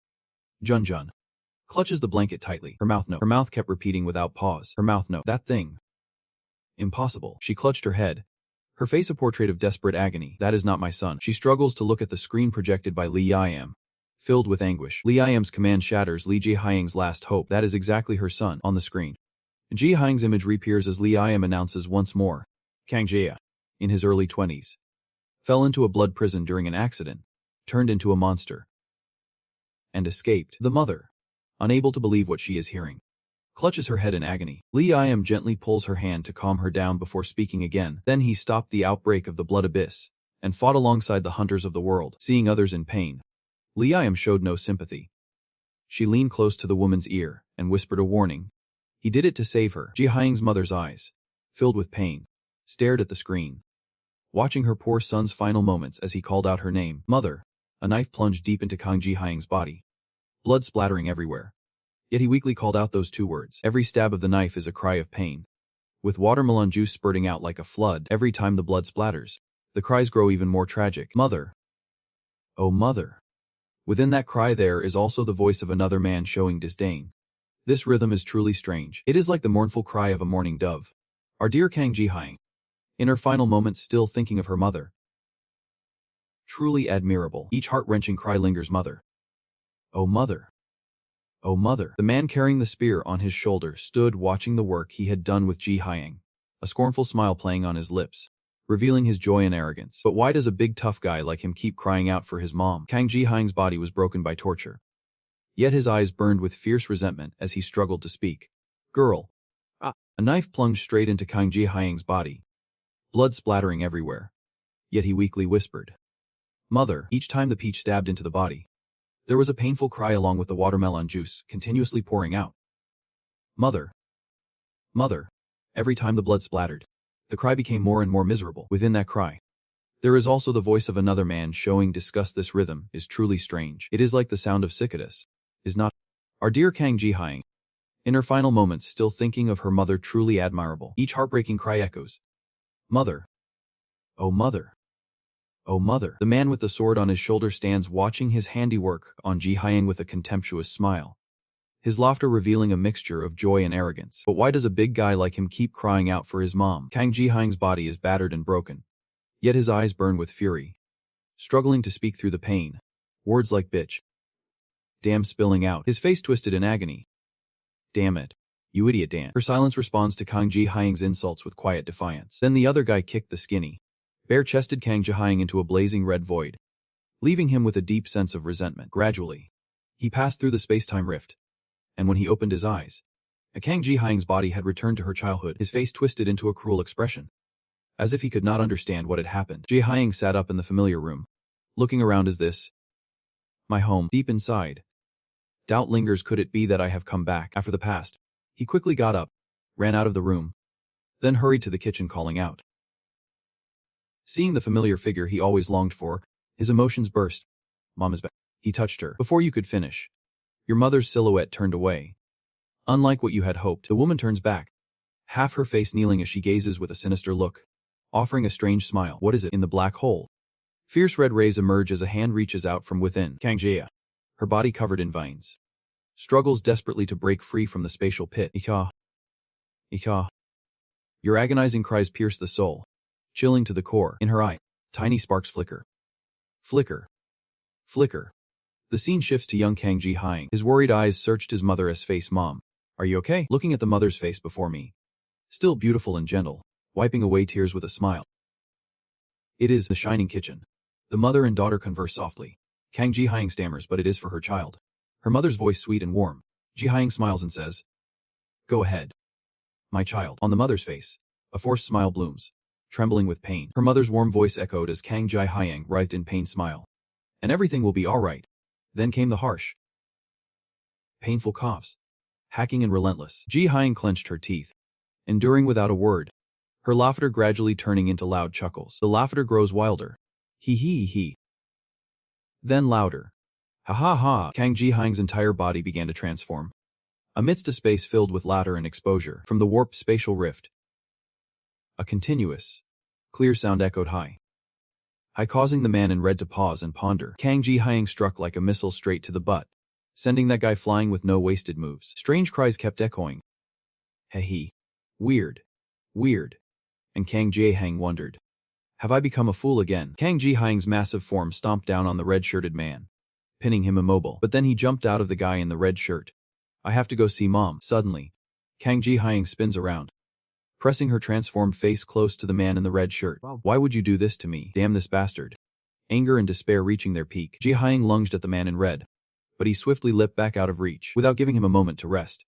Jun Jun, clutches the blanket tightly. Her mouth no. Her mouth kept repeating without pause. Her mouth no. That thing. Impossible. She clutched her head, her face a portrait of desperate agony. That is not my son. She struggles to look at the screen projected by Li Yam, filled with anguish. Li Yam's command shatters Li Ji Hyung's last hope. That is exactly her son. On the screen, Ji Hyung's image reappears as Li Yam announces once more. Kang Jia, in his early 20s, fell into a blood prison during an accident, turned into a monster, and escaped. The mother, unable to believe what she is hearing, clutches her head in agony. Li Yam gently pulls her hand to calm her down before speaking again. Then he stopped the outbreak of the blood abyss and fought alongside the hunters of the world. Seeing others in pain, Li Yam showed no sympathy. She leaned close to the woman's ear and whispered a warning. He did it to save her. Ji Hyung's mother's eyes, filled with pain, stared at the screen, watching her poor son's final moments as he called out her name. Mother. A knife plunged deep into Kang Ji Hyung's body, blood splattering everywhere. Yet he weakly called out those two words. Every stab of the knife is a cry of pain, with watermelon juice spurting out like a flood every time the blood splatters. The cries grow even more tragic. Mother. Oh mother. Within that cry there is also the voice of another man showing disdain. This rhythm is truly strange. It is like the mournful cry of a mourning dove. Our dear Kang Ji Hyung, in her final moments still thinking of her mother. Truly admirable. Each heart-wrenching cry lingers. Mother. Oh mother. Oh mother. The man carrying the spear on his shoulder stood watching the work he had done with Ji Hyung, a scornful smile playing on his lips, revealing his joy and arrogance. But why does a big tough guy like him keep crying out for his mom? Kang Ji Hyung's body was broken by torture, yet his eyes burned with fierce resentment as he struggled to speak. Girl. A knife plunged straight into Kang Ji Hyung's body, blood splattering everywhere. Yet he weakly whispered, Mother. Each time the peach stabbed into the body, there was a painful cry along with the watermelon juice continuously pouring out. Mother. Mother. Every time the blood splattered, the cry became more and more miserable. Within that cry, there is also the voice of another man showing disgust. This rhythm is truly strange. It is like the sound of cicadas. Is not our dear Kang Ji Hyung, in her final moments still thinking of her mother. Truly admirable. Each heartbreaking cry echoes. Mother. Oh mother. Oh mother. The man with the sword on his shoulder stands watching his handiwork on Ji Hyung with a contemptuous smile, his laughter revealing a mixture of joy and arrogance. But why does a big guy like him keep crying out for his mom? Kang Ji Hyung's body is battered and broken, yet his eyes burn with fury, struggling to speak through the pain. Words like bitch, damn spilling out, his face twisted in agony. Damn it. You idiot Dan. Her silence responds to Kang Ji Hyung's insults with quiet defiance. Then the other guy kicked the skinny, bare-chested Kang Ji Hyung into a blazing red void, leaving him with a deep sense of resentment. Gradually, he passed through the space-time rift, and when he opened his eyes, Kang Ji Hyung's body had returned to her childhood, his face twisted into a cruel expression, as if he could not understand what had happened. Ji Hyung sat up in the familiar room, looking around. Is this my home? Deep inside, doubt lingers. Could it be that I have come back after the past? He quickly got up, ran out of the room, then hurried to the kitchen calling out. Seeing the familiar figure he always longed for, his emotions burst. Mom is back. He touched her. Before you could finish, your mother's silhouette turned away. Unlike what you had hoped, the woman turns back, half her face kneeling as she gazes with a sinister look, offering a strange smile. What is it? In the black hole, fierce red rays emerge as a hand reaches out from within. Kang Jia, her body covered in vines, struggles desperately to break free from the spatial pit. Ika. Ika. Your agonizing cries pierce the soul, chilling to the core. In her eye, tiny sparks flicker. Flicker. Flicker. The scene shifts to young Kang Ji Hyung. His worried eyes searched his mother's face. Mom, are you okay? Looking at the mother's face before me, still beautiful and gentle, wiping away tears with a smile. It is the shining kitchen. The mother and daughter converse softly. Kang Ji Hyung stammers, but it is for her child. Her mother's voice sweet and warm. Ji Hyung smiles and says, Go ahead, my child. On the mother's face, a forced smile blooms, trembling with pain. Her mother's warm voice echoed as Kang Ji Hyung writhed in pain. Smile, and everything will be all right. Then came the harsh, painful coughs, hacking and relentless. Ji Hyung clenched her teeth, enduring without a word. her laughter gradually turning into loud chuckles. The laughter grows wilder. Hee hee hee. Then louder. Ha ha ha. Kang Ji-hyung's entire body began to transform. Amidst a space filled with laughter and exposure from the warped spatial rift, a continuous, clear sound echoed high, causing the man in red to pause and ponder. Kang Ji-hyung struck like a missile straight to the butt, sending that guy flying with no wasted moves. Strange cries kept echoing. Hee. Weird. Weird. And Kang Ji-hyung wondered, have I become a fool again? Kang Ji-hyung's massive form stomped down on the red-shirted man, pinning him immobile. But then he jumped out of the guy in the red shirt. I have to go see Mom. Suddenly, Kang Ji-hyung spins around, pressing her transformed face close to the man in the red shirt. Why would you do this to me? Damn this bastard. Anger and despair reaching their peak, Ji-hyung lunged at the man in red, but he swiftly leapt back out of reach, without giving him a moment to rest.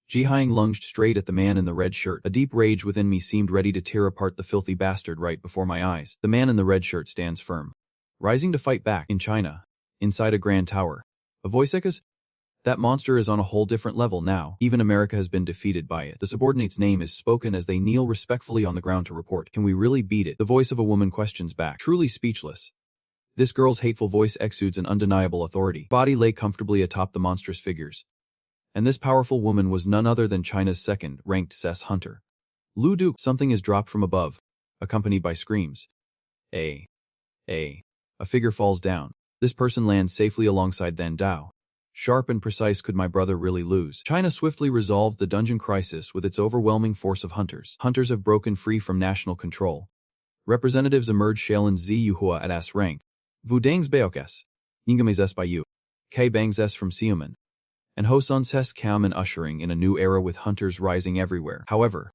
Ji-hyung lunged straight at the man in the red shirt. A deep rage within me seemed ready to tear apart the filthy bastard right before my eyes. The man in the red shirt stands firm, rising to fight back. In China, inside a grand tower, a voice echoes, that monster is on a whole different level now. Even America has been defeated by it. The subordinate's name is spoken as they kneel respectfully on the ground to report. Can we really beat it? The voice of a woman questions back, truly speechless. This girl's hateful voice exudes an undeniable authority. Body lay comfortably atop the monstrous figures. And this powerful woman was none other than China's second-ranked SS hunter, Lu Duke. Something is dropped from above, accompanied by screams. A figure falls down. This person lands safely alongside Then Dao. Sharp and precise. Could my brother really lose? China swiftly resolved the dungeon crisis with its overwhelming force of hunters. Hunters have broken free from national control. Representatives emerge Shaolin Zi Yuhua at S rank. Vu Dangs Baokes. Yingames S by Yu. K Bangs S from Siuman. And Hosun Ses Kam and ushering in a new era with hunters rising everywhere. However,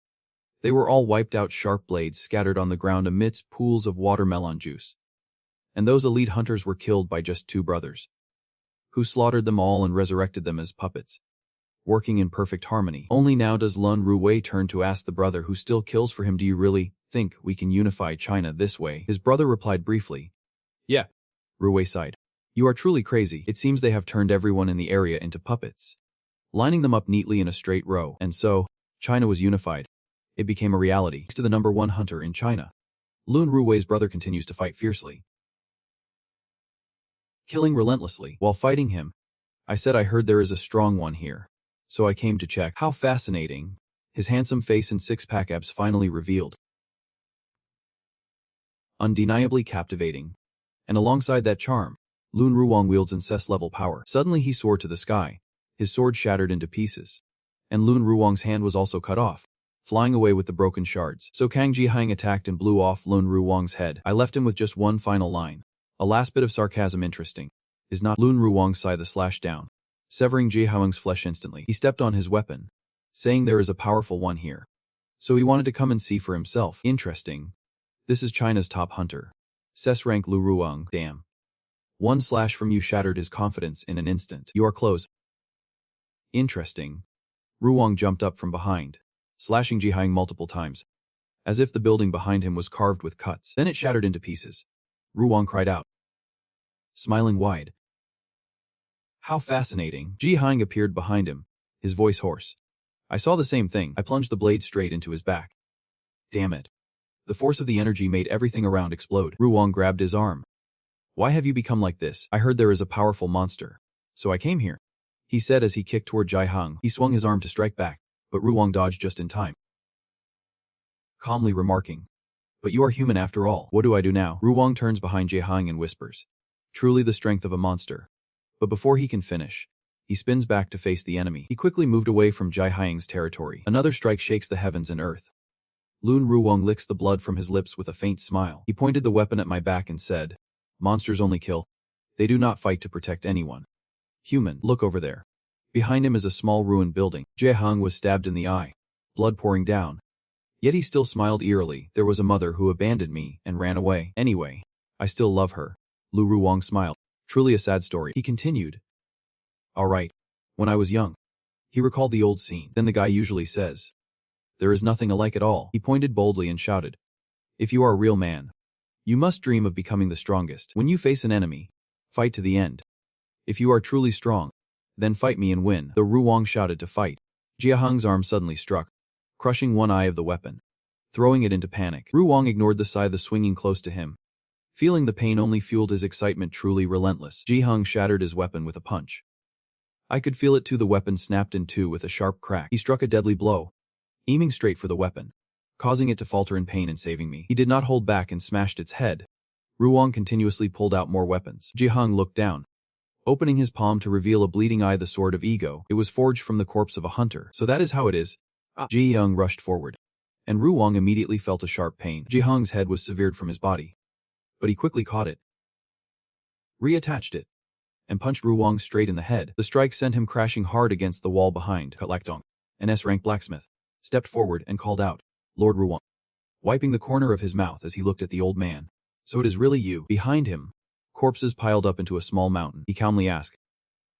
they were all wiped out, sharp blades scattered on the ground amidst pools of watermelon juice. And those elite hunters were killed by just two brothers, who slaughtered them all and resurrected them as puppets, working in perfect harmony. Only now does Lun Ruwei turn to ask the brother who still kills for him, do you really think we can unify China this way? His brother replied briefly, yeah. Ruwei sighed. You are truly crazy. It seems they have turned everyone in the area into puppets, lining them up neatly in a straight row. And so, China was unified. It became a reality. Thanks to the #1 hunter in China. Lun Ruwei's brother continues to fight fiercely, killing relentlessly. While fighting him, I said I heard there is a strong one here, so I came to check. How fascinating. His handsome face and six-pack abs finally revealed. Undeniably captivating. And alongside that charm, Lun Ruwang wields incest-level power. Suddenly he soared to the sky, his sword shattered into pieces, and Lun Ruwang's hand was also cut off, flying away with the broken shards. So Kang Ji-hyung attacked and blew off Lun Ruwang's head. I left him with just one final line. A last bit of sarcasm. Interesting, is not? Lun Ruwang sighed the slash down, severing Ji-hyung's flesh instantly. He stepped on his weapon, saying there is a powerful one here. So he wanted to come and see for himself. Interesting. This is China's top hunter. sssrank Lu Ruwang. Damn. One slash from you shattered his confidence in an instant. You are close. Interesting. Ruwang jumped up from behind, slashing Ji-hyung multiple times, as if the building behind him was carved with cuts. Then it shattered into pieces. Ruwang cried out, smiling wide. How fascinating. Ji-hyung appeared behind him, his voice hoarse. I saw the same thing. I plunged the blade straight into his back. Damn it. The force of the energy made everything around explode. Ruwang grabbed his arm. Why have you become like this? I heard there is a powerful monster, so I came here, he said as he kicked toward Ji-hyung. He swung his arm to strike back, but Ruwang dodged just in time, calmly remarking, but you are human after all. What do I do now? Ruwang turns behind Ji-hyung and whispers, truly the strength of a monster. But before he can finish, he spins back to face the enemy. He quickly moved away from Ji-hyung's territory. Another strike shakes the heavens and earth. Lun Ruwang licks the blood from his lips with a faint smile. He pointed the weapon at my back and said, monsters only kill. They do not fight to protect anyone. Human, look over there. Behind him is a small ruined building. Ji-hyung was stabbed in the eye, blood pouring down. Yet he still smiled eerily. There was a mother who abandoned me and ran away. Anyway, I still love her. Lu Ruwang smiled. Truly a sad story. He continued. All right. When I was young. He recalled the old scene. Then the guy usually says, there is nothing alike at all. He pointed boldly and shouted, if you are a real man, you must dream of becoming the strongest. When you face an enemy, fight to the end. If you are truly strong, then fight me and win. The Ruwang shouted to fight. Ji-hyung's arm suddenly struck, crushing one eye of the weapon. throwing it into panic. Ruwang ignored the scythe swinging close to him. Feeling the pain only fueled his excitement, truly relentless. Ji-hung shattered his weapon with a punch. I could feel it too. The weapon snapped in two with a sharp crack. He struck a deadly blow, aiming straight for the weapon, causing it to falter in pain and saving me. He did not hold back and smashed its head. Ruwang continuously pulled out more weapons. Ji-hung looked down, opening his palm to reveal a bleeding eye, the sword of ego. It was forged from the corpse of a hunter. So that is how it is. Ji-hung rushed forward, and Ruwang immediately felt a sharp pain. Ji-hung's head was severed from his body, but he quickly caught it, reattached it, and punched Ruwang straight in the head. The strike sent him crashing hard against the wall behind. Katlakdong, an S-rank blacksmith, stepped forward and called out, "Lord Ruwang," wiping the corner of his mouth as he looked at the old man. "So it is really you." Behind him, corpses piled up into a small mountain. He calmly asked,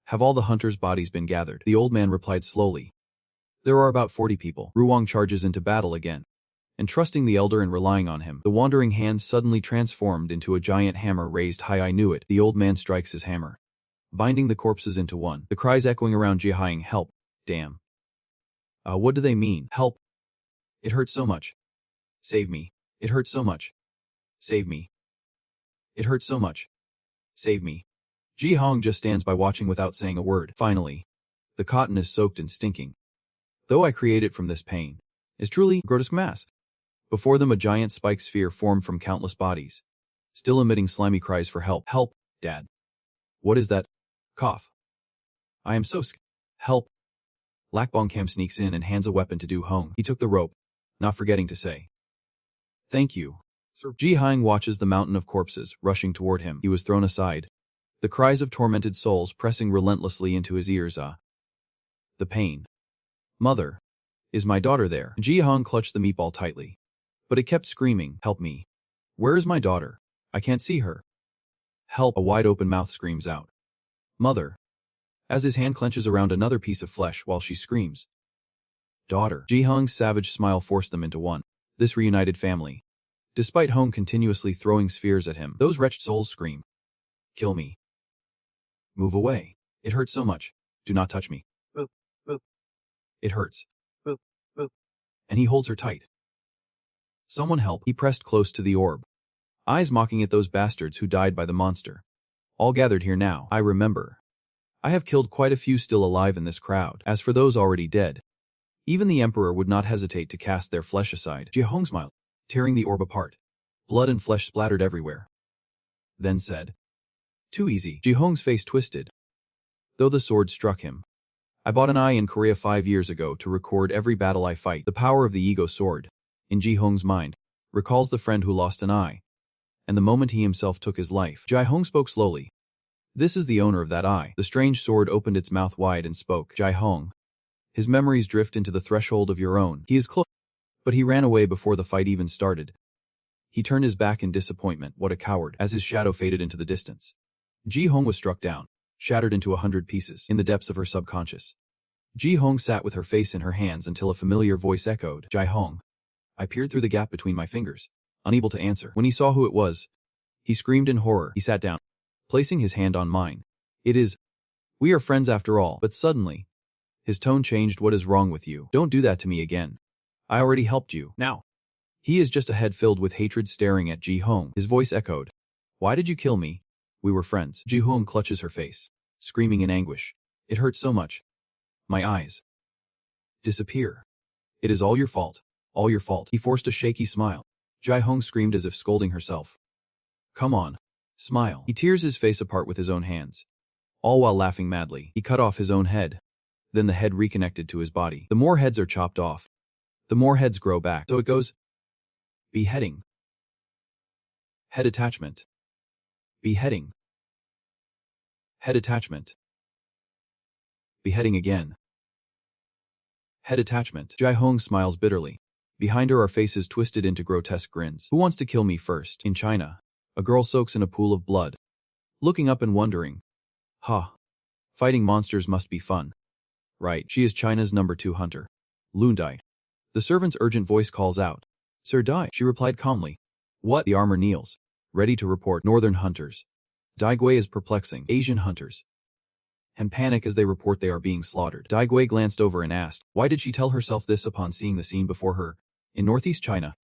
"Have all the hunters' bodies been gathered?" The old man replied slowly, "There are about 40 people." Ruwang charges into battle again, and trusting the elder and relying on him, the wandering hand suddenly transformed into a giant hammer raised high. I knew it. The old man strikes his hammer, binding the corpses into one. The cries echoing around Ji-hung. "Help! Damn! What do they mean? Help! It hurts so much! Save me! It hurts so much! Save me! It hurts so much! Save me!" Ji-hung just stands by watching without saying a word. Finally, the cotton is soaked and stinking. Though I create it from this pain, is truly grotesque mass. Before them a giant spike sphere formed from countless bodies, still emitting slimy cries for help. "Help, Dad! What is that? Cough! I am so scared. Help!" Lakbongkam sneaks in and hands a weapon to Du-hung. He took the rope, not forgetting to say, "Thank you, sir." Ji-hung watches the mountain of corpses rushing toward him. He was thrown aside, the cries of tormented souls pressing relentlessly into his ears. The pain. "Mother, is my daughter there?" Ji-hung clutched the meatball tightly, but it kept screaming, "Help me. Where is my daughter? I can't see her. Help!" A wide-open mouth screams out, "Mother," as his hand clenches around another piece of flesh while she screams, "Daughter." Ji-hung's savage smile forced them into one. This reunited family. Despite Hong continuously throwing spheres at him, those wretched souls scream, "Kill me. Move away. It hurts so much. Do not touch me. It hurts." And he holds her tight. "Someone help." He pressed close to the orb, eyes mocking at those bastards who died by the monster. "All gathered here now. I remember. I have killed quite a few still alive in this crowd. As for those already dead, even the Emperor would not hesitate to cast their flesh aside." Ji-hung smiled, tearing the orb apart. Blood and flesh splattered everywhere. Then said, "Too easy." Ji-hung's face twisted, though the sword struck him. "I bought an eye in Korea 5 years ago to record every battle I fight." The power of the ego sword, in Ji-hung's mind, recalls the friend who lost an eye, and the moment he himself took his life. Ji-hung spoke slowly. "This is the owner of that eye." The strange sword opened its mouth wide and spoke. "Ji-hung, his memories drift into the threshold of your own. He is close." But he ran away before the fight even started. He turned his back in disappointment. What a coward, as his shadow faded into the distance. Ji-hung was struck down, shattered into 100 pieces, in the depths of her subconscious. Ji-hung sat with her face in her hands until a familiar voice echoed, "Ji-hung." I peered through the gap between my fingers, unable to answer. When he saw who it was, he screamed in horror. He sat down, placing his hand on mine. "It is. We are friends after all." But suddenly, his tone changed. "What is wrong with you? Don't do that to me again. I already helped you. Now." He is just a head filled with hatred staring at Ji-hung. His voice echoed, "Why did you kill me? We were friends." Ji-hung clutches her face, screaming in anguish. "It hurts so much. My eyes disappear. It is all your fault. All your fault." He forced a shaky smile. Ji-hung screamed as if scolding herself. "Come on. Smile." He tears his face apart with his own hands, all while laughing madly. He cut off his own head. Then the head reconnected to his body. The more heads are chopped off, the more heads grow back. So it goes. Beheading. Head attachment. Beheading. Head attachment. Beheading again. Head attachment. Ji-hung smiles bitterly. Behind her are faces twisted into grotesque grins. Who wants to kill me first? In China, a girl soaks in a pool of blood, looking up and wondering, fighting monsters must be fun. Right, she is China's number 2 hunter, Lun Dai. The servant's urgent voice calls out, "Sir Dai." She replied calmly, "What?" The armor kneels, ready to report. Northern hunters. Dai Gui is perplexing. Asian hunters. And panic as they report they are being slaughtered. Dai Gui glanced over and asked, why did she tell herself this upon seeing the scene before her? In northeast China,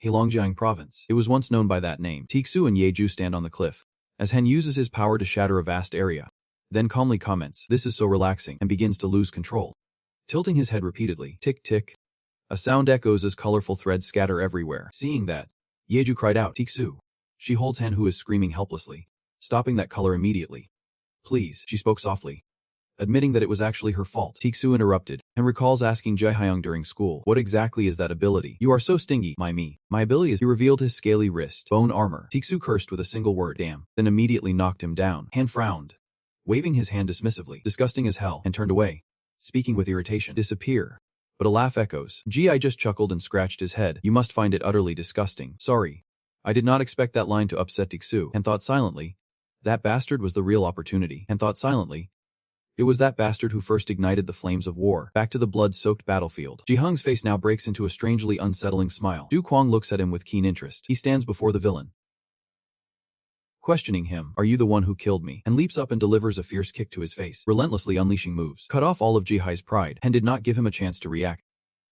Heilongjiang province. It was once known by that name. Tixu and Yeju stand on the cliff, as Hen uses his power to shatter a vast area, then calmly comments, "This is so relaxing," and begins to lose control. Tilting his head repeatedly, tick tick, a sound echoes as colorful threads scatter everywhere. Seeing that, Yeju cried out, "Tixu." She holds Han, who is screaming helplessly, stopping that color immediately. "Please," she spoke softly, admitting that it was actually her fault. Tixu interrupted, and recalls asking Jaihyung during school, "What exactly is that ability? You are so stingy, My ability is..." He revealed his scaly wrist, bone armor. Tixu cursed with a single word, "Damn," then immediately knocked him down. Han frowned, waving his hand dismissively, "Disgusting as hell," and turned away, speaking with irritation. "Disappear." But a laugh echoes. Ji just chuckled and scratched his head. "You must find it utterly disgusting." "Sorry. I did not expect that line to upset Tixu," and thought silently. That bastard was the real opportunity, and thought silently. It was that bastard who first ignited the flames of war. Back to the blood-soaked battlefield. Ji-hung's face now breaks into a strangely unsettling smile. Du Kwang looks at him with keen interest. He stands before the villain, questioning him. "Are you the one who killed me?" and leaps up and delivers a fierce kick to his face, relentlessly unleashing moves. Cut off all of Jihai's pride, and did not give him a chance to react.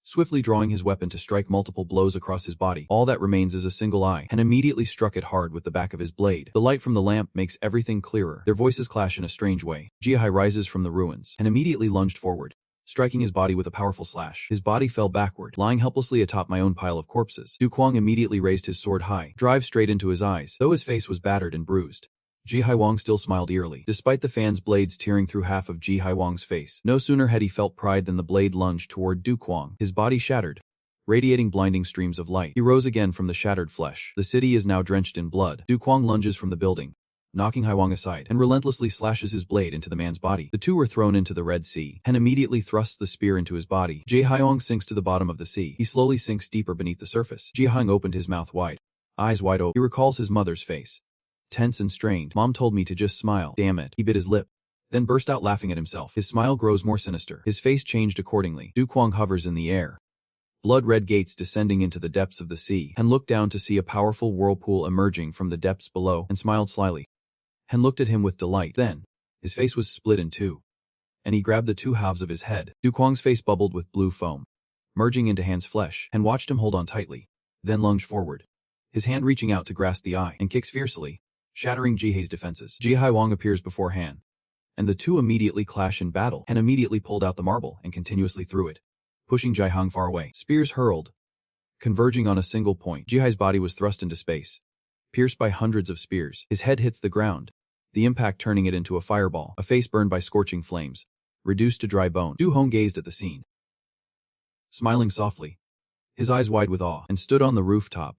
Swiftly drawing his weapon to strike multiple blows across his body, all that remains is a single eye, and immediately struck it hard with the back of his blade. The light from the lamp makes everything clearer. Their voices clash in a strange way. Jihai rises from the ruins, and immediately lunged forward, striking his body with a powerful slash. His body fell backward, lying helplessly atop my own pile of corpses. Du Kwang immediately raised his sword high, drive straight into his eyes, though his face was battered and bruised. Jihai Wang still smiled eerily, despite the fan's blades tearing through half of Jihai Wang's face. No sooner had he felt pride than the blade lunged toward Du Kwang. His body shattered, radiating blinding streams of light. He rose again from the shattered flesh. The city is now drenched in blood. Du Kwang lunges from the building, knocking Haiwang aside, and relentlessly slashes his blade into the man's body. The two were thrown into the Red Sea, and immediately thrusts the spear into his body. Jihaiong sinks to the bottom of the sea. He slowly sinks deeper beneath the surface. Jihang opened his mouth wide, eyes wide open. He recalls his mother's face, tense and strained. "Mom told me to just smile. Damn it." He bit his lip, then burst out laughing at himself. His smile grows more sinister. His face changed accordingly. Du Kwang hovers in the air, blood-red gates descending into the depths of the sea, and looked down to see a powerful whirlpool emerging from the depths below, and smiled slyly. Hen looked at him with delight. Then, his face was split in two, and he grabbed the two halves of his head. Du Kwang's face bubbled with blue foam, merging into Han's flesh, and watched him hold on tightly, then lunged forward, his hand reaching out to grasp the eye, and kicks fiercely, shattering Jihai's defenses. Jihai Wang appears before Han, and the two immediately clash in battle. Han immediately pulled out the marble and continuously threw it, pushing Jihang far away. Spears hurled, converging on a single point. Jihai's body was thrust into space, pierced by hundreds of spears. His head hits the ground, the impact turning it into a fireball, a face burned by scorching flames, reduced to dry bone. Du Hong gazed at the scene, smiling softly, his eyes wide with awe, and stood on the rooftop,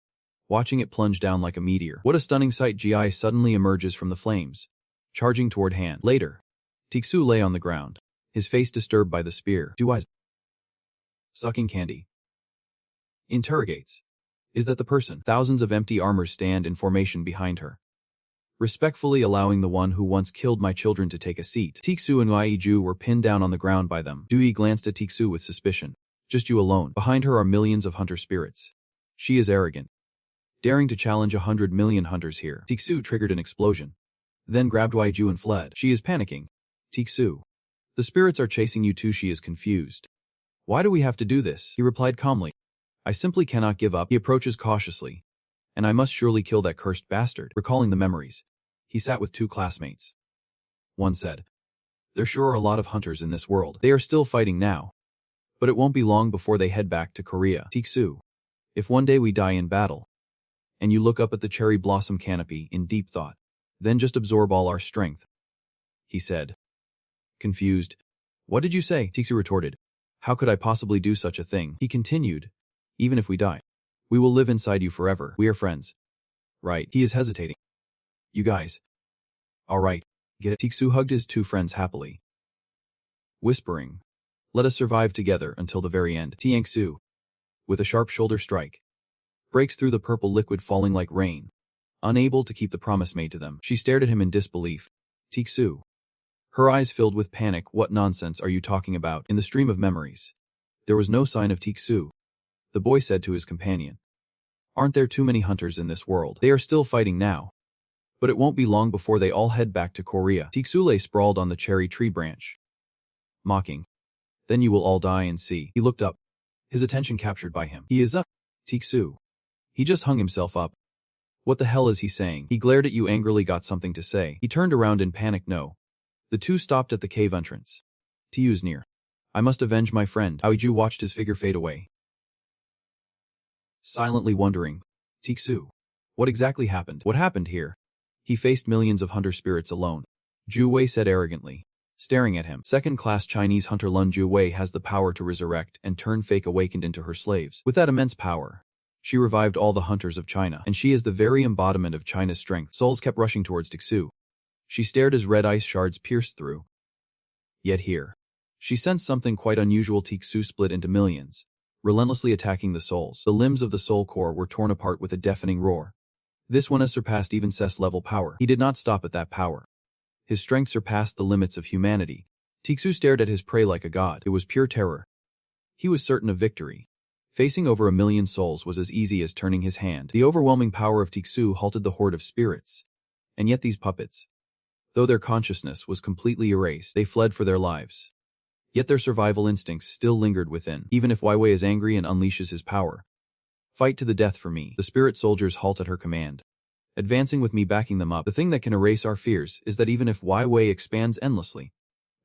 watching it plunge down like a meteor. What a stunning sight! Ji suddenly emerges from the flames, charging toward Han. Later, Tixu lay on the ground, his face disturbed by the spear. Du eyes sucking candy. Interrogates, "Is that the person?" Thousands of empty armors stand in formation behind her, respectfully allowing the one who once killed my children to take a seat. Tixu and Waiju were pinned down on the ground by them. Dui glanced at Tixu with suspicion. "Just you alone. Behind her are millions of hunter spirits. She is arrogant, daring to challenge 100 million hunters here." Tixu triggered an explosion, then grabbed Waiju and fled. "She is panicking. Tixu, the spirits are chasing you too." She is confused. "Why do we have to do this?" He replied calmly. "I simply cannot give up." He approaches cautiously. "And I must surely kill that cursed bastard." Recalling the memories, he sat with two classmates. One said, "There sure are a lot of hunters in this world. They are still fighting now, but it won't be long before they head back to Korea." Tixu, "If one day we die in battle, and you look up at the cherry blossom canopy in deep thought, then just absorb all our strength," he said. Confused, "What did you say?" Tixu retorted. "How could I possibly do such a thing?" He continued, "Even if we die, we will live inside you forever. We are friends, right?" He is hesitating. "You guys. All right, get it?" Tixu hugged his two friends happily, whispering, "Let us survive together until the very end." Tiangsu, with a sharp shoulder strike, breaks through the purple liquid falling like rain. Unable to keep the promise made to them, she stared at him in disbelief. Tixu, her eyes filled with panic. "What nonsense are you talking about?" In the stream of memories, there was no sign of Tixu. The boy said to his companion, "Aren't there too many hunters in this world? They are still fighting now, but it won't be long before they all head back to Korea." Tixu lay sprawled on the cherry tree branch, mocking, "Then you will all die and see." He looked up, his attention captured by him. He is up. Tiksu. He just hung himself up. What the hell is he saying? He glared at you angrily, got something to say. He turned around in panic. No. The two stopped at the cave entrance. Tiu's near. I must avenge my friend. Aoiju watched his figure fade away, silently wondering. Tiksu. What exactly happened? What happened here? He faced millions of hunter spirits alone. Zhu Wei said arrogantly, staring at him. Second-class Chinese hunter Lun Zhu Wei has the power to resurrect and turn fake awakened into her slaves. With that immense power, she revived all the hunters of China, and she is the very embodiment of China's strength. Souls kept rushing towards Tiksu. She stared as red ice shards pierced through. Yet here, she sensed something quite unusual. Tiksu split into millions, relentlessly attacking the souls. The limbs of the soul core were torn apart with a deafening roar. This one has surpassed even Cess-level power. He did not stop at that power. His strength surpassed the limits of humanity. Tiksu stared at his prey like a god. It was pure terror. He was certain of victory. Facing over 1 million souls was as easy as turning his hand. The overwhelming power of Tiksu halted the horde of spirits. And yet these puppets, though their consciousness was completely erased, they fled for their lives. Yet their survival instincts still lingered within, even if Waiwei is angry and unleashes his power. Fight to the death for me. The spirit soldiers halt at her command, advancing with me backing them up. The thing that can erase our fears is that even if Waiwei expands endlessly,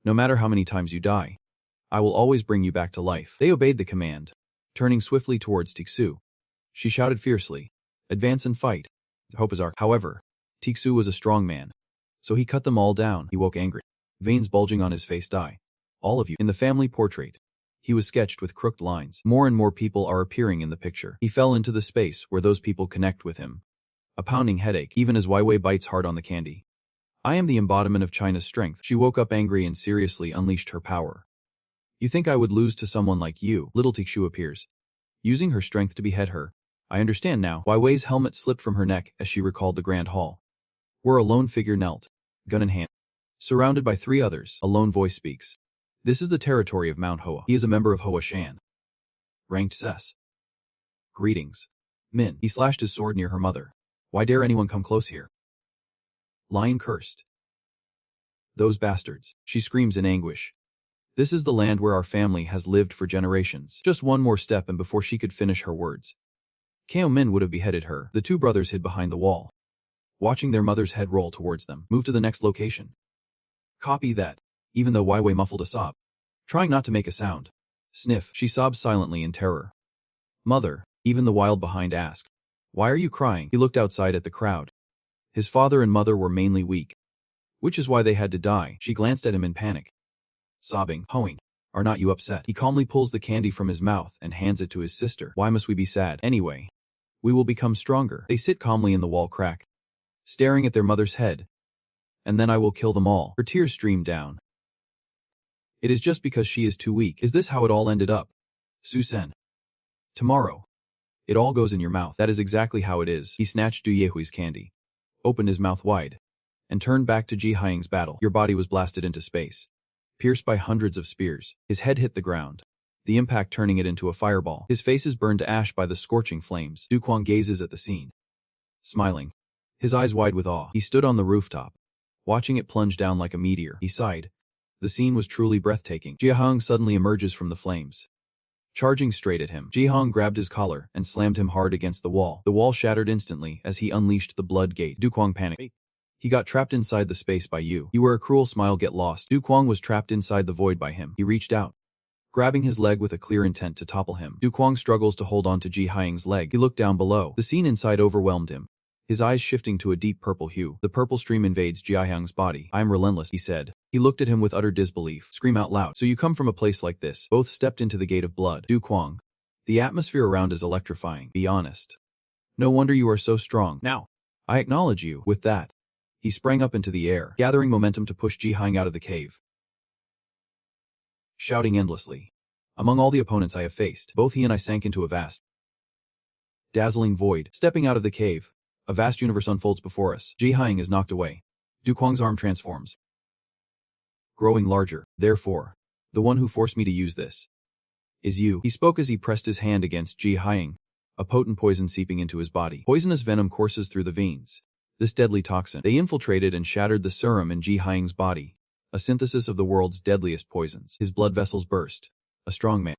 no matter how many times you die, I will always bring you back to life. They obeyed the command, turning swiftly towards Tiksu. She shouted fiercely, advance and fight. Hope is our. However, Tiksu was a strong man, so he cut them all down. He woke angry, veins bulging on his face. Die. All of you. In the family portrait, he was sketched with crooked lines. More and more people are appearing in the picture. He fell into the space where those people connect with him. A pounding headache, even as Waiwei bites hard on the candy. I am the embodiment of China's strength. She woke up angry and seriously unleashed her power. You think I would lose to someone like you? Little Tikshu appears, using her strength to behead her. I understand now. Waiwei's helmet slipped from her neck as she recalled the grand hall, where a lone figure knelt, gun in hand, surrounded by 3 others. A lone voice speaks. This is the territory of Mount Hoa. He is a member of Hoa Shan. Ranked Cess. Greetings. Min. He slashed his sword near her mother. Why dare anyone come close here? Lion cursed. Those bastards. She screams in anguish. This is the land where our family has lived for generations. Just one more step and before she could finish her words, Kao Min would have beheaded her. The 2 brothers hid behind the wall, watching their mother's head roll towards them. Move to the next location. Copy that. Even though Waiwei muffled a sob, trying not to make a sound. Sniff. She sobbed silently in terror. Mother. Even the wild behind asked. Why are you crying? He looked outside at the crowd. His father and mother were mainly weak, which is why they had to die. She glanced at him in panic, sobbing. Hoeing. Are not you upset? He calmly pulls the candy from his mouth and hands it to his sister. Why must we be sad? Anyway, we will become stronger. They sit calmly in the wall crack, staring at their mother's head. And then I will kill them all. Her tears streamed down. It is just because she is too weak. Is this how it all ended up? Su-sen. Tomorrow. It all goes in your mouth. That is exactly how it is. He snatched Du Yehui's candy, opened his mouth wide, and turned back to Ji Haiying's battle. Your body was blasted into space, pierced by hundreds of spears. His head hit the ground, the impact turning it into a fireball. His face is burned to ash by the scorching flames. Du Kuang gazes at the scene, smiling, his eyes wide with awe. He stood on the rooftop, watching it plunge down like a meteor. He sighed. The scene was truly breathtaking. Ji Haiying suddenly emerges from the flames, charging straight at him. Ji Haiying grabbed his collar and slammed him hard against the wall. The wall shattered instantly as he unleashed the blood gate. Du Kuang panicked. He got trapped inside the space by you. You were a cruel smile. Get lost. Du Kuang was trapped inside the void by him. He reached out, grabbing his leg with a clear intent to topple him. Du Kuang struggles to hold on to Ji Haiying's leg. He looked down below. The scene inside overwhelmed him, his eyes shifting to a deep purple hue. The purple stream invades Ji Haiying's body. I am relentless, he said. He looked at him with utter disbelief. Scream out loud. So you come from a place like this? Both stepped into the gate of blood. Du Kuang. The atmosphere around is electrifying. Be honest. No wonder you are so strong. Now, I acknowledge you. With that, he sprang up into the air, gathering momentum to push Ji Haiying out of the cave, shouting endlessly. Among all the opponents I have faced, both he and I sank into a vast, dazzling void. Stepping out of the cave, a vast universe unfolds before us. Ji Haiying is knocked away. Du Kuang's arm transforms, growing larger. Therefore, the one who forced me to use this is you. He spoke as he pressed his hand against Ji Haiying, a potent poison seeping into his body. Poisonous venom courses through the veins. This deadly toxin. They infiltrated and shattered the serum in Ji Haiying's body, a synthesis of the world's deadliest poisons. His blood vessels burst. A strong man,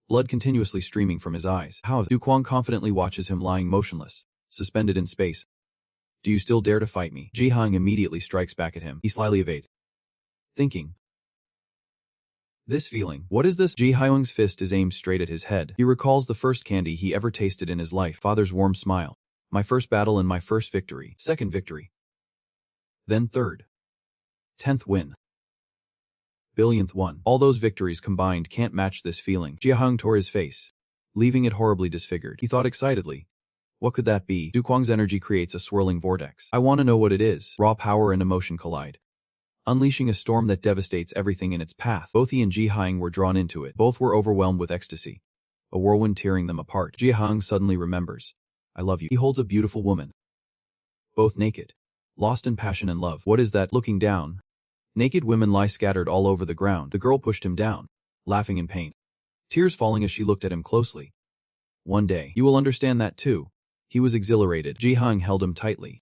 blood continuously streaming from his eyes. How? Du Kuang confidently watches him lying motionless, suspended in space. Do you still dare to fight me? Ji Hang immediately strikes back at him. He slyly evades. Thinking. This feeling. What is this? Ji Hyung's fist is aimed straight at his head. He recalls the first candy he ever tasted in his life. Father's warm smile. My first battle and my first victory. Second victory. Then third. 10th win. Billionth one. All those victories combined can't match this feeling. Ji Hyung tore his face, leaving it horribly disfigured. He thought excitedly. What could that be? Du Kuang's energy creates a swirling vortex. I want to know what it is. Raw power and emotion collide, unleashing a storm that devastates everything in its path. Both he and Ji Hyung were drawn into it. Both were overwhelmed with ecstasy, a whirlwind tearing them apart. Ji Hyung suddenly remembers. I love you. He holds a beautiful woman, both naked, lost in passion and love. What is that? Looking down, naked women lie scattered all over the ground. The girl pushed him down, laughing in pain, tears falling as she looked at him closely. One day, you will understand that too. He was exhilarated. Ji Hyung held him tightly,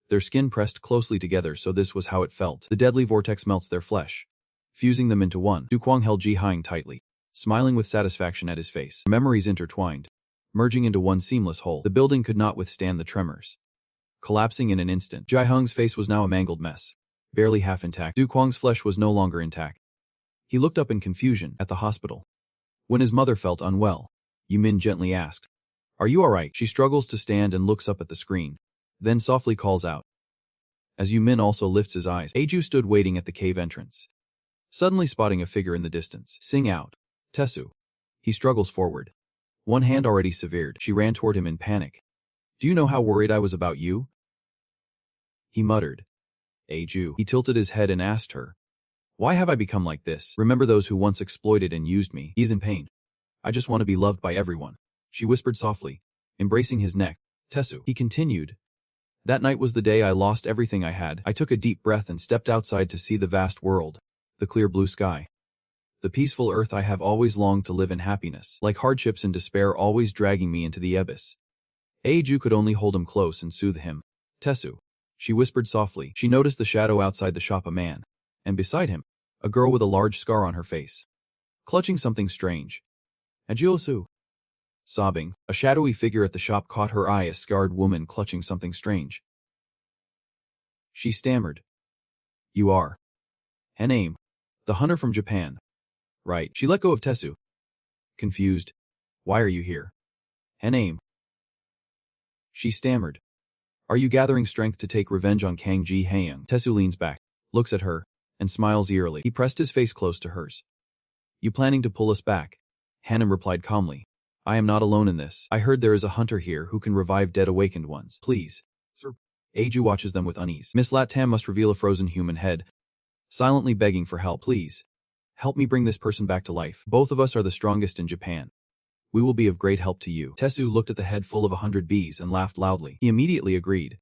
their skin pressed closely together, so this was how it felt. The deadly vortex melts their flesh, fusing them into one. Du Kuang held Ji Hyung tightly, smiling with satisfaction at his face. Memories intertwined, merging into one seamless whole. The building could not withstand the tremors, collapsing in an instant. Ji Hyung's face was now a mangled mess, barely half intact. Du Kuang's flesh was no longer intact. He looked up in confusion. At the hospital, when his mother felt unwell, Yu Min gently asked, Are you alright? She struggles to stand and looks up at the screen, then softly calls out. As Yu Min also lifts his eyes, Aiju stood waiting at the cave entrance, suddenly spotting a figure in the distance. Sing out. Tesu. He struggles forward, one hand already severed. She ran toward him in panic. Do you know how worried I was about you? He muttered. Aiju. He tilted his head and asked her, Why have I become like this? Remember those who once exploited and used me? He's in pain. I just want to be loved by everyone. She whispered softly, embracing his neck. Tesu. He continued. That night was the day I lost everything I had. I took a deep breath and stepped outside to see the vast world, the clear blue sky, the peaceful earth. I have always longed to live in happiness, like hardships and despair always dragging me into the abyss. Aiju could only hold him close and soothe him. Tesu. She whispered softly. She noticed the shadow outside the shop, a man, and beside him, a girl with a large scar on her face, clutching something strange. Ajiosu. Sobbing, a shadowy figure at the shop caught her eye, a scarred woman clutching something strange. She stammered. You are Hanaim, the hunter from Japan. Right. She let go of Tesu, confused. Why are you here? Hanaim. She stammered. Are you gathering strength to take revenge on Kang Ji Hyung? Tesu leans back, looks at her, and smiles eerily. He pressed his face close to hers. You planning to pull us back? Hanaim replied calmly. I am not alone in this. I heard there is a hunter here who can revive dead awakened ones. Please. Sir. Aiju watches them with unease. Miss Latam must reveal a frozen human head, silently begging for help. Please. Help me bring this person back to life. Both of us are the strongest in Japan. We will be of great help to you. Tesu looked at the head full of 100 bees and laughed loudly. He immediately agreed.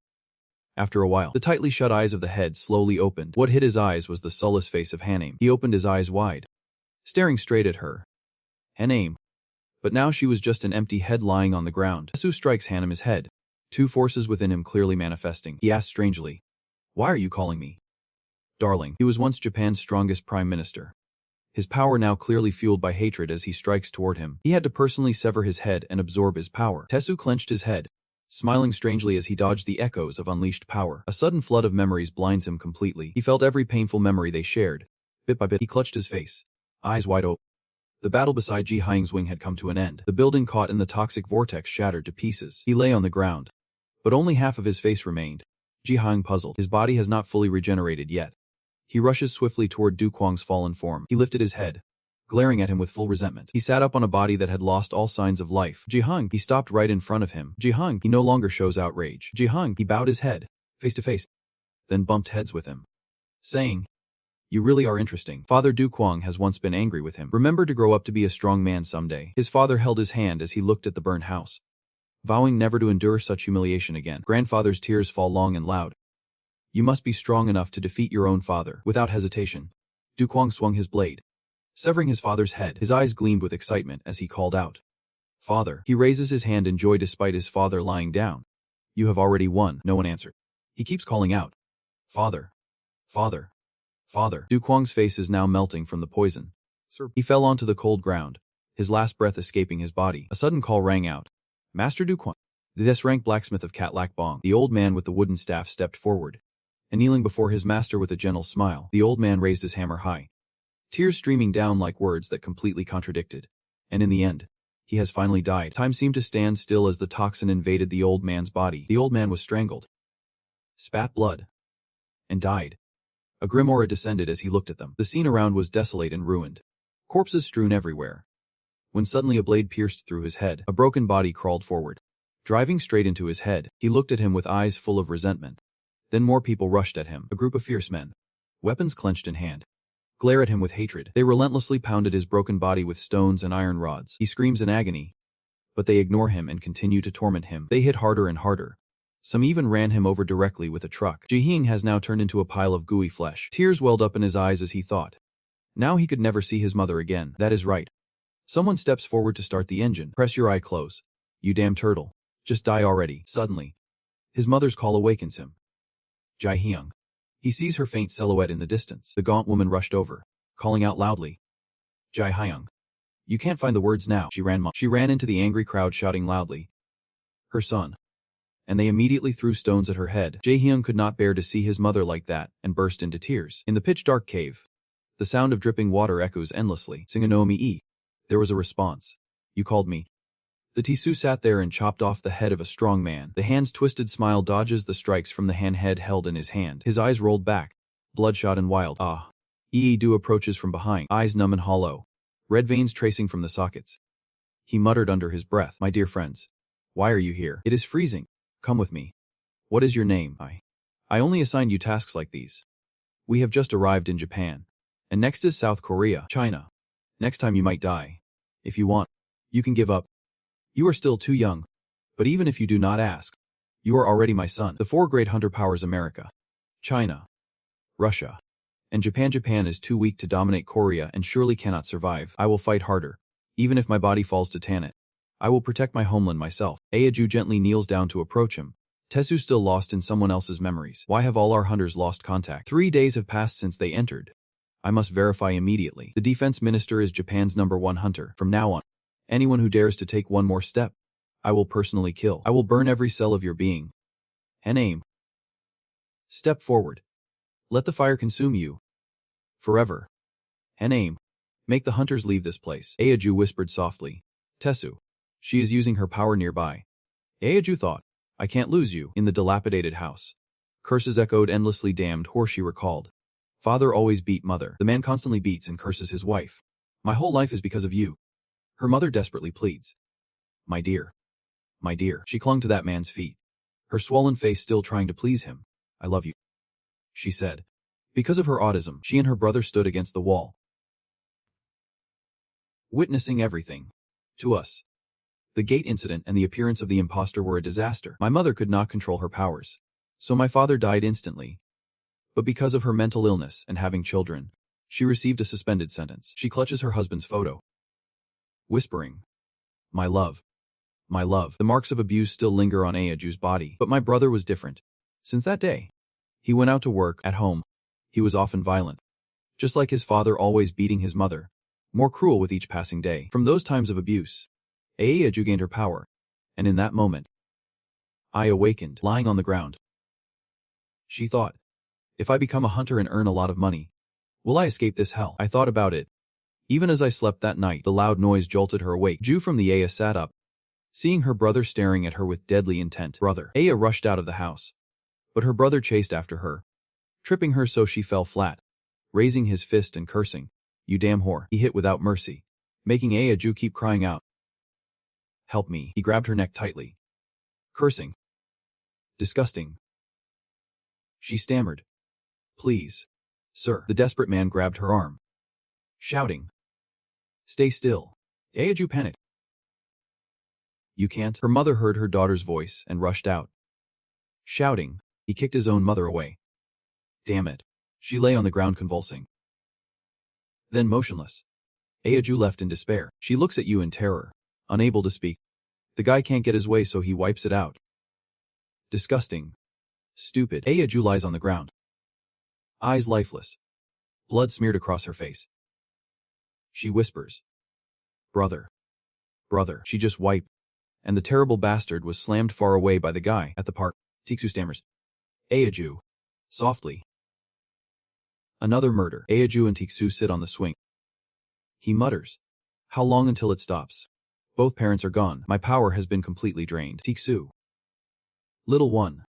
After a while, the tightly shut eyes of the head slowly opened. What hit his eyes was the soulless face of Hanaim. He opened his eyes wide, staring straight at her. Hanaim. But now she was just an empty head lying on the ground. Tesu strikes Hanaim's head, two forces within him clearly manifesting. He asked strangely, Why are you calling me darling? He was once Japan's strongest prime minister, his power now clearly fueled by hatred. As he strikes toward him, he had to personally sever his head and absorb his power. Tesu clenched his head, smiling strangely as he dodged the echoes of unleashed power. A sudden flood of memories blinds him completely. He felt every painful memory they shared. Bit by bit, he clutched his face, eyes wide open. The battle beside Ji Hyung's wing had come to an end. The building caught in the toxic vortex shattered to pieces. He lay on the ground, but only half of his face remained. Ji Hyung puzzled. His body has not fully regenerated yet. He rushes swiftly toward Du Kuang's fallen form. He lifted his head, glaring at him with full resentment. He sat up on a body that had lost all signs of life. Ji Hyung. He stopped right in front of him. Ji Hyung. He no longer shows outrage. Ji Hyung. He bowed his head, face to face, then bumped heads with him, saying, You really are interesting. Father Du Kuang has once been angry with him. Remember to grow up to be a strong man someday. His father held his hand as he looked at the burned house, vowing never to endure such humiliation again. Grandfather's tears fall long and loud. You must be strong enough to defeat your own father. Without hesitation, Du Kuang swung his blade, severing his father's head. His eyes gleamed with excitement as he called out, Father. He raises his hand in joy despite his father lying down. You have already won. No one answered. He keeps calling out, Father. Father. Father. Du Kuang's face is now melting from the poison. Sir. He fell onto the cold ground, his last breath escaping his body. A sudden call rang out. Master Duquan. The sssrank blacksmith of Catlak Bong. The old man with the wooden staff stepped forward. And kneeling before his master with a gentle smile, the old man raised his hammer high. Tears streaming down like words that completely contradicted. And in the end, he has finally died. Time seemed to stand still as the toxin invaded the old man's body. The old man was strangled, spat blood, and died. A grim aura descended as he looked at them. The scene around was desolate and ruined. Corpses strewn everywhere. When suddenly a blade pierced through his head, a broken body crawled forward. Driving straight into his head, he looked at him with eyes full of resentment. Then more people rushed at him, a group of fierce men, weapons clenched in hand. Glare at him with hatred. They relentlessly pounded his broken body with stones and iron rods. He screams in agony. But they ignore him and continue to torment him. They hit harder and harder. Some even ran him over directly with a truck. Ji-Hing has now turned into a pile of gooey flesh. Tears welled up in his eyes as he thought. Now he could never see his mother again. That is right. Someone steps forward to start the engine. Press your eye close. You damn turtle. Just die already. Suddenly, his mother's call awakens him. Ji-Hyung. He sees her faint silhouette in the distance. The gaunt woman rushed over, calling out loudly. Ji-Hyung. You can't find the words now. She ran into the angry crowd shouting loudly. Her son. And they immediately threw stones at her head. Ji-Hyung could not bear to see his mother like that and burst into tears. In the pitch-dark cave, the sound of dripping water echoes endlessly. Singanomi-e. There was a response. You called me. The Tisu sat there and chopped off the head of a strong man. The hand's twisted smile dodges the strikes from the head held in his hand. His eyes rolled back, bloodshot and wild. Ah. Ee-Do approaches from behind, eyes numb and hollow, red veins tracing from the sockets. He muttered under his breath, My dear friends, why are you here? It is freezing. Come with me. What is your name? I only assigned you tasks like these. We have just arrived in Japan. And next is South Korea, China. Next time you might die. If you want, you can give up. You are still too young. But even if you do not ask, you are already my son. The four great hunter powers America, China, Russia, and Japan. Japan is too weak to dominate Korea and surely cannot survive. I will fight harder, even if my body falls to Tanit. I will protect my homeland myself. Aeju gently kneels down to approach him. Tesu still lost in someone else's memories. Why have all our hunters lost contact? 3 days have passed since they entered. I must verify immediately. The defense minister is Japan's #1 hunter. From now on, anyone who dares to take one more step, I will personally kill. I will burn every cell of your being. And aim. Step forward. Let the fire consume you. Forever. And aim. Make the hunters leave this place. Aeju whispered softly. Tesu. She is using her power nearby. Aeju thought. I can't lose you. In the dilapidated house. Curses echoed endlessly. Damned whore, she recalled. Father always beat mother. The man constantly beats and curses his wife. My whole life is because of you. Her mother desperately pleads. My dear. My dear. She clung to that man's feet, her swollen face still trying to please him. I love you, she said. Because of her autism, she and her brother stood against the wall, witnessing everything. To us, the gate incident and the appearance of the imposter were a disaster. My mother could not control her powers, so my father died instantly. But because of her mental illness and having children, she received a suspended sentence. She clutches her husband's photo, whispering, My love. My love. The marks of abuse still linger on Aeju's body, but my brother was different. Since that day, he went out to work. At home, he was often violent, just like his father, always beating his mother, more cruel with each passing day. From those times of abuse, Aeju gained her power, and in that moment, I awakened, lying on the ground. She thought, if I become a hunter and earn a lot of money, will I escape this hell? I thought about it. Even as I slept that night, the loud noise jolted her awake. Ju from the Aya sat up, seeing her brother staring at her with deadly intent. Brother. Aya rushed out of the house, but her brother chased after her, tripping her so she fell flat, raising his fist and cursing. You damn whore. He hit without mercy, making Aeju keep crying out. Help me. He grabbed her neck tightly, cursing. Disgusting. She stammered. Please, sir. The desperate man grabbed her arm, shouting. Stay still. Aeju panicked. You can't. Her mother heard her daughter's voice and rushed out, shouting. He kicked his own mother away. Damn it. She lay on the ground convulsing, then motionless. Aeju left in despair. She looks at you in terror, unable to speak. The guy can't get his way, so he wipes it out. Disgusting. Stupid. Aeju lies on the ground, eyes lifeless, blood smeared across her face. She whispers. Brother. Brother. She just wiped. And the terrible bastard was slammed far away by the guy at the park. Tiksu stammers. Aiju. Softly. Another murder. Aiju and Tiksu sit on the swing. He mutters. How long until it stops? Both parents are gone. My power has been completely drained. Tiksu. Little one.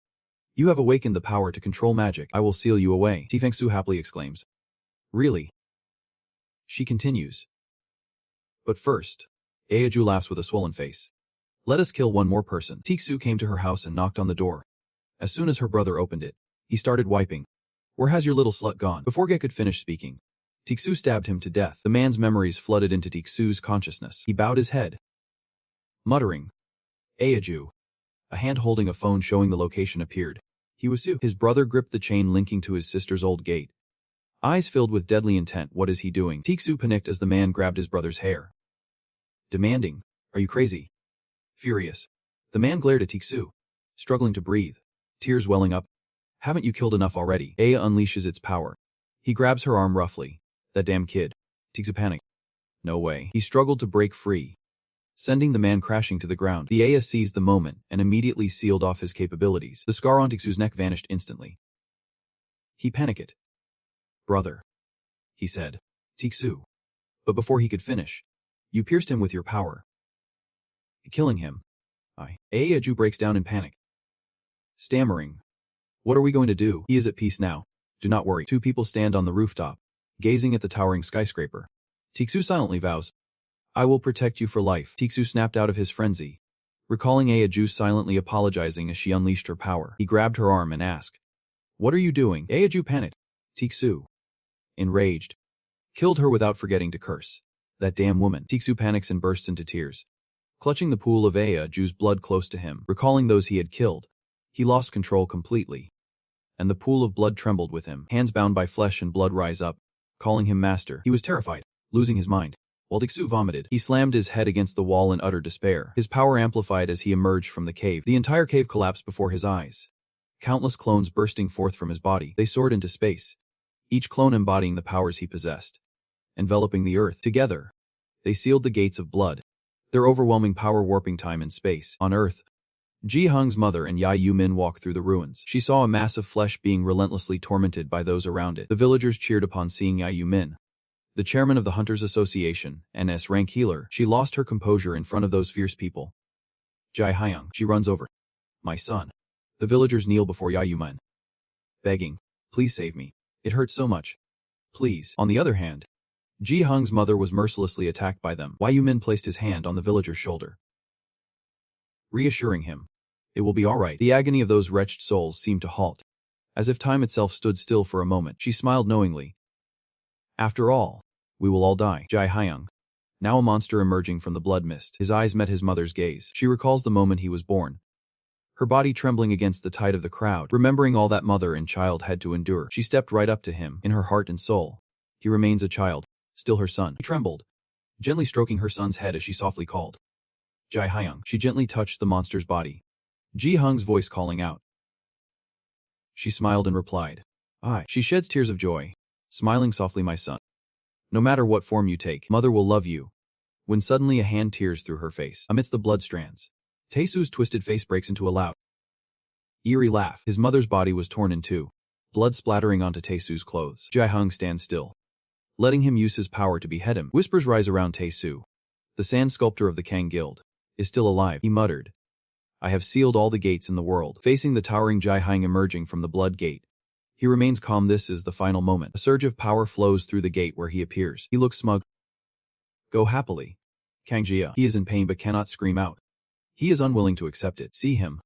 You have awakened the power to control magic. I will seal you away. Tifengsu happily exclaims. Really? She continues. But first. Aiju laughs with a swollen face. Let us kill one more person. Tiksu came to her house and knocked on the door. As soon as her brother opened it, he started wiping. Where has your little slut gone? Before Ge could finish speaking, Tiksu stabbed him to death. The man's memories flooded into Tiksu's consciousness. He bowed his head, muttering, Aiju. A hand holding a phone showing the location appeared. He was Su. His brother gripped the chain linking to his sister's old gate. Eyes filled with deadly intent. What is he doing? Tiksu panicked as the man grabbed his brother's hair. Demanding, are you crazy? Furious, the man glared at Tiksu, struggling to breathe, tears welling up. Haven't you killed enough already? Aya unleashes its power. He grabs her arm roughly. That damn kid. Tiksu panicked. No way. He struggled to break free, sending the man crashing to the ground. The Aya seized the moment and immediately sealed off his capabilities. The scar on Tiksu's neck vanished instantly. He panicked. Brother, he said. Tiksu. But before he could finish, you pierced him with your power, killing him. Aiju breaks down in panic, stammering. What are we going to do? He is at peace now. Do not worry. Two people stand on the rooftop, gazing at the towering skyscraper. Tiksu silently vows, I will protect you for life. Tiksu snapped out of his frenzy, recalling Aiju silently apologizing as she unleashed her power. He grabbed her arm and asked, what are you doing? Aiju panicked. Tiksu, enraged, killed her without forgetting to curse. That damn woman. Tiksu panics and bursts into tears, clutching the pool of Aju's blood close to him. Recalling those he had killed, he lost control completely, and the pool of blood trembled with him. Hands bound by flesh and blood rise up, calling him master. He was terrified, losing his mind. While Tiksu vomited, he slammed his head against the wall in utter despair. His power amplified as he emerged from the cave. The entire cave collapsed before his eyes. Countless clones bursting forth from his body. They soared into space, each clone embodying the powers he possessed. Enveloping the earth. Together, they sealed the gates of blood, their overwhelming power warping time and space. On Earth, Ji Hung's mother and Ya Yumin walked through the ruins. She saw a mass of flesh being relentlessly tormented by those around it. The villagers cheered upon seeing Ya Yumin, the chairman of the Hunters Association, and sssrank healer. She lost her composure in front of those fierce people. Jai Hyung. She runs over. My son. The villagers kneel before Ya Yumin, begging, please save me. It hurts so much. Please. On the other hand, Ji Hung's mother was mercilessly attacked by them. Ya Yumin placed his hand on the villager's shoulder, reassuring him, it will be all right. The agony of those wretched souls seemed to halt, as if time itself stood still for a moment. She smiled knowingly. After all, we will all die. Jai Hyung, now a monster emerging from the blood mist. His eyes met his mother's gaze. She recalls the moment he was born, her body trembling against the tide of the crowd. Remembering all that mother and child had to endure, she stepped right up to him. In her heart and soul, he remains a child, still her son. He trembled, gently stroking her son's head as she softly called, Jai Hyung. She gently touched the monster's body, Ji Hung's voice calling out. She smiled and replied, I. She sheds tears of joy, smiling softly, my son. No matter what form you take, mother will love you. When suddenly a hand tears through her face. Amidst the blood strands, Taesu's twisted face breaks into a loud, eerie laugh. His mother's body was torn in two, blood splattering onto Taesu's clothes. Jai Hung stands still, letting him use his power to behead him. Whispers rise around Taesu. The sand sculptor of the Kang Guild is still alive. He muttered, I have sealed all the gates in the world. Facing the towering Jai Hung emerging from the blood gate, he remains calm. This is the final moment. A surge of power flows through the gate where he appears. He looks smug. Go happily. Kang Jia. He is in pain but cannot scream out. He is unwilling to accept it. See him.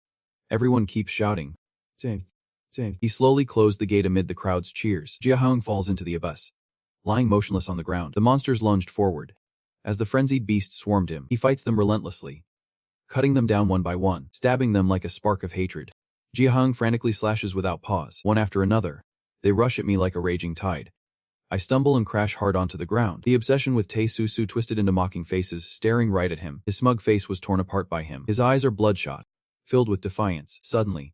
Everyone keeps shouting. Save. Save. He slowly closed the gate amid the crowd's cheers. Jia Hung falls into the abyss, lying motionless on the ground. The monsters lunged forward. As the frenzied beasts swarmed him, he fights them relentlessly, cutting them down one by one, stabbing them like a spark of hatred. Jia Hung frantically slashes without pause. One after another, they rush at me like a raging tide. I stumble and crash hard onto the ground. The obsession with Tae-Su twisted into mocking faces, staring right at him. His smug face was torn apart by him. His eyes are bloodshot, filled with defiance. Suddenly,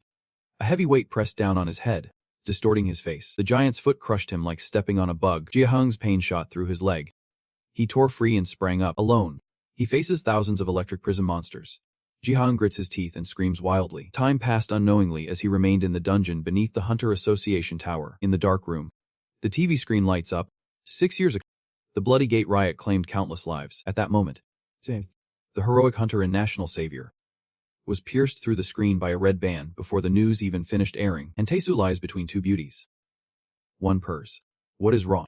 a heavy weight pressed down on his head, distorting his face. The giant's foot crushed him like stepping on a bug. Jia Hung's pain shot through his leg. He tore free and sprang up, alone, He faces thousands of electric prison monsters. Ji-hang grits his teeth and screams wildly. Time passed unknowingly as he remained in the dungeon beneath the Hunter Association Tower. In the dark room, the TV screen lights up. 6 years ago, the Bloody Gate riot claimed countless lives. At that moment, the heroic hunter and national savior was pierced through the screen by a red band before the news even finished airing, and Taesu lies between two beauties. One purrs. What is wrong?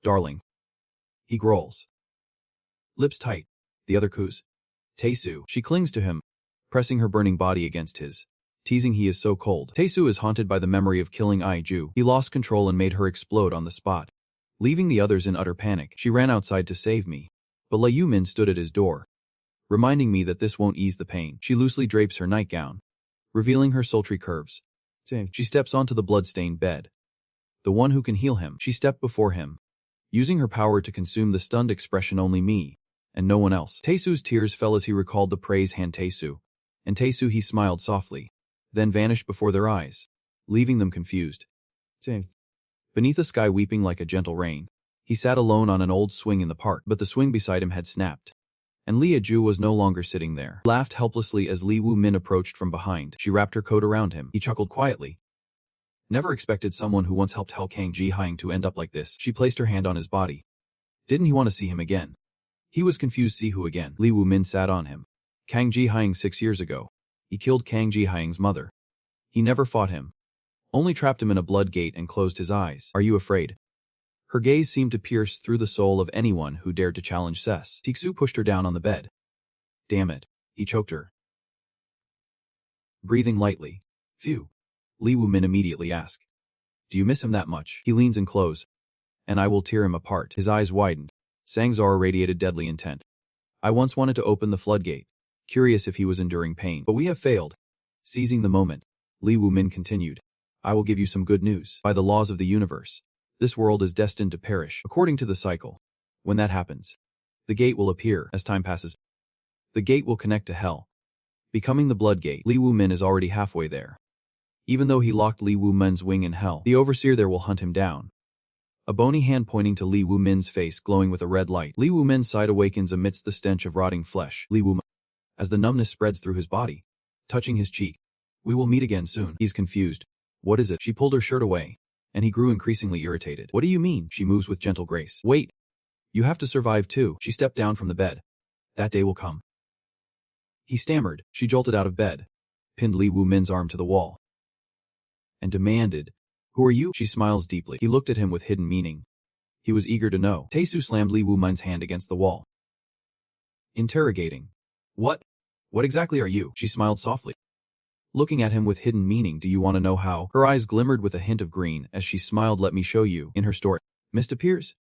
Darling. He growls. Lips tight. The other coos. Taesu. She clings to him, pressing her burning body against his, teasing he is so cold. Taesu is haunted by the memory of killing Ai-ju. He lost control and made her explode on the spot. Leaving the others in utter panic, she ran outside to save me. But Le Yu-min stood at his door, reminding me that this won't ease the pain. She loosely drapes her nightgown, revealing her sultry curves. She steps onto the blood-stained bed. The one who can heal him. She stepped before him, using her power to consume the stunned expression only me, and no one else. Taesu's tears fell as he recalled the praise Han Taesu, and Taesu he smiled softly, then vanished before their eyes, leaving them confused. Beneath a sky weeping like a gentle rain, he sat alone on an old swing in the park, but the swing beside him had snapped, and Lia Ju was no longer sitting there. He laughed helplessly as Li Wu-min approached from behind. She wrapped her coat around him. He chuckled quietly. Never expected someone who once helped Hell Kang Ji-hyang to end up like this. She placed her hand on his body. Didn't he want to see him again? He was confused. See who again? Li Wu-min sat on him. Kang Ji-hyang 6 years ago. He killed Kang Ji-hyang's mother. He never fought him. Only trapped him in a blood gate and closed his eyes. Are you afraid? Her gaze seemed to pierce through the soul of anyone who dared to challenge Cess. Tiksu pushed her down on the bed. Damn it. He choked her. Breathing lightly. Phew. Li Wu-min immediately asked. Do you miss him that much? He leans in close. And I will tear him apart. His eyes widened. Sangzar radiated deadly intent. I once wanted to open the floodgate, curious if he was enduring pain. But we have failed. Seizing the moment, Li Wu-min continued. I will give you some good news. By the laws of the universe, this world is destined to perish, according to the cycle. When that happens, the gate will appear. As time passes, the gate will connect to hell, becoming the blood gate. Li Wu-min is already halfway there. Even though he locked Li Wu-min's wing in hell, the overseer there will hunt him down. A bony hand pointing to Li Wu-min's face glowing with a red light. Li Wu-min's sight awakens amidst the stench of rotting flesh. Li Wu-min, as the numbness spreads through his body, touching his cheek. We will meet again soon. He's confused. What is it? She pulled her shirt away, and he grew increasingly irritated. What do you mean? She moves with gentle grace. Wait. You have to survive too. She stepped down from the bed. That day will come. He stammered. She jolted out of bed, pinned Li Wu-min's arm to the wall, and demanded, Who are you? She smiles deeply. He looked at him with hidden meaning. He was eager to know. Taesu slammed Li Wu-min's hand against the wall, interrogating. What? What exactly are you? She smiled softly, looking at him with hidden meaning. Do you want to know how? Her eyes glimmered with a hint of green as she smiled. Let me show you. In her story, Mist appears,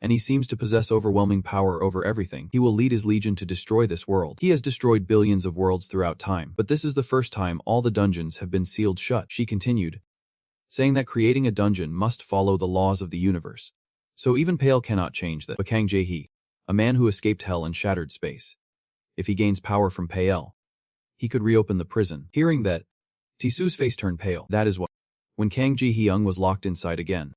and he seems to possess overwhelming power over everything. He will lead his legion to destroy this world. He has destroyed billions of worlds throughout time, but this is the first time all the dungeons have been sealed shut. She continued, saying that creating a dungeon must follow the laws of the universe. So even Pale cannot change that. But Kang Jae-hee, a man who escaped hell and shattered space, if he gains power from Pale, he could reopen the prison. Hearing that, Tisu's face turned pale. That is why, when Kang Ji-hyung was locked inside again,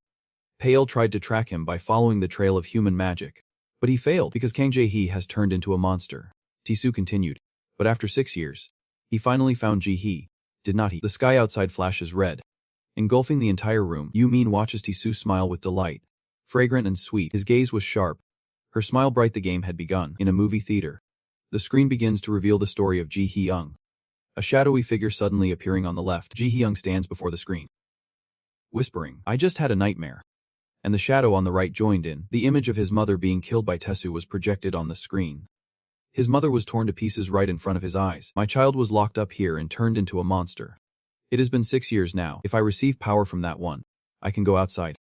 Pale tried to track him by following the trail of human magic. But he failed because Kang Jae-hee has turned into a monster. Tisu continued. But after 6 years, he finally found Ji-hee, did not he? The sky outside flashes red, engulfing the entire room. Yu-min watches Tisu smile with delight, fragrant and sweet. His gaze was sharp, her smile bright. The game had begun. In a movie theater, the screen begins to reveal the story of Ji-hyung, a shadowy figure suddenly appearing on the left. Ji-hyung stands before the screen, whispering, I just had a nightmare. And the shadow on the right joined in. The image of his mother being killed by Tesu was projected on the screen. His mother was torn to pieces right in front of his eyes. My child was locked up here and turned into a monster. It has been 6 years now. If I receive power from that one, I can go outside,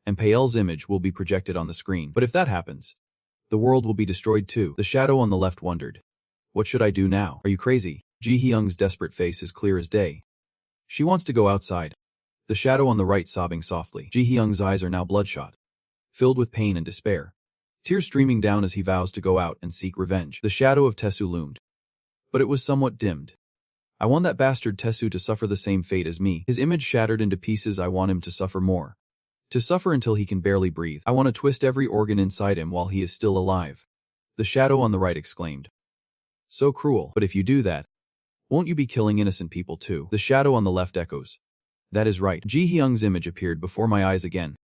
and Pael's image will be projected on the screen. But if that happens, the world will be destroyed too. The shadow on the left wondered, what should I do now? Are you crazy? Ji-hyung's desperate face is clear as day. She wants to go outside. The shadow on the right sobbing softly. Ji-hyung's eyes are now bloodshot, filled with pain and despair, tears streaming down as he vows to go out and seek revenge. The shadow of Tesu loomed, but it was somewhat dimmed. I want that bastard Tesu to suffer the same fate as me. His image shattered into pieces. I want him to suffer more. To suffer until he can barely breathe. I want to twist every organ inside him while he is still alive. The shadow on the right exclaimed. So cruel, but if you do that, won't you be killing innocent people too? The shadow on the left echoes. That is right. Ji Hyung's image appeared before my eyes again.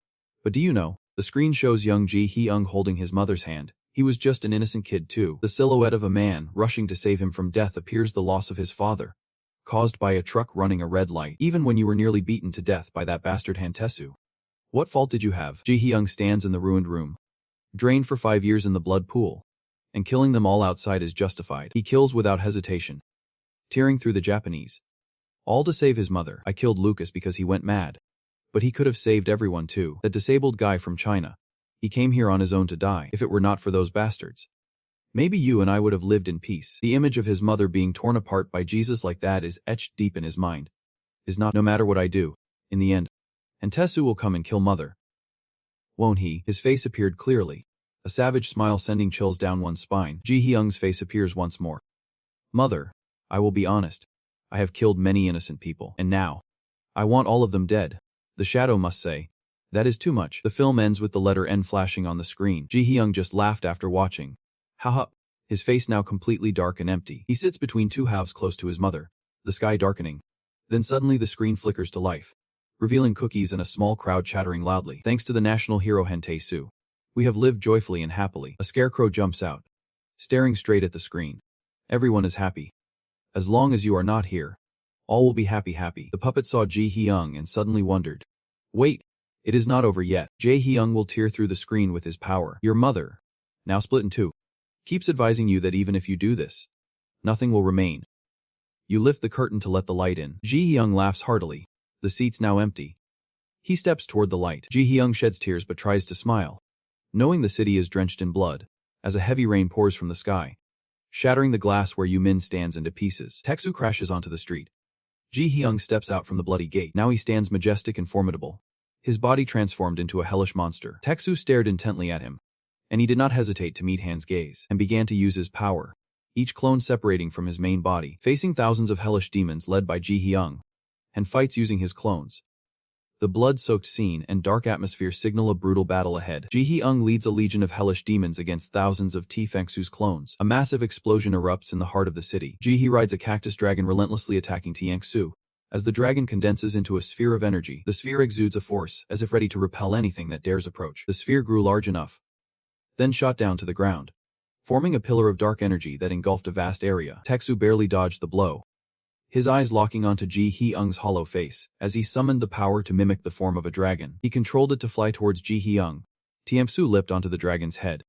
But do you know, the screen shows young Ji Hyung holding his mother's hand. He was just an innocent kid too. The silhouette of a man rushing to save him from death appears the loss of his father, caused by a truck running a red light, even when you were nearly beaten to death by that bastard Hantesu. What fault did you have? Ji Hyung stands in the ruined room, drained for 5 years in the blood pool, and killing them all outside is justified. He kills without hesitation, tearing through the Japanese. All to save his mother. I killed Lucas because he went mad. But he could have saved everyone too. That disabled guy from China. He came here on his own to die, if it were not for those bastards. Maybe you and I would have lived in peace. The image of his mother being torn apart by Jesus like that is etched deep in his mind. Is not, no matter what I do, in the end, Hantesu will come and kill mother. Won't he? His face appeared clearly, a savage smile sending chills down one's spine. Ji Hyung's face appears once more. Mother, I will be honest. I have killed many innocent people, and now, I want all of them dead. The shadow must say, that is too much. The film ends with the letter N flashing on the screen. Ji Hyung just laughed after watching. Haha. His face now completely dark and empty. He sits between two halves close to his mother, the sky darkening. Then suddenly the screen flickers to life, revealing cookies and a small crowd chattering loudly. Thanks to the national hero Hantesu, we have lived joyfully and happily. A scarecrow jumps out, staring straight at the screen. Everyone is happy. As long as you are not here, all will be happy. The puppet saw Ji Hyung and suddenly wondered. Wait, it is not over yet. Ji Hyung will tear through the screen with his power. Your mother, now split in two, keeps advising you that even if you do this, nothing will remain. You lift the curtain to let the light in. Ji Hyung laughs heartily. The seat's now empty. He steps toward the light. Ji Hyung sheds tears but tries to smile, knowing the city is drenched in blood, as a heavy rain pours from the sky, shattering the glass where Yumin stands into pieces. Teksu crashes onto the street. Ji Hyung steps out from the bloody gate. Now he stands majestic and formidable, his body transformed into a hellish monster. Teksu stared intently at him, and he did not hesitate to meet Han's gaze, and began to use his power, each clone separating from his main body, facing thousands of hellish demons led by Ji Hyung, and fights using his clones. The blood-soaked scene and dark atmosphere signal a brutal battle ahead. Ji Hyung leads a legion of hellish demons against thousands of Tfengsu's clones. A massive explosion erupts in the heart of the city. Ji He rides a cactus dragon relentlessly attacking Tfengsu. As the dragon condenses into a sphere of energy, the sphere exudes a force, as if ready to repel anything that dares approach. The sphere grew large enough, then shot down to the ground, forming a pillar of dark energy that engulfed a vast area. Teksu barely dodged the blow, his eyes locking onto Ji Hyung's hollow face, as he summoned the power to mimic the form of a dragon. He controlled it to fly towards Ji Hyung. Tfengsu leapt onto the dragon's head,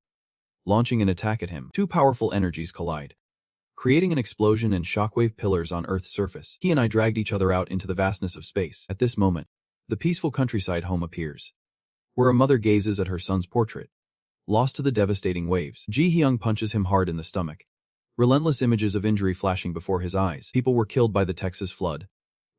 launching an attack at him. Two powerful energies collide, creating an explosion and shockwave pillars on Earth's surface. He and I dragged each other out into the vastness of space. At this moment, the peaceful countryside home appears, where a mother gazes at her son's portrait, lost to the devastating waves. Ji Hyung punches him hard in the stomach. Relentless images of injury flashing before his eyes. People were killed by the Texas flood,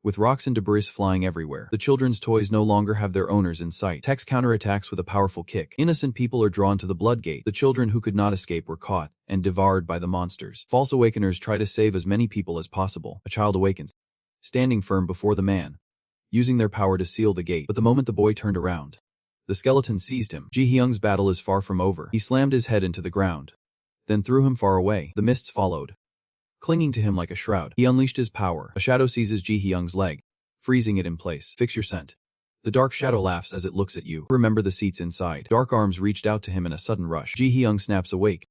with rocks and debris flying everywhere. The children's toys no longer have their owners in sight. Tex counterattacks with a powerful kick. Innocent people are drawn to the blood gate. The children who could not escape were caught and devoured by the monsters. False awakeners try to save as many people as possible. A child awakens, standing firm before the man, using their power to seal the gate. But the moment the boy turned around, the skeleton seized him. Ji Hyung's battle is far from over. He slammed his head into the ground, then threw him far away. The mists followed, clinging to him like a shroud. He unleashed his power. A shadow seizes Ji Hyung's leg, freezing it in place. Fix your scent. The dark shadow laughs as it looks at you. Remember the seats inside. Dark arms reached out to him in a sudden rush. Ji Hyung snaps awake.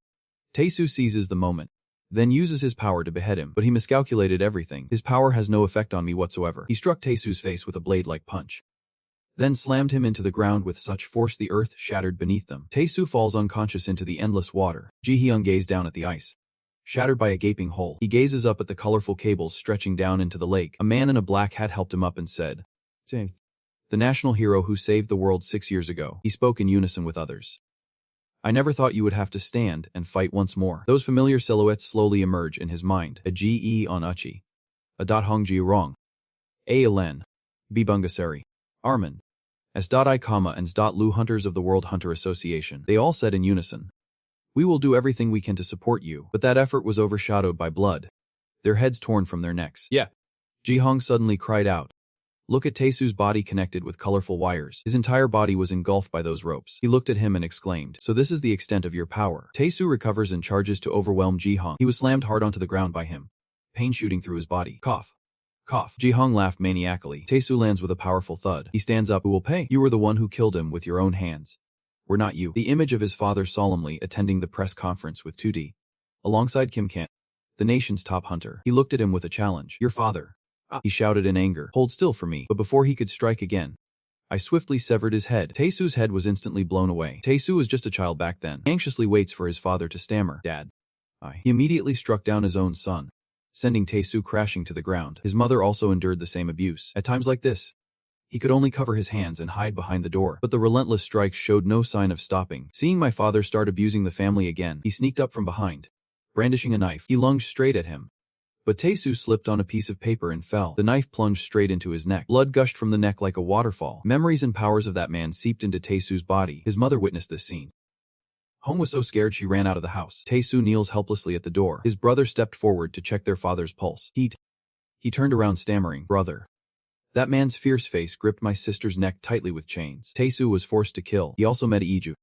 Taesu seizes the moment, then uses his power to behead him. But he miscalculated everything. His power has no effect on me whatsoever. He struck Taesu's face with a blade-like punch, then slammed him into the ground with such force the earth shattered beneath them. Taesu falls unconscious into the endless water. Ji Hyung gazed down at the ice, shattered by a gaping hole. He gazes up at the colorful cables stretching down into the lake. A man in a black hat helped him up and said, "Save the national hero who saved the world 6 years ago." He spoke in unison with others. "I never thought you would have to stand and fight once more." Those familiar silhouettes slowly emerge in his mind. A Ge on Uchi, a Hongji Rong, A Alen, B Bungasari, Armin, S.I, and S. Lu Hunters of the World Hunter Association. They all said in unison, "We will do everything we can to support you." But that effort was overshadowed by blood, their heads torn from their necks. "Yeah!" Ji Hong suddenly cried out, Look at Taesu's body connected with colorful wires. His entire body was engulfed by those ropes. He looked at him and exclaimed, "So this is the extent of your power." Taesu recovers and charges to overwhelm Ji-hong. He was slammed hard onto the ground by him, pain shooting through his body. Cough. Cough. Ji-hong laughed maniacally. Taesu lands with a powerful thud. He stands up. "Who will pay? You were the one who killed him with your own hands. We're not you." The image of his father solemnly attending the press conference with 2D. Alongside Kim Kan, the nation's top hunter. He looked at him with a challenge. "Your father." He shouted in anger. "Hold still for me." But before he could strike again, I swiftly severed his head. Taesu's head was instantly blown away. Taesu was just a child back then. He anxiously waits for his father to stammer, "Dad." He immediately struck down his own son, sending Taesu crashing to the ground. His mother also endured the same abuse. At times like this, he could only cover his hands and hide behind the door. But the relentless strikes showed no sign of stopping. Seeing my father start abusing the family again, he sneaked up from behind. Brandishing a knife, he lunged straight at him. But Taesu slipped on a piece of paper and fell. The knife plunged straight into his neck. Blood gushed from the neck like a waterfall. Memories and powers of that man seeped into Taesu's body. His mother witnessed this scene. Hong was so scared she ran out of the house. Taesu kneels helplessly at the door. His brother stepped forward to check their father's pulse. He turned around stammering, "Brother." That man's fierce face gripped my sister's neck tightly with chains. Taesu was forced to kill. He also met Iju.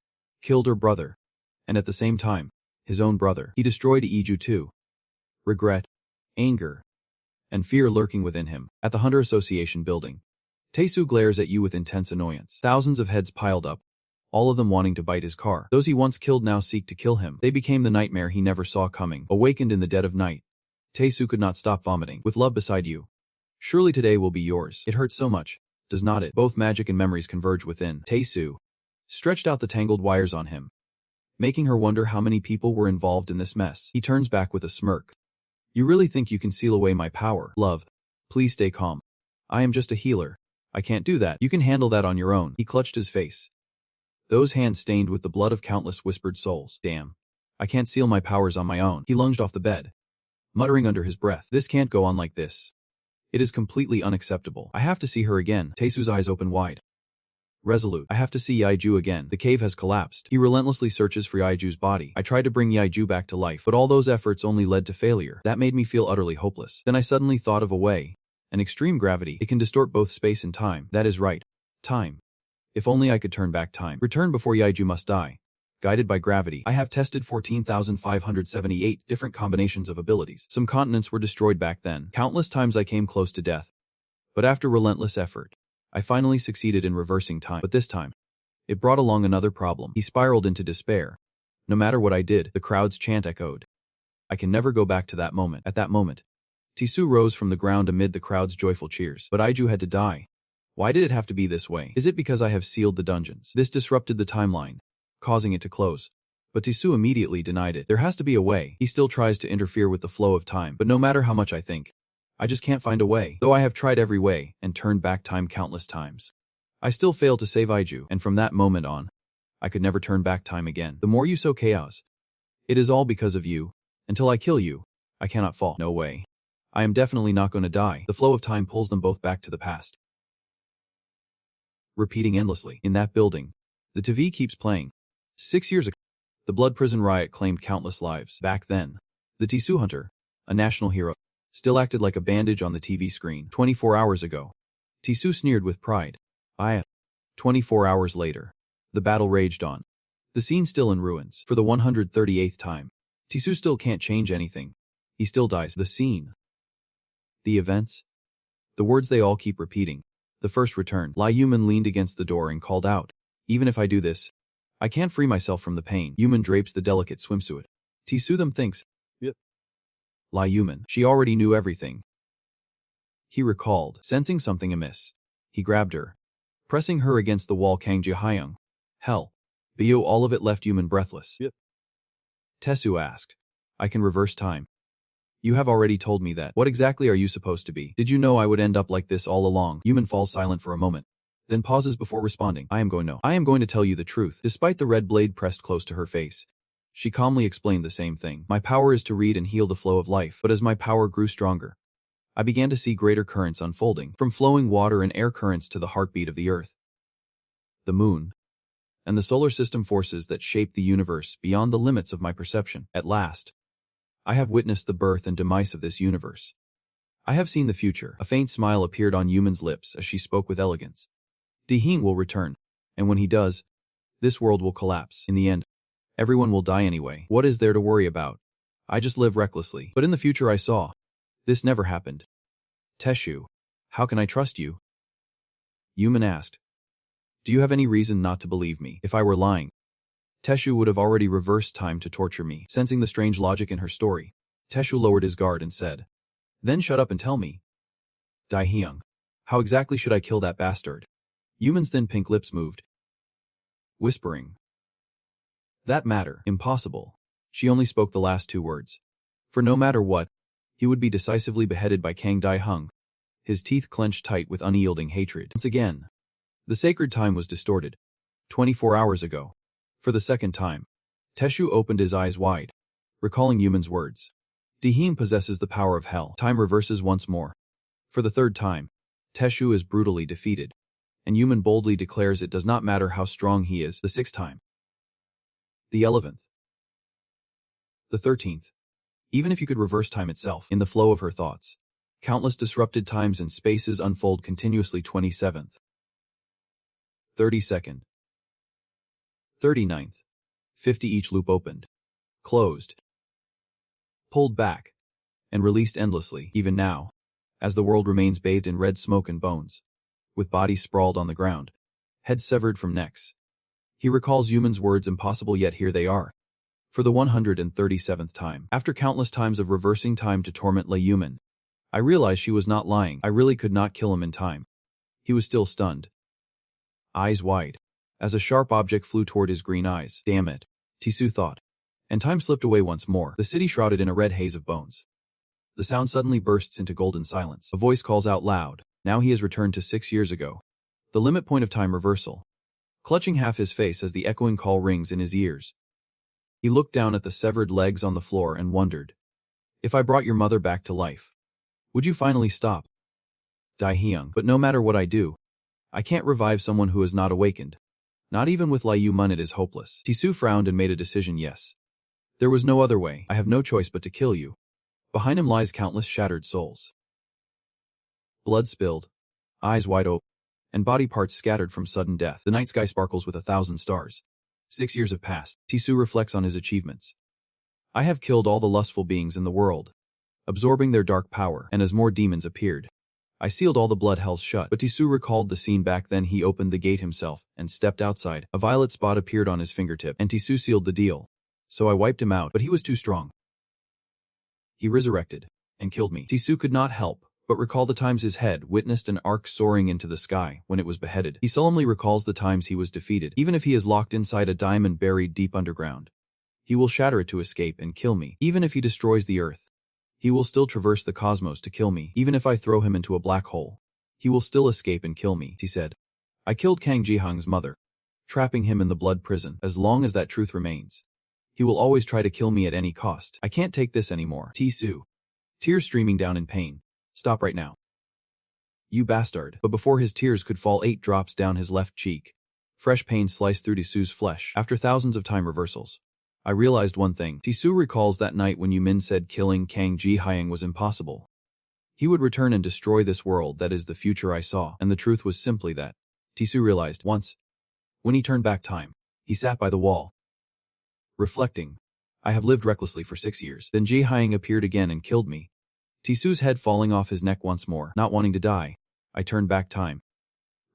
Killed her brother. And at the same time, his own brother. He destroyed Iju too. Regret, anger, and fear lurking within him. At the Hunter Association building, Taesu glares at you with intense annoyance. Thousands of heads piled up, all of them wanting to bite his car. Those he once killed now seek to kill him. They became the nightmare he never saw coming. Awakened in the dead of night, Taesu could not stop vomiting. "With love beside you. Surely today will be yours. It hurts so much, does not it?" Both magic and memories converge within. Taesu stretched out the tangled wires on him, making her wonder how many people were involved in this mess. He turns back with a smirk. "You really think you can seal away my power? Love, please stay calm. I am just a healer. I can't do that. You can handle that on your own." He clutched his face, those hands stained with the blood of countless whispered souls. "Damn. I can't seal my powers on my own." He lunged off the bed, muttering under his breath, "This can't go on like this. It is completely unacceptable. I have to see her again." Taesu's eyes open wide. Resolute. "I have to see Yaiju again." The cave has collapsed. He relentlessly searches for Yaiju's body. I tried to bring Yaiju back to life, but all those efforts only led to failure. That made me feel utterly hopeless. Then I suddenly thought of a way. An extreme gravity. It can distort both space and time. That is right. Time. If only I could turn back time. Return before Yaiju must die. Guided by gravity. I have tested 14,578 different combinations of abilities. Some continents were destroyed back then. Countless times I came close to death. But after relentless effort, I finally succeeded in reversing time. But this time, it brought along another problem. He spiraled into despair. No matter what I did, the crowd's chant echoed. I can never go back to that moment. At that moment, Taesu rose from the ground amid the crowd's joyful cheers. But Aiju had to die. Why did it have to be this way? Is it because I have sealed the dungeons? This disrupted the timeline, causing it to close. But Taesu immediately denied it. There has to be a way. He still tries to interfere with the flow of time. But no matter how much I think, I just can't find a way. Though I have tried every way and turned back time countless times, I still fail to save Aiju. And from that moment on, I could never turn back time again. The more you sow chaos, it is all because of you. Until I kill you, I cannot fall. No way. I am definitely not going to die. The flow of time pulls them both back to the past, repeating endlessly. In that building, the TV keeps playing. 6 years ago, the blood prison riot claimed countless lives. Back then, the Taesu Hunter, a national hero, still acted like a bandage on the TV screen. 24 hours ago, Taesu sneered with pride. 24 hours later, the battle raged on. The scene still in ruins. For the 138th time, Taesu still can't change anything. He still dies. The scene. The events. The words they all keep repeating. The first return. Lai Yuman leaned against the door and called out. Even if I do this, I can't free myself from the pain. Yuman drapes the delicate swimsuit. Taesu them thinks. Yep. Lai Yuman. She already knew everything. He recalled, sensing something amiss. He grabbed her, pressing her against the wall. Kang Jihyung. Hell. Bio all of it left Yuman breathless. Yep. Taesu asked. I can reverse time. You have already told me that. What exactly are you supposed to be? Did you know I would end up like this all along? Yuman falls silent for a moment, then pauses before responding. I am going to tell you the truth. Despite the red blade pressed close to her face, she calmly explained the same thing. My power is to read and heal the flow of life. But as my power grew stronger, I began to see greater currents unfolding, from flowing water and air currents to the heartbeat of the earth, the moon, and the solar system, forces that shape the universe beyond the limits of my perception. At last, I have witnessed the birth and demise of this universe. I have seen the future. A faint smile appeared on Yuman's lips as she spoke with elegance. Diheen will return, and when he does, this world will collapse. In the end, everyone will die anyway. What is there to worry about? I just live recklessly. But in the future I saw. This never happened. Teshu, how can I trust you? Yuman asked. Do you have any reason not to believe me? If I were lying, Teshu would have already reversed time to torture me. Sensing the strange logic in her story, Teshu lowered his guard and said, Then shut up and tell me. Daihyung, how exactly should I kill that bastard? Yuman's thin pink lips moved. Whispering. That matter, impossible. She only spoke the last two words. For no matter what, he would be decisively beheaded by Kang Daihung, his teeth clenched tight with unyielding hatred. Once again, the sacred time was distorted. 24 hours ago. For the second time, Teshu opened his eyes wide, recalling Yuman's words. Diheen possesses the power of hell. Time reverses once more. For the third time, Teshu is brutally defeated, and Yuman boldly declares it does not matter how strong he is. The sixth time. The 11th. The 13th. Even if you could reverse time itself, in the flow of her thoughts, countless disrupted times and spaces unfold continuously. 27th. 32nd. 39th. 50 each loop opened, closed, pulled back, and released endlessly, even now, as the world remains bathed in red smoke and bones, with bodies sprawled on the ground, heads severed from necks. He recalls Yuman's words impossible, yet here they are. For the 137th time. After countless times of reversing time to torment Lei Yuman, I realized she was not lying. I really could not kill him in time. He was still stunned. Eyes wide, as a sharp object flew toward his green eyes. Damn it, Tisu thought. And time slipped away once more, the city shrouded in a red haze of bones. The sound suddenly bursts into golden silence. A voice calls out loud. Now he has returned to 6 years ago. The limit point of time reversal. Clutching half his face as the echoing call rings in his ears. He looked down at the severed legs on the floor and wondered. If I brought your mother back to life, would you finally stop? Daihyung, but no matter what I do, I can't revive someone who is not awakened. Not even with Lei Yuman, it is hopeless. Tisu frowned and made a decision. Yes. There was no other way. I have no choice but to kill you. Behind him lies countless shattered souls. Blood spilled, eyes wide open, and body parts scattered from sudden death. The night sky sparkles with 1,000 stars. 6 years have passed. Tisu reflects on his achievements. I have killed all the lustful beings in the world, absorbing their dark power, and as more demons appeared, I sealed all the blood hells shut. But Tisu recalled the scene back then. He opened the gate himself and stepped outside. A violet spot appeared on his fingertip, and Tisu sealed the deal. So I wiped him out, but he was too strong. He resurrected and killed me. Tisu could not help but recall the times his head witnessed an arc soaring into the sky when it was beheaded. He solemnly recalls the times he was defeated. Even if he is locked inside a diamond buried deep underground, he will shatter it to escape and kill me. Even if he destroys the earth, he will still traverse the cosmos to kill me. Even if I throw him into a black hole, he will still escape and kill me, he said. I killed Kang Jihang's mother, trapping him in the blood prison. As long as that truth remains, he will always try to kill me at any cost. I can't take this anymore. Tisu, tears streaming down in pain. Stop right now. You bastard. But before his tears could fall 8 drops down his left cheek, fresh pain sliced through Tisu's flesh. After thousands of time reversals, I realized one thing. Tisu recalls that night when Yumin said killing Kang Ji-hyang was impossible. He would return and destroy this world. That is the future I saw. And the truth was simply that. Tisu realized once. When he turned back time, he sat by the wall, reflecting. I have lived recklessly for 6 years. Then Ji-hyang appeared again and killed me. Tisu's head falling off his neck once more. Not wanting to die, I turned back time.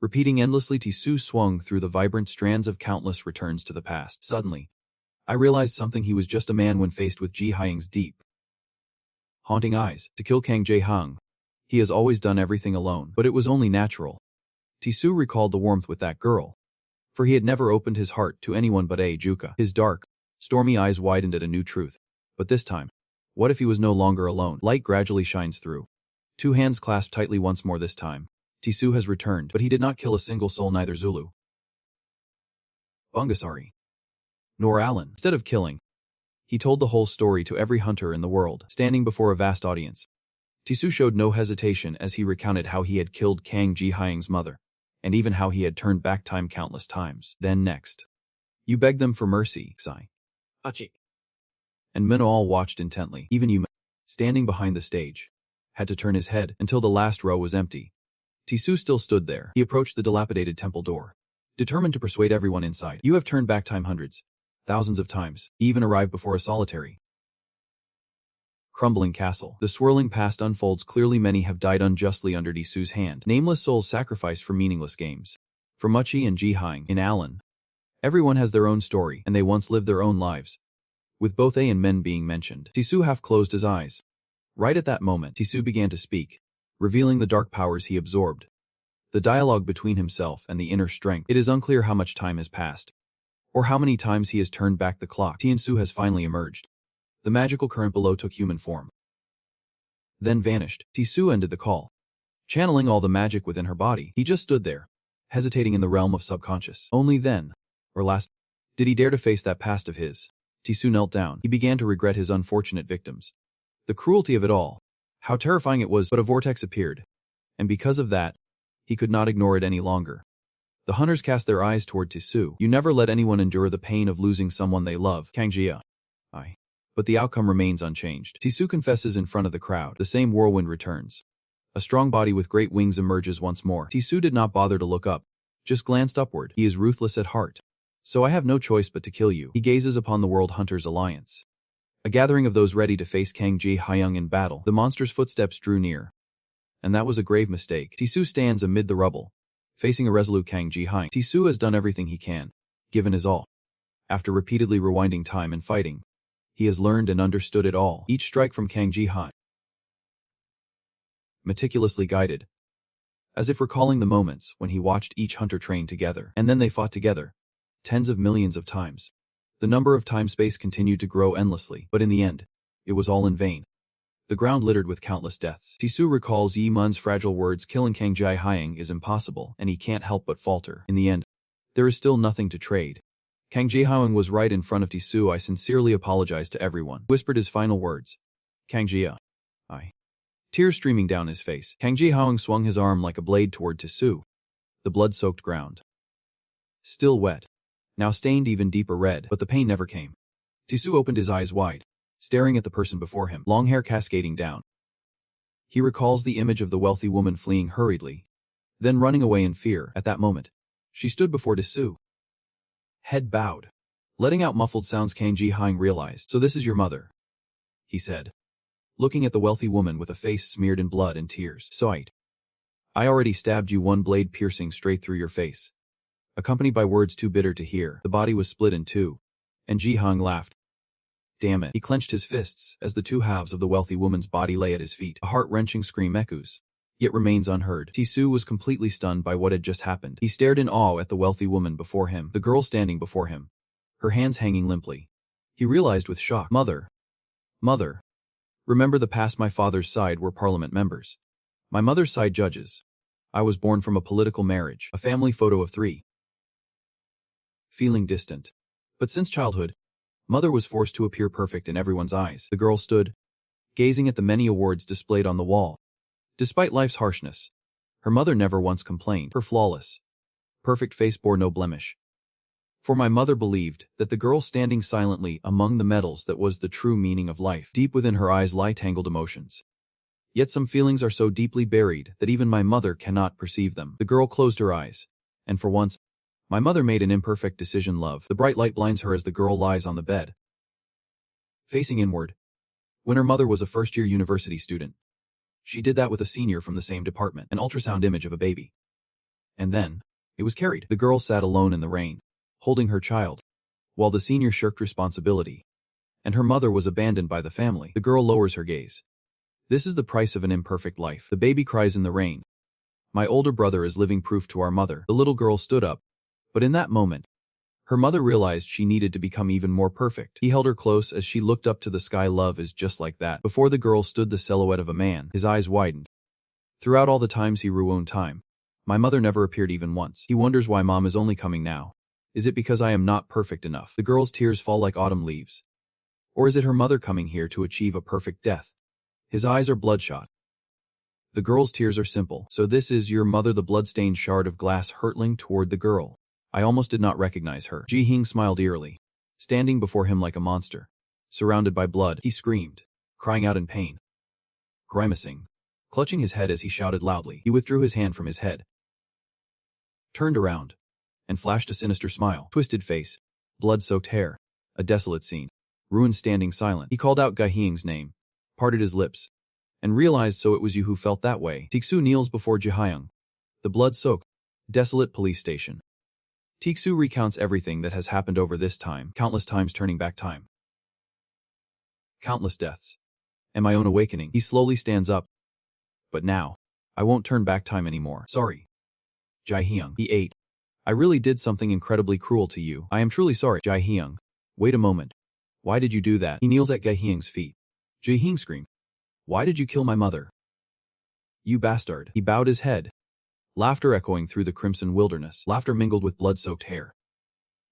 Repeating endlessly, Tisu swung through the vibrant strands of countless returns to the past. Suddenly, I realized something. He was just a man when faced with Ji-hyang's deep, haunting eyes. To kill Kang Jae-hang, he has always done everything alone, but it was only natural. Tisu recalled the warmth with that girl, for he had never opened his heart to anyone but Juka. His dark, stormy eyes widened at a new truth. But this time, what if he was no longer alone? Light gradually shines through. 2 hands clasped tightly once more. This time, Tisu has returned, but he did not kill a single soul, neither Zulu, Bungasari, nor Alan. Instead of killing, he told the whole story to every hunter in the world. Standing before a vast audience, Tisu showed no hesitation as he recounted how he had killed Kang Ji-hyang's mother, and even how he had turned back time countless times. Then next, you begged them for mercy, Sai. Achi. And men all watched intently, even you, standing behind the stage, had to turn his head until the last row was empty. Tisu still stood there. He approached the dilapidated temple door, determined to persuade everyone inside. You have turned back time hundreds, thousands of times. He even arrived before a solitary, crumbling castle. The swirling past unfolds clearly. Many have died unjustly under Tisu's hand. Nameless souls sacrificed for meaningless games. For Muchi and Ji-hyung in Alan. Everyone has their own story, and they once lived their own lives. With both A and men being mentioned, Tisu half closed his eyes. Right at that moment, Tisu began to speak, revealing the dark powers he absorbed. The dialogue between himself and the inner strength. It is unclear how much time has passed, or how many times he has turned back the clock. Tiansu has finally emerged. The magical current below took human form, then vanished. Tisu ended the call, channeling all the magic within her body. He just stood there, hesitating in the realm of subconscious. Only then, or last, did he dare to face that past of his. Tisu knelt down. He began to regret his unfortunate victims. The cruelty of it all. How terrifying it was, but a vortex appeared. And because of that, he could not ignore it any longer. The hunters cast their eyes toward Tisu. You never let anyone endure the pain of losing someone they love. Kangjia. But the outcome remains unchanged. Tisu confesses in front of the crowd. The same whirlwind returns. A strong body with great wings emerges once more. Tisu did not bother to look up, just glanced upward. He is ruthless at heart. So I have no choice but to kill you. He gazes upon the World Hunters Alliance, a gathering of those ready to face Kang Ji-hyung in battle. The monster's footsteps drew near. And that was a grave mistake. Tisu stands amid the rubble, facing a resolute Kang Ji-hyung. Tisu has done everything he can, given his all. After repeatedly rewinding time and fighting, he has learned and understood it all. Each strike from Kang Ji-hyung, meticulously guided, as if recalling the moments when he watched each hunter train together. And then they fought together, tens of millions of times. The number of time-space continued to grow endlessly, but in the end, it was all in vain. The ground littered with countless deaths. Tisu recalls Yi Mun's fragile words. Killing Kang Ji-hyung is impossible, and he can't help but falter. In the end, there is still nothing to trade. Kang Ji-hyung was right in front of Tisu. I sincerely apologize to everyone. Whispered his final words. Kang Ji-hyung. Tears streaming down his face. Kang Ji-hyung swung his arm like a blade toward Tisu. The blood-soaked ground, still wet, now stained even deeper red, but the pain never came. Tisu opened his eyes wide, staring at the person before him, long hair cascading down. He recalls the image of the wealthy woman fleeing hurriedly, then running away in fear. At that moment, she stood before Tisu, head bowed, letting out muffled sounds. Kang Ji-hyung realized. So this is your mother, he said, looking at the wealthy woman with a face smeared in blood and tears. Sight. I already stabbed you, one blade piercing straight through your face, accompanied by words too bitter to hear. The body was split in two, and Ji-hyung laughed. Damn it. He clenched his fists as the two halves of the wealthy woman's body lay at his feet. A heart-wrenching scream echoes, yet remains unheard. Tisu was completely stunned by what had just happened. He stared in awe at the wealthy woman before him, the girl standing before him, her hands hanging limply. He realized with shock. Mother. Remember the past. My father's side were parliament members. My mother's side judges. I was born from a political marriage. A family photo of three. Feeling distant. But since childhood, Mother was forced to appear perfect in everyone's eyes. The girl stood, gazing at the many awards displayed on the wall. Despite life's harshness, her mother never once complained. Her flawless, perfect face bore no blemish. For my mother believed that the girl standing silently among the medals that was the true meaning of life. Deep within her eyes lie tangled emotions. Yet some feelings are so deeply buried that even my mother cannot perceive them. The girl closed her eyes, and for once, my mother made an imperfect decision. Love. The bright light blinds her as the girl lies on the bed, facing inward. When her mother was a first-year university student, she did that with a senior from the same department, an ultrasound image of a baby. And then, it was carried. The girl sat alone in the rain, holding her child, while the senior shirked responsibility, and her mother was abandoned by the family. The girl lowers her gaze. This is the price of an imperfect life. The baby cries in the rain. My older brother is living proof to our mother. The little girl stood up. But in that moment, her mother realized she needed to become even more perfect. He held her close as she looked up to the sky. Love is just like that. Before the girl stood the silhouette of a man. His eyes widened. Throughout all the times he ruined time, my mother never appeared even once. He wonders why Mom is only coming now. Is it because I am not perfect enough? The girl's tears fall like autumn leaves. Or is it her mother coming here to achieve a perfect death? His eyes are bloodshot. The girl's tears are simple. So this is your mother? The bloodstained shard of glass hurtling toward the girl. I almost did not recognize her. Ji-hyung smiled eerily, standing before him like a monster. Surrounded by blood, he screamed, crying out in pain, grimacing. Clutching his head as he shouted loudly, he withdrew his hand from his head, turned around, and flashed a sinister smile. Twisted face, blood-soaked hair, a desolate scene. Ruin standing silent. He called out Gaihing's name, parted his lips, and realized so it was you who felt that way. Tixu kneels before Jihyung, the blood-soaked, desolate police station. Tixu recounts everything that has happened over this time, countless times turning back time. Countless deaths. And my own awakening. He slowly stands up. But now, I won't turn back time anymore. Sorry. Jihyung. He ate. I really did something incredibly cruel to you. I am truly sorry. Jihyung. Wait a moment. Why did you do that? He kneels at Gahyung's feet. Jihyung screamed. Why did you kill my mother? You bastard. He bowed his head. Laughter echoing through the crimson wilderness. Laughter mingled with blood-soaked hair.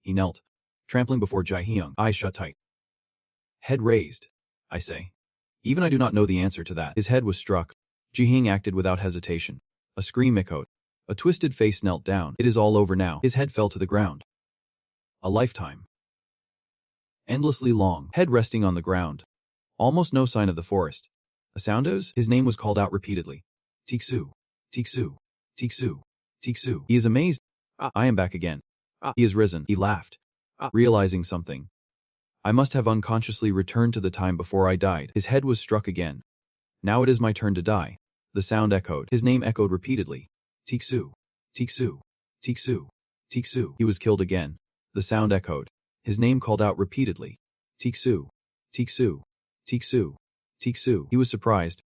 He knelt, trampling before Jihyung, eyes shut tight. Head raised. I say. Even I do not know the answer to that. His head was struck. Jihyung acted without hesitation. A scream echoed. A twisted face knelt down. It is all over now. His head fell to the ground. A lifetime. Endlessly long. Head resting on the ground. Almost no sign of the forest. A soundos? His name was called out repeatedly. Tixu. Tixu. Tixu. Tixu. He is amazed. I am back again. He has risen. He laughed. Realizing something. I must have unconsciously returned to the time before I died. His head was struck again. Now it is my turn to die. The sound echoed. His name echoed repeatedly. Tixu. Tixu. Tixu. Tixu. He was killed again. The sound echoed. His name called out repeatedly. Tixu. Tixu. Tixu. Tixu. He was surprised.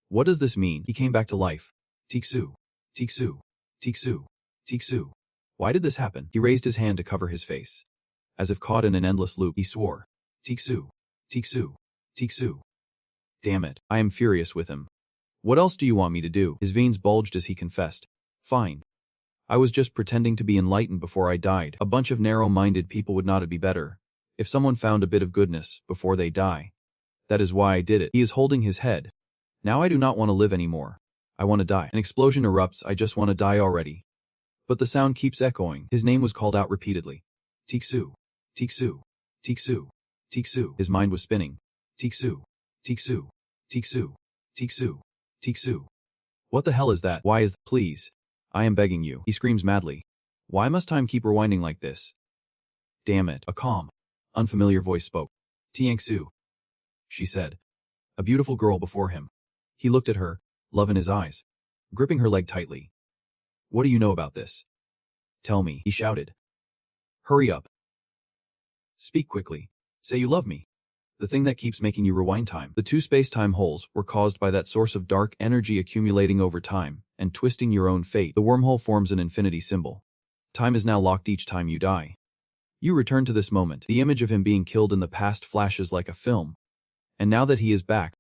What does this mean? He came back to life. Tixu. Tixu. Tixu. Tixu. Why did this happen? He raised his hand to cover his face. As if caught in an endless loop, he swore. Tixu. Tixu. Tixu. Damn it. I am furious with him. What else do you want me to do? His veins bulged as he confessed. Fine. I was just pretending to be enlightened before I died. A bunch of narrow-minded people would not be better if someone found a bit of goodness before they die. That is why I did it. He is holding his head. Now I do not want to live anymore. I want to die. An explosion erupts. I just want to die already. But the sound keeps echoing. His name was called out repeatedly. Tixu. Tixu. Tixu. Tixu. His mind was spinning. Tixu. Tixu. Tixu. Tixu. Tixu. What the hell is that? Why is Please. I am begging you. He screams madly. Why must time keep rewinding like this? Damn it. A calm, unfamiliar voice spoke. Tiangsu. She said. A beautiful girl before him. He looked at her, love in his eyes, gripping her leg tightly. What do you know about this? Tell me, he shouted. Hurry up. Speak quickly. Say you love me. The thing that keeps making you rewind time. The two space-time holes were caused by that source of dark energy accumulating over time and twisting your own fate. The wormhole forms an infinity symbol. Time is now locked each time you die. You return to this moment. The image of him being killed in the past flashes like a film. And now that he is back,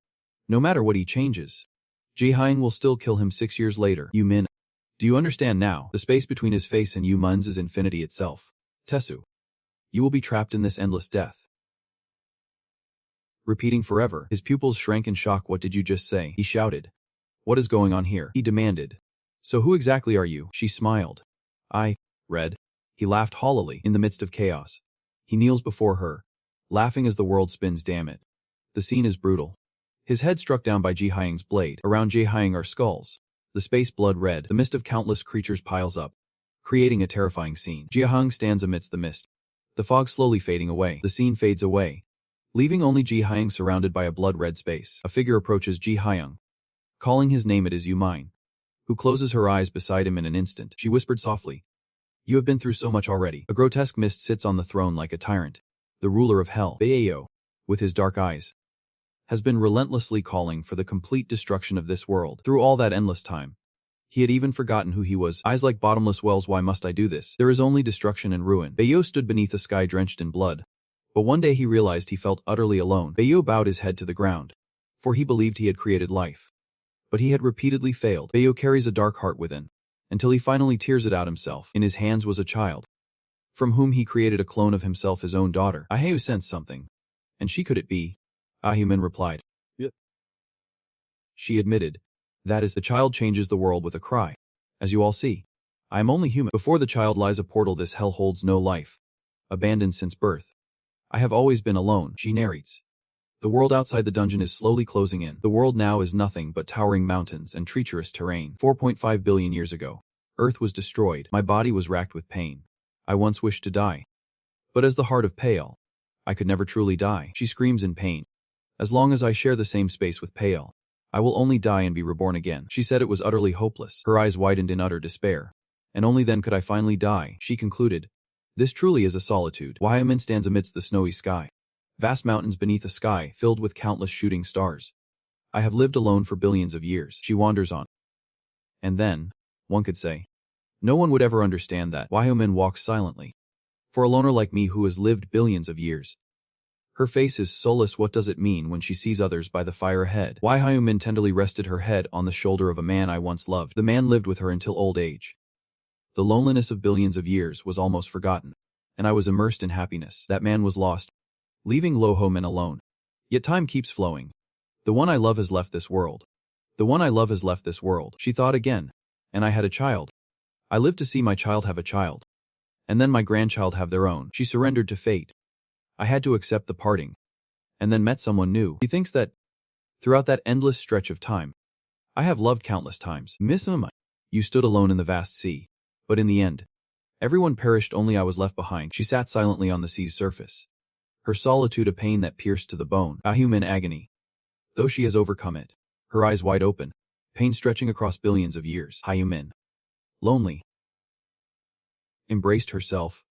no matter what he changes, Jihyung will still kill him 6 years later. You Min. Do you understand now? The space between his face and you Mun's is infinity itself. Tesu. You will be trapped in this endless death. Repeating forever, his pupils shrank in shock. What did you just say? He shouted. What is going on here? He demanded. So who exactly are you? She smiled. Red. He laughed hollowly in the midst of chaos. He kneels before her, laughing as the world spins. Damn it. The scene is brutal. His head struck down by Jihyung's blade. Around Jihyung are skulls. The space blood red. The mist of countless creatures piles up, creating a terrifying scene. Jihyung stands amidst the mist. The fog slowly fading away. The scene fades away, leaving only Jihyung surrounded by a blood-red space. A figure approaches Jihyung, calling his name. It is Yu Mine, who closes her eyes beside him in an instant. She whispered softly. You have been through so much already. A grotesque mist sits on the throne like a tyrant. The ruler of hell, Baeo, with his dark eyes, has been relentlessly calling for the complete destruction of this world. Through all that endless time, he had even forgotten who he was. Eyes like bottomless wells. Why must I do this? There is only destruction and ruin. Baeo stood beneath a sky drenched in blood. But one day he realized he felt utterly alone. Baeo bowed his head to the ground, for he believed he had created life. But he had repeatedly failed. Baeo carries a dark heart within, until he finally tears it out himself. In his hands was a child, from whom he created a clone of himself, his own daughter. Aheu sensed something. And she could it be? Ahuman replied. Yep. She admitted. That is, the child changes the world with a cry. As you all see, I am only human. Before the child lies a portal. This hell holds no life. Abandoned since birth. I have always been alone, she narrates. The world outside the dungeon is slowly closing in. The world now is nothing but towering mountains and treacherous terrain. 4.5 billion years ago, Earth was destroyed. My body was racked with pain. I once wished to die. But as the heart of Pale, I could never truly die. She screams in pain. As long as I share the same space with Pale, I will only die and be reborn again. She said it was utterly hopeless. Her eyes widened in utter despair. And only then could I finally die, she concluded. This truly is a solitude. Wahyomin stands amidst the snowy sky. Vast mountains beneath a sky filled with countless shooting stars. I have lived alone for billions of years, she wanders on. And then, one could say, no one would ever understand that. Wahyomin walks silently. For a loner like me who has lived billions of years. Her face is soulless. What does it mean when she sees others by the fire ahead? Wahyomin tenderly rested her head on the shoulder of a man I once loved. The man lived with her until old age. The loneliness of billions of years was almost forgotten, and I was immersed in happiness. That man was lost, leaving Wahyomin alone. Yet time keeps flowing. The one I love has left this world. The one I love has left this world. She thought again. And I had a child. I lived to see my child have a child. And then my grandchild have their own. She surrendered to fate. I had to accept the parting. And then met someone new. She thinks that, throughout that endless stretch of time, I have loved countless times. Miss Mama, you stood alone in the vast sea. But in the end, everyone perished, only I was left behind. She sat silently on the sea's surface. Her solitude a pain that pierced to the bone. A human agony. Though she has overcome it, her eyes wide open, pain stretching across billions of years. Wahyomin, lonely, embraced herself.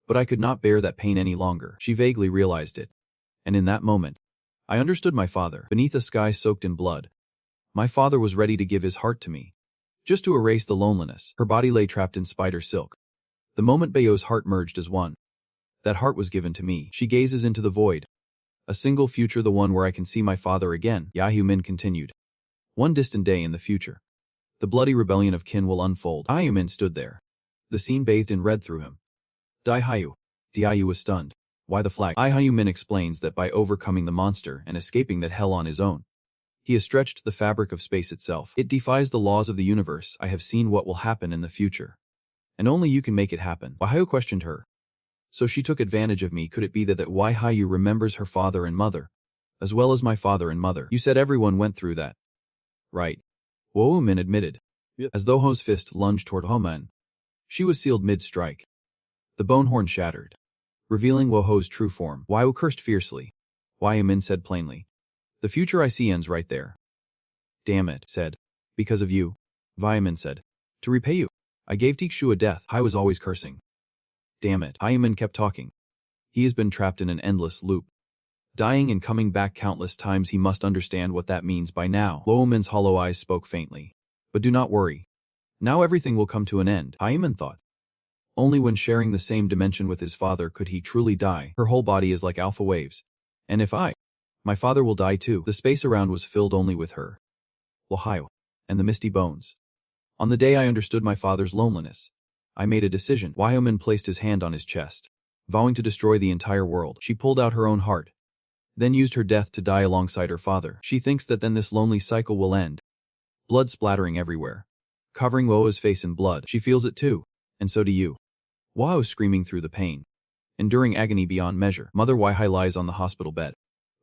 But I could not bear that pain any longer. She vaguely realized it. And in that moment, I understood my father. Beneath a sky soaked in blood, my father was ready to give his heart to me. Just to erase the loneliness. Her body lay trapped in spider silk. The moment Bayo's heart merged as one, that heart was given to me. She gazes into the void. A single future, the one where I can see my father again. Wahyomin continued. One distant day in the future, the bloody rebellion of Kin will unfold. Wahyomin stood there. The scene bathed in red through him. Diayu was stunned. Why the flag? Wahyomin explains that by overcoming the monster and escaping that hell on his own, he has stretched the fabric of space itself. It defies the laws of the universe. I have seen what will happen in the future. And only you can make it happen. Wahyo questioned her. So she took advantage of me. Could it be that Wahyo remembers her father and mother, as well as my father and mother? You said everyone went through that. Right. Wahyomin admitted. Yep. As though Ho's fist lunged toward Wahyomin, she was sealed mid-strike. The bone horn shattered, revealing Wahyo's true form. Wahyo cursed fiercely. Wahyomin said plainly. The future I see ends right there. Damn it, said. Because of you. Wahyomin said. To repay you, I gave Tikshu a death. I was always cursing. Damn it. Wahyomin kept talking. He has been trapped in an endless loop. Dying and coming back countless times. He must understand what that means by now. Wahyomin's hollow eyes spoke faintly. But do not worry. Now everything will come to an end. Wahyomin thought. Only when sharing the same dimension with his father could he truly die. Her whole body is like alpha waves. And if my father will die too. The space around was filled only with her, Wahyo, and the misty bones. On the day I understood my father's loneliness, I made a decision. Wahyomin placed his hand on his chest, vowing to destroy the entire world. She pulled out her own heart, then used her death to die alongside her father. She thinks that then this lonely cycle will end. Blood splattering everywhere, covering Wahyo's face in blood. She feels it too, and so do you. Wahyo screaming through the pain, enduring agony beyond measure. Mother Wahyo lies on the hospital bed.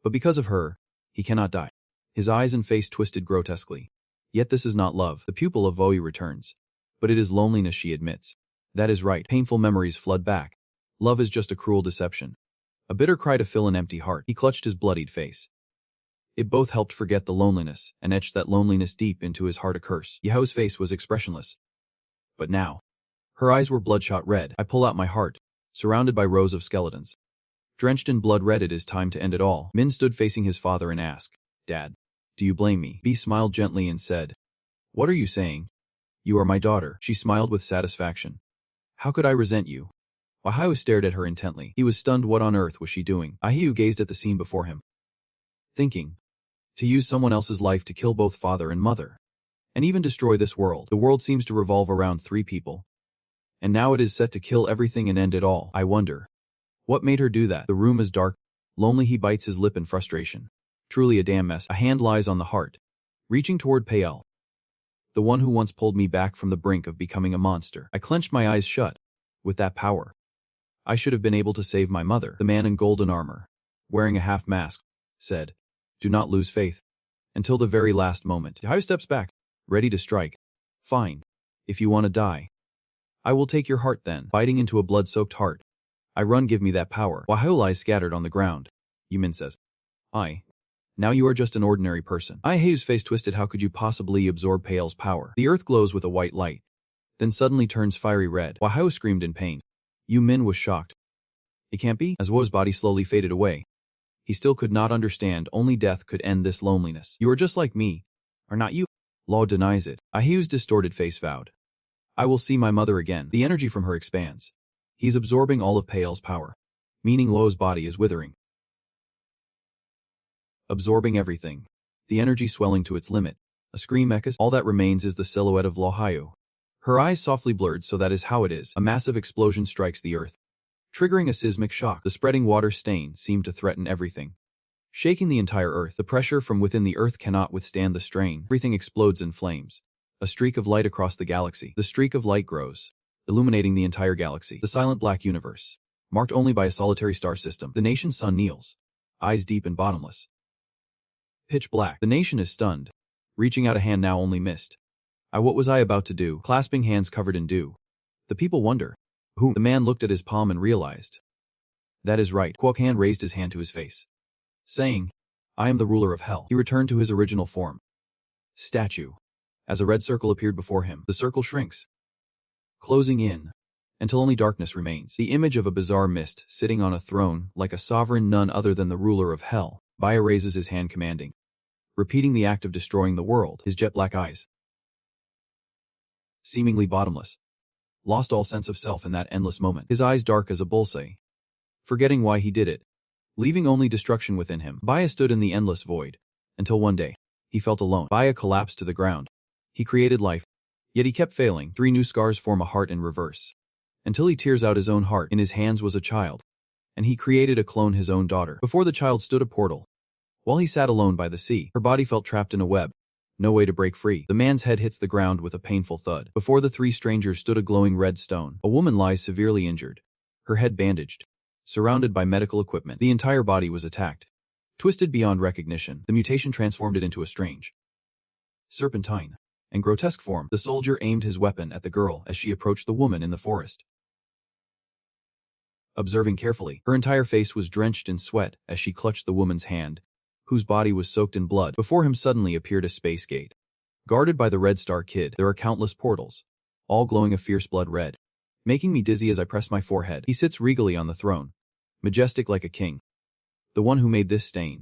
But because of her, he cannot die. His eyes and face twisted grotesquely. Yet this is not love. The pupil of Wahyo returns. But it is loneliness, she admits. That is right. Painful memories flood back. Love is just a cruel deception. A bitter cry to fill an empty heart. He clutched his bloodied face. It both helped forget the loneliness and etched that loneliness deep into his heart. A curse. Wahyo's face was expressionless. But now, her eyes were bloodshot red. I pull out my heart, surrounded by rows of skeletons. Drenched in blood red, it is time to end it all. Min stood facing his father and asked, Dad, do you blame me? B smiled gently and said, What are you saying? You are my daughter. She smiled with satisfaction. How could I resent you? Wahyo stared at her intently. He was stunned. What on earth was she doing? Wahyo gazed at the scene before him, thinking, to use someone else's life to kill both father and mother, and even destroy this world. The world seems to revolve around 3 people. And now it is set to kill everything and end it all. I wonder, what made her do that? The room is dark. Lonely, he bites his lip in frustration. Truly a damn mess. A hand lies on the heart, reaching toward Pale, the one who once pulled me back from the brink of becoming a monster. I clenched my eyes shut. With that power, I should have been able to save my mother. The man in golden armor, wearing a half mask, said. Do not lose faith. Until the very last moment. Hayu steps back, ready to strike. Fine. If you want to die. I will take your heart then, biting into a blood-soaked heart. I run, give me that power. While Hayu lies scattered on the ground, Yumin says, Now you are just an ordinary person. Hayu's face twisted. How could you possibly absorb Pale's power? The earth glows with a white light, then suddenly turns fiery red. While Hayu screamed in pain, Yumin was shocked. It can't be. As Wo's body slowly faded away, he still could not understand. Only death could end this loneliness. You are just like me, are not you? Law denies it. Hayu's distorted face vowed. I will see my mother again. The energy from her expands. He's absorbing all of Pale's power, meaning Lo's body is withering. Absorbing everything. The energy swelling to its limit. A scream echoes. All that remains is the silhouette of Hayu. Her eyes softly blurred. So that is how it is. A massive explosion strikes the earth, triggering a seismic shock. The spreading water stain seemed to threaten everything, shaking the entire earth. The pressure from within the earth cannot withstand the strain. Everything explodes in flames. A streak of light across the galaxy. The streak of light grows, illuminating the entire galaxy. The silent black universe, marked only by a solitary star system. The nation's sun kneels, eyes deep and bottomless. Pitch black. The nation is stunned, reaching out a hand now only missed. What was I about to do? Clasping hands covered in dew. The people wonder. Who? The man looked at his palm and realized. That is right. Kwok-han raised his hand to his face, saying, I am the ruler of hell. He returned to his original form. Statue. As a red circle appeared before him, the circle shrinks, closing in, until only darkness remains. The image of a bizarre mist sitting on a throne, like a sovereign none other than the ruler of hell. Baya raises his hand commanding, repeating the act of destroying the world. His jet black eyes, seemingly bottomless, lost all sense of self in that endless moment. His eyes dark as a bullseye, forgetting why he did it, leaving only destruction within him. Baya stood in the endless void, until one day, he felt alone. Baya collapsed to the ground. He created life, yet he kept failing. 3 new scars form a heart in reverse, until he tears out his own heart. In his hands was a child, and he created a clone, his own daughter. Before the child stood a portal. While he sat alone by the sea, her body felt trapped in a web, no way to break free. The man's head hits the ground with a painful thud. Before the 3 strangers stood a glowing red stone. A woman lies severely injured, her head bandaged, surrounded by medical equipment. The entire body was attacked, twisted beyond recognition. The mutation transformed it into a strange, serpentine, and grotesque form. The soldier aimed his weapon at the girl as she approached the woman in the forest. Observing carefully, her entire face was drenched in sweat as she clutched the woman's hand, whose body was soaked in blood. Before him suddenly appeared a space gate, guarded by the Red Star Kid. There are countless portals, all glowing a fierce blood red, making me dizzy as I press my forehead. He sits regally on the throne, majestic like a king, the one who made this stain.